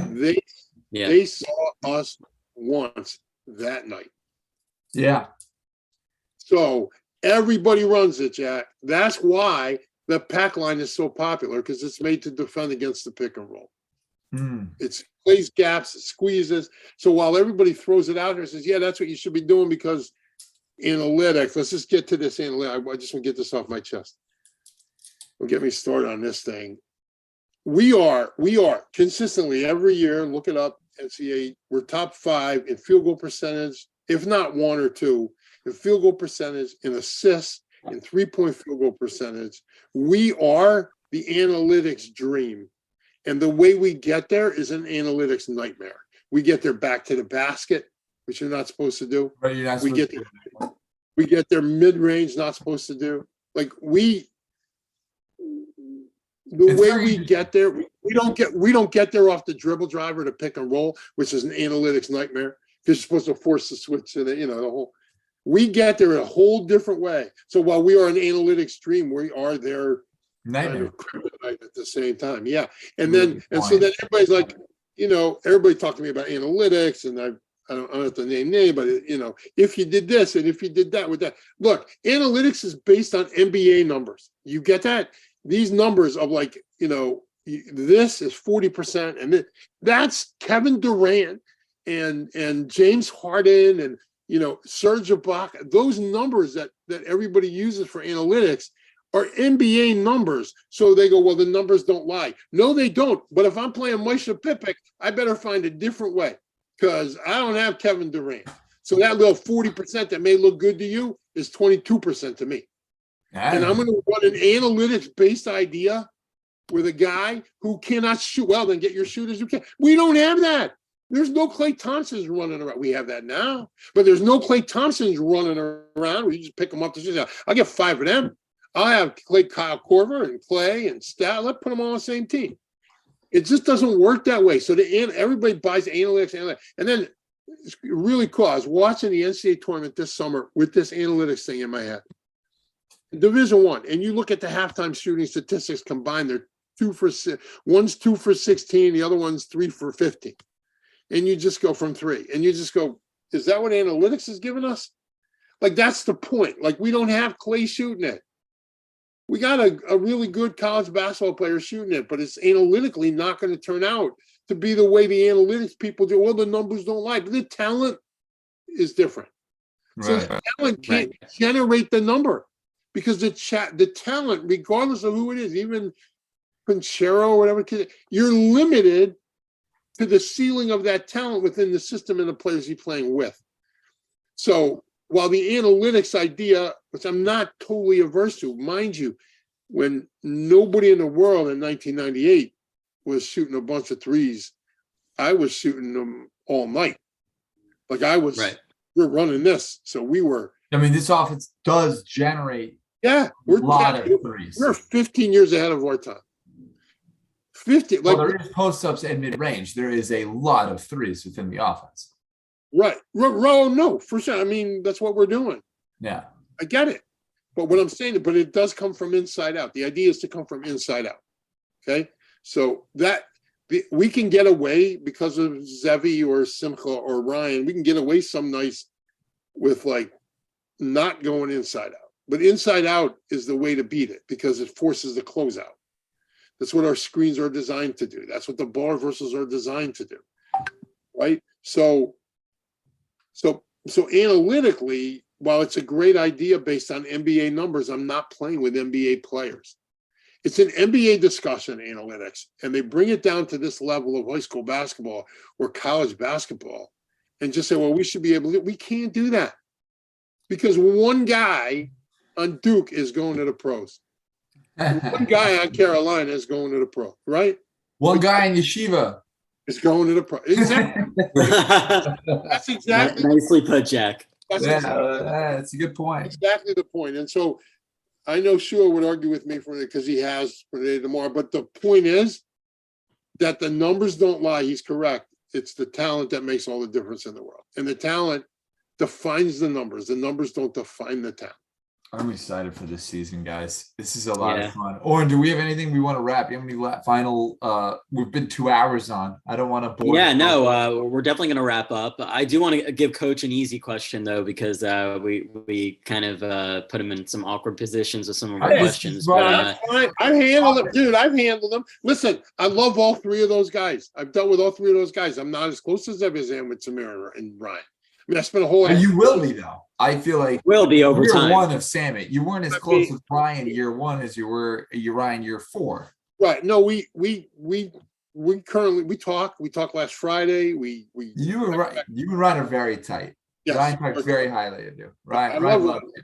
They saw us once that night. Yeah. So everybody runs it, Jack. That's why the pack line is so popular, because it's made to defend against the pick and roll. It plays gaps, it squeezes. So while everybody throws it out there and says, yeah, that's what you should be doing because analytics, let's just get to this analytics. I just want to get this off my chest. Don't get me started on this thing. We are consistently every year, look it up, NCAA, we're top 5 in field goal percentage, if not 1 or 2, in field goal percentage, in assists, in 3-point field goal percentage. We are the analytics dream. And the way we get there is an analytics nightmare. We get there back to the basket, which you're not supposed to do. But you're not we get there mid-range, not supposed to do. Like the way we get there, we don't get there off the dribble driver to pick and roll, which is an analytics nightmare because you're supposed to force the switch to the whole. We get there a whole different way. So while we are an analytics dream, we are their nightmare at the same time. Yeah, and so then everybody's like, everybody talked to me about analytics, and I don't have to name, but if you did this and if you did that with that. Look, analytics is based on NBA numbers. You get that? These numbers of this is 40%, and that's Kevin Durant and James Harden and Serge Ibaka. Those numbers that everybody uses for analytics are NBA numbers. So they go, well, the numbers don't lie. No, they don't. But if I'm playing Moshe Pipic, I better find a different way because I don't have Kevin Durant. So that little 40% that may look good to you is 22% to me. And I'm going to run an analytics-based idea with a guy who cannot shoot. Well, then get your shooters who can. We don't have that. There's no Klay Thompsons running around. We have that now, but there's no Klay Thompsons running around where you just pick them up. I'll get 5 of them. I'll have Kyle Korver and Klay and Stat. Let's put them all on the same team. It just doesn't work that way. So everybody buys analytics. And then it's really cool. I was watching the NCAA tournament this summer with this analytics thing in my head. Division I, and you look at the halftime shooting statistics combined, they're 2 for 6. One's 2 for 16, the other one's 3 for 15. And you just go from 3. And you just go, is that what analytics is giving us? Like, that's the point. Like, we don't have Klay shooting it. We got a really good college basketball player shooting it, but it's analytically not going to turn out to be the way the analytics people do. Well, the numbers don't lie, but the talent is different. Right. So the talent can't generate the number. Because the talent, regardless of who it is, even Pinchero or whatever, you're limited to the ceiling of that talent within the system and the players you're playing with. So while the analytics idea, which I'm not totally averse to, mind you, when nobody in the world in 1998 was shooting a bunch of threes, I was shooting them all night. Like we're running this. So we were. I mean, this offense does generate a lot of threes. We're 15 years ahead of our time. 50. Well, there is post-ups and mid-range. There is a lot of threes within the offense. Right. No, for sure. I mean, that's what we're doing. Yeah. I get it. But what I'm saying, but it does come from inside out. The idea is to come from inside out. Okay. So that we can get away because of Zevi or Simcha or Ryan. We can get away some nights with like not going inside out. But inside out is the way to beat it because it forces the closeout. That's what our screens are designed to do. That's what the bar versus are designed to do. Right. So analytically, while it's a great idea based on NBA numbers, I'm not playing with NBA players. It's an NBA discussion, analytics, and they bring it down to this level of high school basketball or college basketball and just say, well, we should be able to. We can't do that because one guy on Duke is going to the pros. One guy on Carolina is going to the pro, right? One guy in Yeshiva is going to the pro. Exactly. That's exactly. Nicely put, Jack. That's a good point. Exactly the point. And so I know Shua would argue with me for it because he has for today tomorrow. But the point is that the numbers don't lie. He's correct. It's the talent that makes all the difference in the world. And the talent defines the numbers. The numbers don't define the talent. I'm excited for this season, guys. This is a lot of fun. Oren, do we have anything we want to wrap? You have any final? We've been 2 hours on. I don't want to bore. Yeah, no, we're definitely going to wrap up. I do want to give Coach an easy question though, because we kind of put him in some awkward positions with some of our questions. But, I've handled them, dude. I've handled them. Listen, I love all three of those guys. I've dealt with all three of those guys. I'm not as close as I am with Samir and Ryan. I mean, I spent a whole. And you will be though. I feel like will be over year time. One of Samit. You weren't as close with Ryan year one as you were Ryan year 4. Right. No, we currently we talked last Friday. You and Ryan are very tight. Yes. Ryan talks very highly of you. Ryan,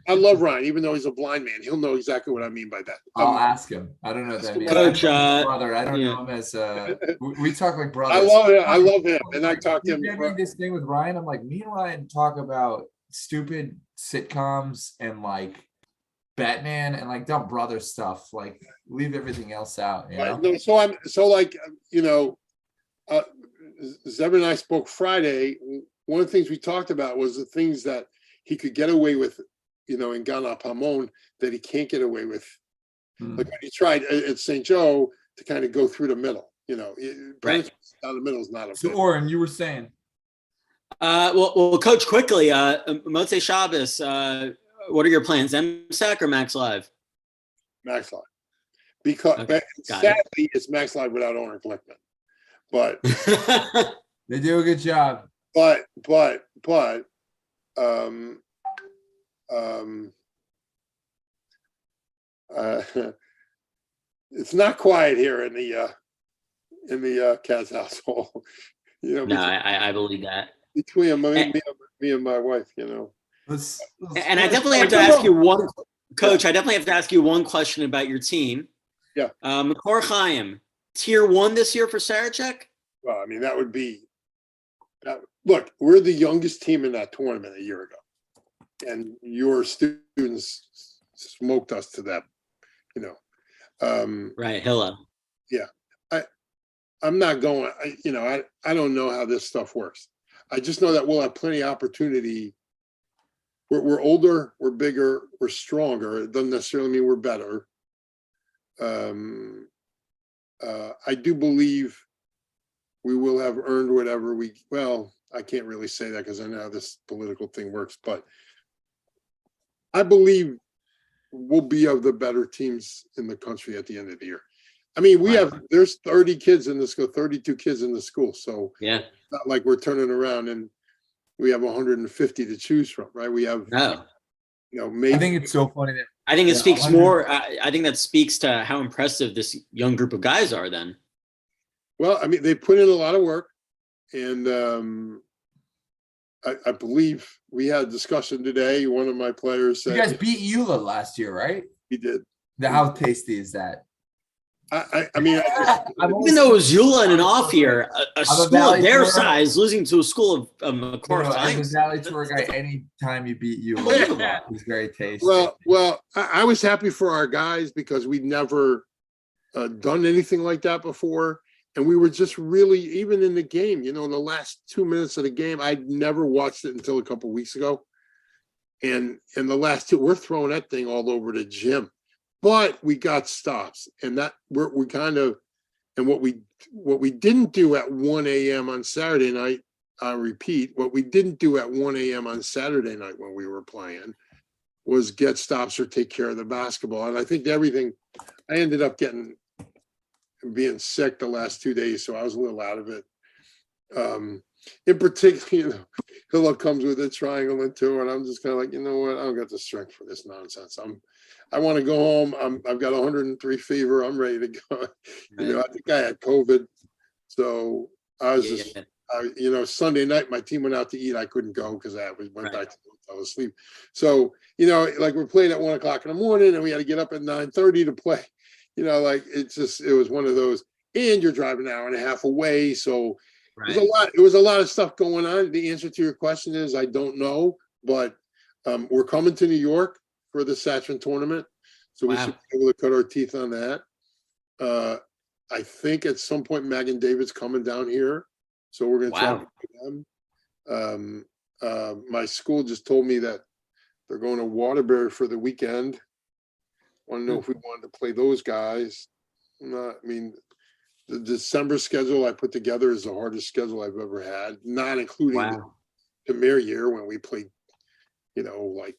I love Ryan, even though he's a blind man. He'll know exactly what I mean by that. I'll ask him. I don't know that means. Coach, brother. I don't know him as we talk like brothers. I love him, and I talk to him. You this thing with Ryan. I'm like, me and Ryan talk about stupid sitcoms and like Batman and like dumb brother stuff. Like, leave everything else out. You know? No, Zeb and I spoke Friday. One of the things we talked about was the things that he could get away with, in Ghana Pamon that he can't get away with. Like when he tried at St. Joe to kind of go through the middle, right down the middle is not a. So, Oren, you were saying. Well, Coach, quickly, Motzei Shabbos, what are your plans? MSAC or Max Live? Max Live. Because sadly, it's Max Live without Oren Glickman. But they do a good job. But it's not quiet here in the Katz household. No, I believe that. Between me and my wife, And I definitely have to ask you one, Coach. I definitely have to ask you one question about your team. Yeah. Makor Chaim, tier 1 this year for Sarachek? Well, I mean, that would be. Look, we're the youngest team in that tournament a year ago, and your students smoked us to that. Right, Hilla. Yeah, I'm not going. I don't know how this stuff works. I just know that we'll have plenty of opportunity. We're older, we're bigger, we're stronger. It doesn't necessarily mean we're better. I do believe we will have earned whatever I can't really say that because I know how this political thing works, but I believe we'll be of the better teams in the country at the end of the year. I mean, there's 30 kids in the school, 32 kids in the school. So yeah, it's not like we're turning around and we have 150 to choose from, right? We have, maybe. I think it's so funny that I think it speaks more. I think that speaks to how impressive this young group of guys are then. Well, I mean, they put in a lot of work, and I believe we had a discussion today. One of my players said, "You guys beat Eula last year, right?" We did. How tasty is that? I mean, Even though it was Eula in an off year, a school of their tour. size losing to a school of McCourt. As a Valley Tour guy, anytime you beat you, it's very tasty. Well, I was happy for our guys because we'd never done anything like that before. And we were just really, even in the game, the last 2 minutes of the game, I'd never watched it until a couple of weeks ago. And in the last two, we're throwing that thing all over the gym. But we got stops, and that we kind of, and what we didn't do at 1 a.m. on Saturday night, I repeat, what we didn't do at 1 a.m. on Saturday night when we were playing was get stops or take care of the basketball. And I think everything, I ended up being sick the last 2 days, so I was a little out of it. In particular, Hilla comes with a triangle into it, and I'm just kind of like, you know what? I don't got the strength for this nonsense. I want to go home. I've got 103 fever. I'm ready to go. I think I had COVID, so I was just, Sunday night my team went out to eat. I couldn't go because I went back to fell asleep. So like we're playing at 1 o'clock in the morning, and we had to get up at 9:30 to play. It was one of those. And you're driving an hour and a half away, so. Right. It was a lot of stuff going on. The answer to your question is I don't know, but we're coming to New York for the Saturn tournament, so we should be able to cut our teeth on that. I think at some point Megan David's coming down here, so we're going to try to get them. My school just told me that they're going to Waterbury for the weekend. Want to know if we wanted to play those guys? The December schedule I put together is the hardest schedule I've ever had, not including the premier year when we played, like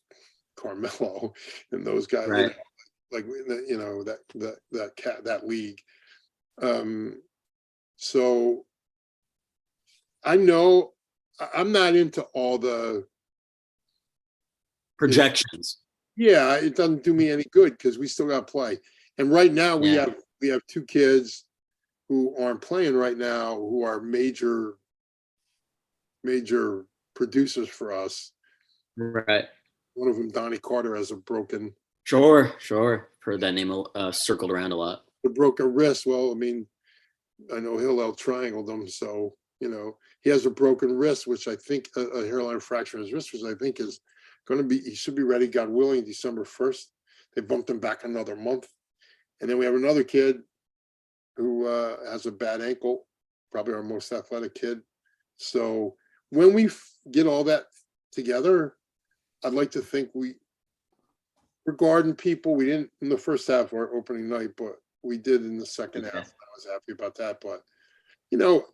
Carmelo and those guys, that league. So I know I'm not into all the projections. It doesn't do me any good because we still got to play. And right now we have 2 kids who aren't playing right now, who are major producers for us. Right. One of them, Donnie Carter, has a broken. Sure. Heard that name circled around a lot. A broken wrist. Well, I know Hillel triangled him, so he has a broken wrist, which I think a hairline fracture in his wrist, which I think is going to be. He should be ready, God willing, December 1st. They bumped him back another month, and then we have another kid who has a bad ankle, probably our most athletic kid. So when we get all that together, I'd like to think we're guarding people. We didn't in the first half of our opening night, but we did in the second half. I was happy about that. But,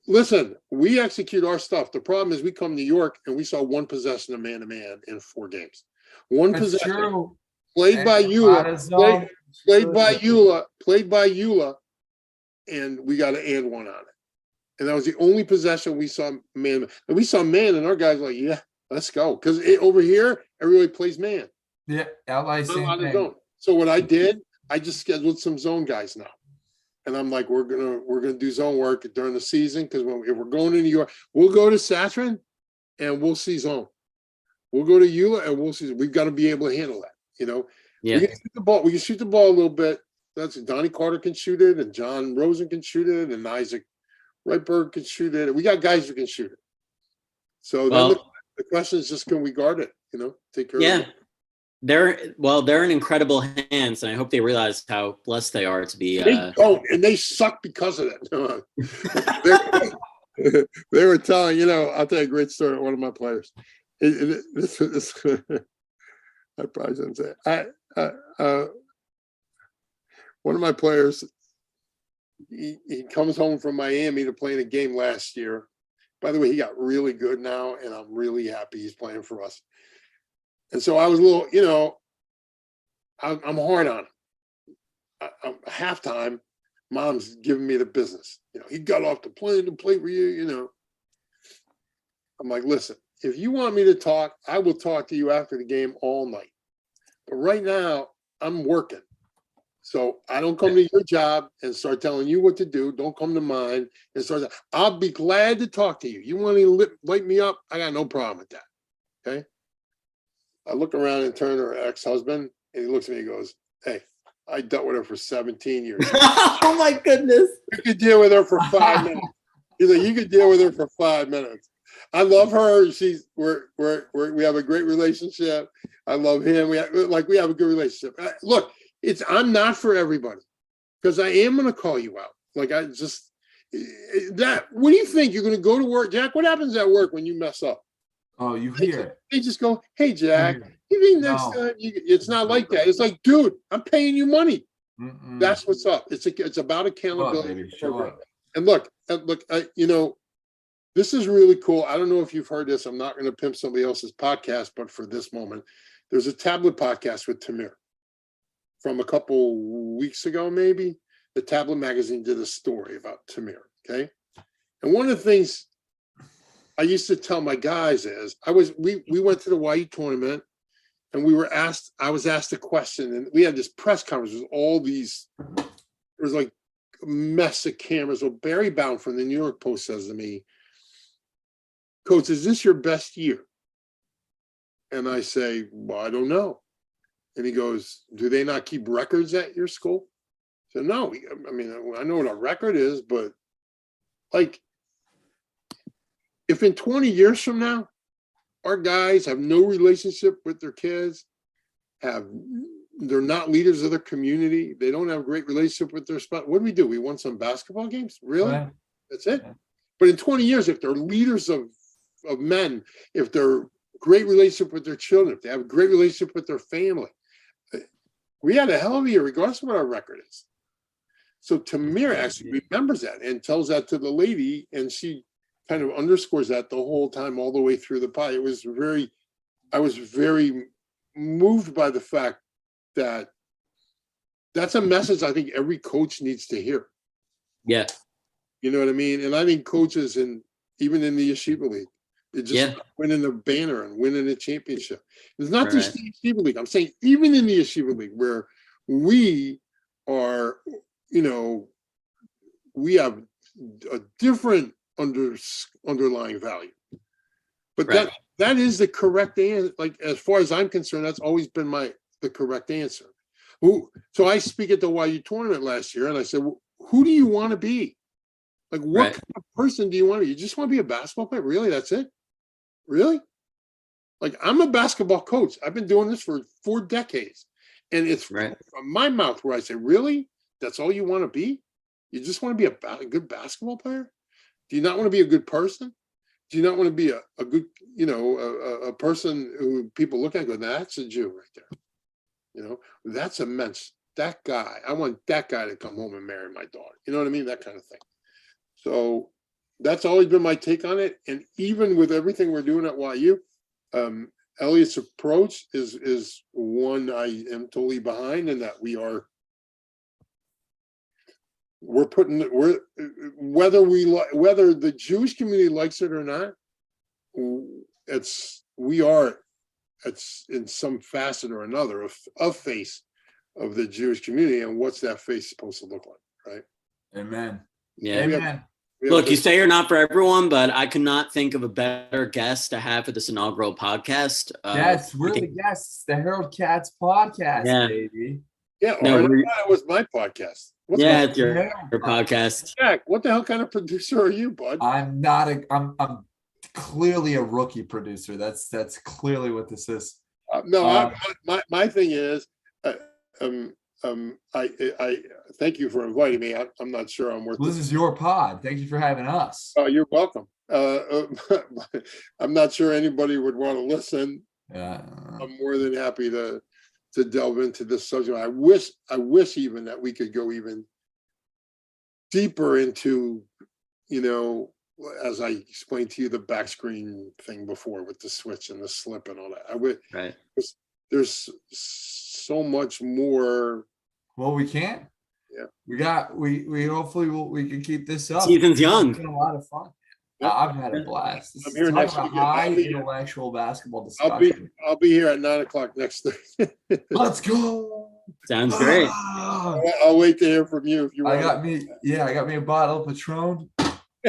listen, we execute our stuff. The problem is we come to New York and we saw one possession of man-to-man in 4 games. One possession. True. Played by Eula. Played by Eula. And we got an and one on it. And that was the only possession we saw man. And we saw man, and our guys were like, yeah, let's go. Because over here, everybody plays man. Yeah, LA same thing. So what I did, I just scheduled some zone guys now. And I'm like, we're gonna do zone work during the season because if we're going to New York, we'll go to Saturn and we'll see zone. We'll go to Eula and we'll see. We've got to be able to handle that. Yeah. We can shoot the ball. We can shoot the ball a little bit. That's Donnie Carter can shoot it, and John Rosen can shoot it, and Isaac Wrightberg can shoot it. We got guys who can shoot it. So then the question is just, can we guard it? Take care of it. They're in incredible hands, and I hope they realize how blessed they are to be. They don't, and they suck because of it. They were telling, I'll tell you a great story. One of my players. I probably shouldn't say it. One of my players, he comes home from Miami to play in a game last year. By the way, he got really good now, and I'm really happy he's playing for us. And so I was a little, I'm hard on him. Halftime, Mom's giving me the business. He got off the plane to play for you, I'm like, listen, if you want me to talk, I will talk to you after the game all night. But right now, I'm working. So I don't come to your job and start telling you what to do. Don't come to mine and start. I'll be glad to talk to you. You want to light me up? I got no problem with that. Okay. I look around and turn to her ex-husband, and he looks at me and goes, hey, I dealt with her for 17 years. Oh my goodness. You could deal with her for 5 minutes. He's like, you could deal with her for 5 minutes. I love her. We have a great relationship. I love him. We have a good relationship. Look, I'm not for everybody, because I am going to call you out. Like, what do you think? You're going to go to work, Jack? What happens at work when you mess up? Oh, you hear it. They just go, hey, Jack, you think next time it's not like that. It's like, dude, I'm paying you money. Mm-mm. That's what's up. It's about accountability. Sure. And look, this is really cool. I don't know if you've heard this. I'm not going to pimp somebody else's podcast, but for this moment, there's a tablet podcast with Tamir from a couple weeks ago, maybe. The Tablet Magazine did a story about Tamir, okay? And one of the things I used to tell my guys is, we went to the YU tournament, and I was asked a question, and we had this press conference with all these, there was like a mess of cameras. Well, Barry Bound from the New York Post says to me, Coach, is this your best year? And I say, well, I don't know. And he goes, do they not keep records at your school? I said, no. I mean, I know what a record is, but like, if in 20 years from now, our guys have no relationship with their kids, they're not leaders of their community, they don't have a great relationship with their spouse, what do? We won some basketball games? Really? Right. That's it? Yeah. But in 20 years, if they're leaders of men, if they're great relationship with their children, if they have a great relationship with their family, we had a hell of a year, regardless of what our record is. So Tamir actually remembers that and tells that to the lady, and she kind of underscores that the whole time, all the way through the pie. I was very moved by the fact that that's a message I think every coach needs to hear. Yeah. You know what I mean? And I think coaches, even in the Yeshiva League, they just winning the banner and winning the championship. It's not just the Yeshiva League. I'm saying even in the Yeshiva League, where we are, we have a different underlying value. But that is the correct answer. Like, as far as I'm concerned, that's always been the correct answer. So I speak at the YU tournament last year, and I said, who do you want to be? Like, what kind of person do you want to be? You just want to be a basketball player? Really? That's it? Really? Like, I'm a basketball coach. I've been doing this for 4 decades. And it's from my mouth where I say, really? That's all you want to be? You just want to be a good basketball player? Do you not want to be a good person? Do you not want to be a good, a person who people look at and go, that's a Jew right there. That's immense. That guy, I want that guy to come home and marry my daughter. You know what I mean? That kind of thing. So that's always been my take on it. And even with everything we're doing at YU, Elliot's approach is one I am totally behind, and that whether the Jewish community likes it or not, it's in some facet or another a face of the Jewish community, and what's that face supposed to look like, right? Amen. Yeah. Amen. Look, you say you're not for everyone, but I could not think of a better guest to have for this inaugural podcast. Yes, we're the guests, the Harold Katz podcast, baby. Yeah, it was my podcast. It's your podcast. Jack, what the hell kind of producer are you, bud? I'm clearly a rookie producer. That's clearly what this is. My thing is, I thank you for inviting me. I'm not sure I'm worth. Well, this is your pod. Thank you for having us. Oh, you're welcome. I'm not sure anybody would want to listen. Yeah. I'm more than happy to delve into this subject. I wish even that we could go even deeper into, as I explained to you, the back screen thing before with the switch and the slip and all that. I would. Right. There's so much more. Well, we can. Yeah. We hopefully we can keep this up. Season's young. It's been a lot of fun. I've had a blast. I'm here next week. High intellectual basketball discussion. I'll be here at 9:00 next Thursday. Let's go. Sounds great. I'll wait to hear from you if you want. I got me a bottle of Patron.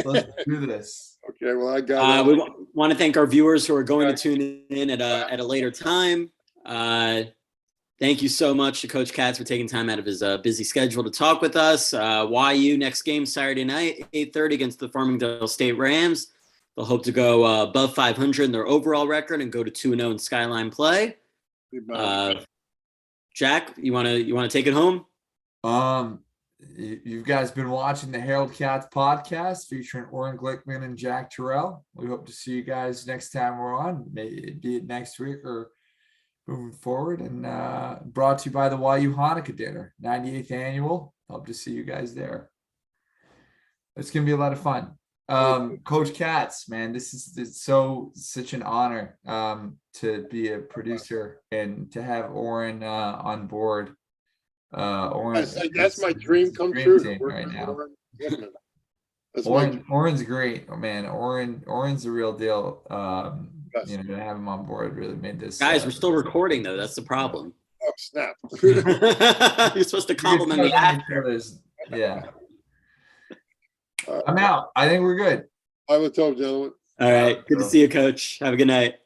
Let's do this. Okay. Well, I got. We want to thank our viewers who are going to tune in at a later time. Thank Thank you so much to Coach Katz for taking time out of his busy schedule to talk with us. YU next game Saturday night, 8:30 against the Farmingdale State Rams. They'll hope to go above 500 in their overall record and go to 2-0 in Skyline play. Jack, you want to take it home? You guys been watching the Harold Katz podcast featuring Oren, Glickman, and Jack Turell. We hope to see you guys next time we're on, maybe be it next week or moving forward. And brought to you by the YU Hanukkah Dinner, 98th annual. Hope to see you guys there. It's gonna be a lot of fun. Coach Katz, man, it's such an honor to be a producer and to have Oren on board. Oren, that's my dream come true right now. Oren, Oren's great. Oh man, Oren's the real deal. To have him on board really made this. Guys, we're still recording though. That's the problem. Oh snap! You're supposed to compliment me after. Yeah. I'm out. I think we're good. I will tell gentlemen. All right. Good to see you, Coach. Have a good night.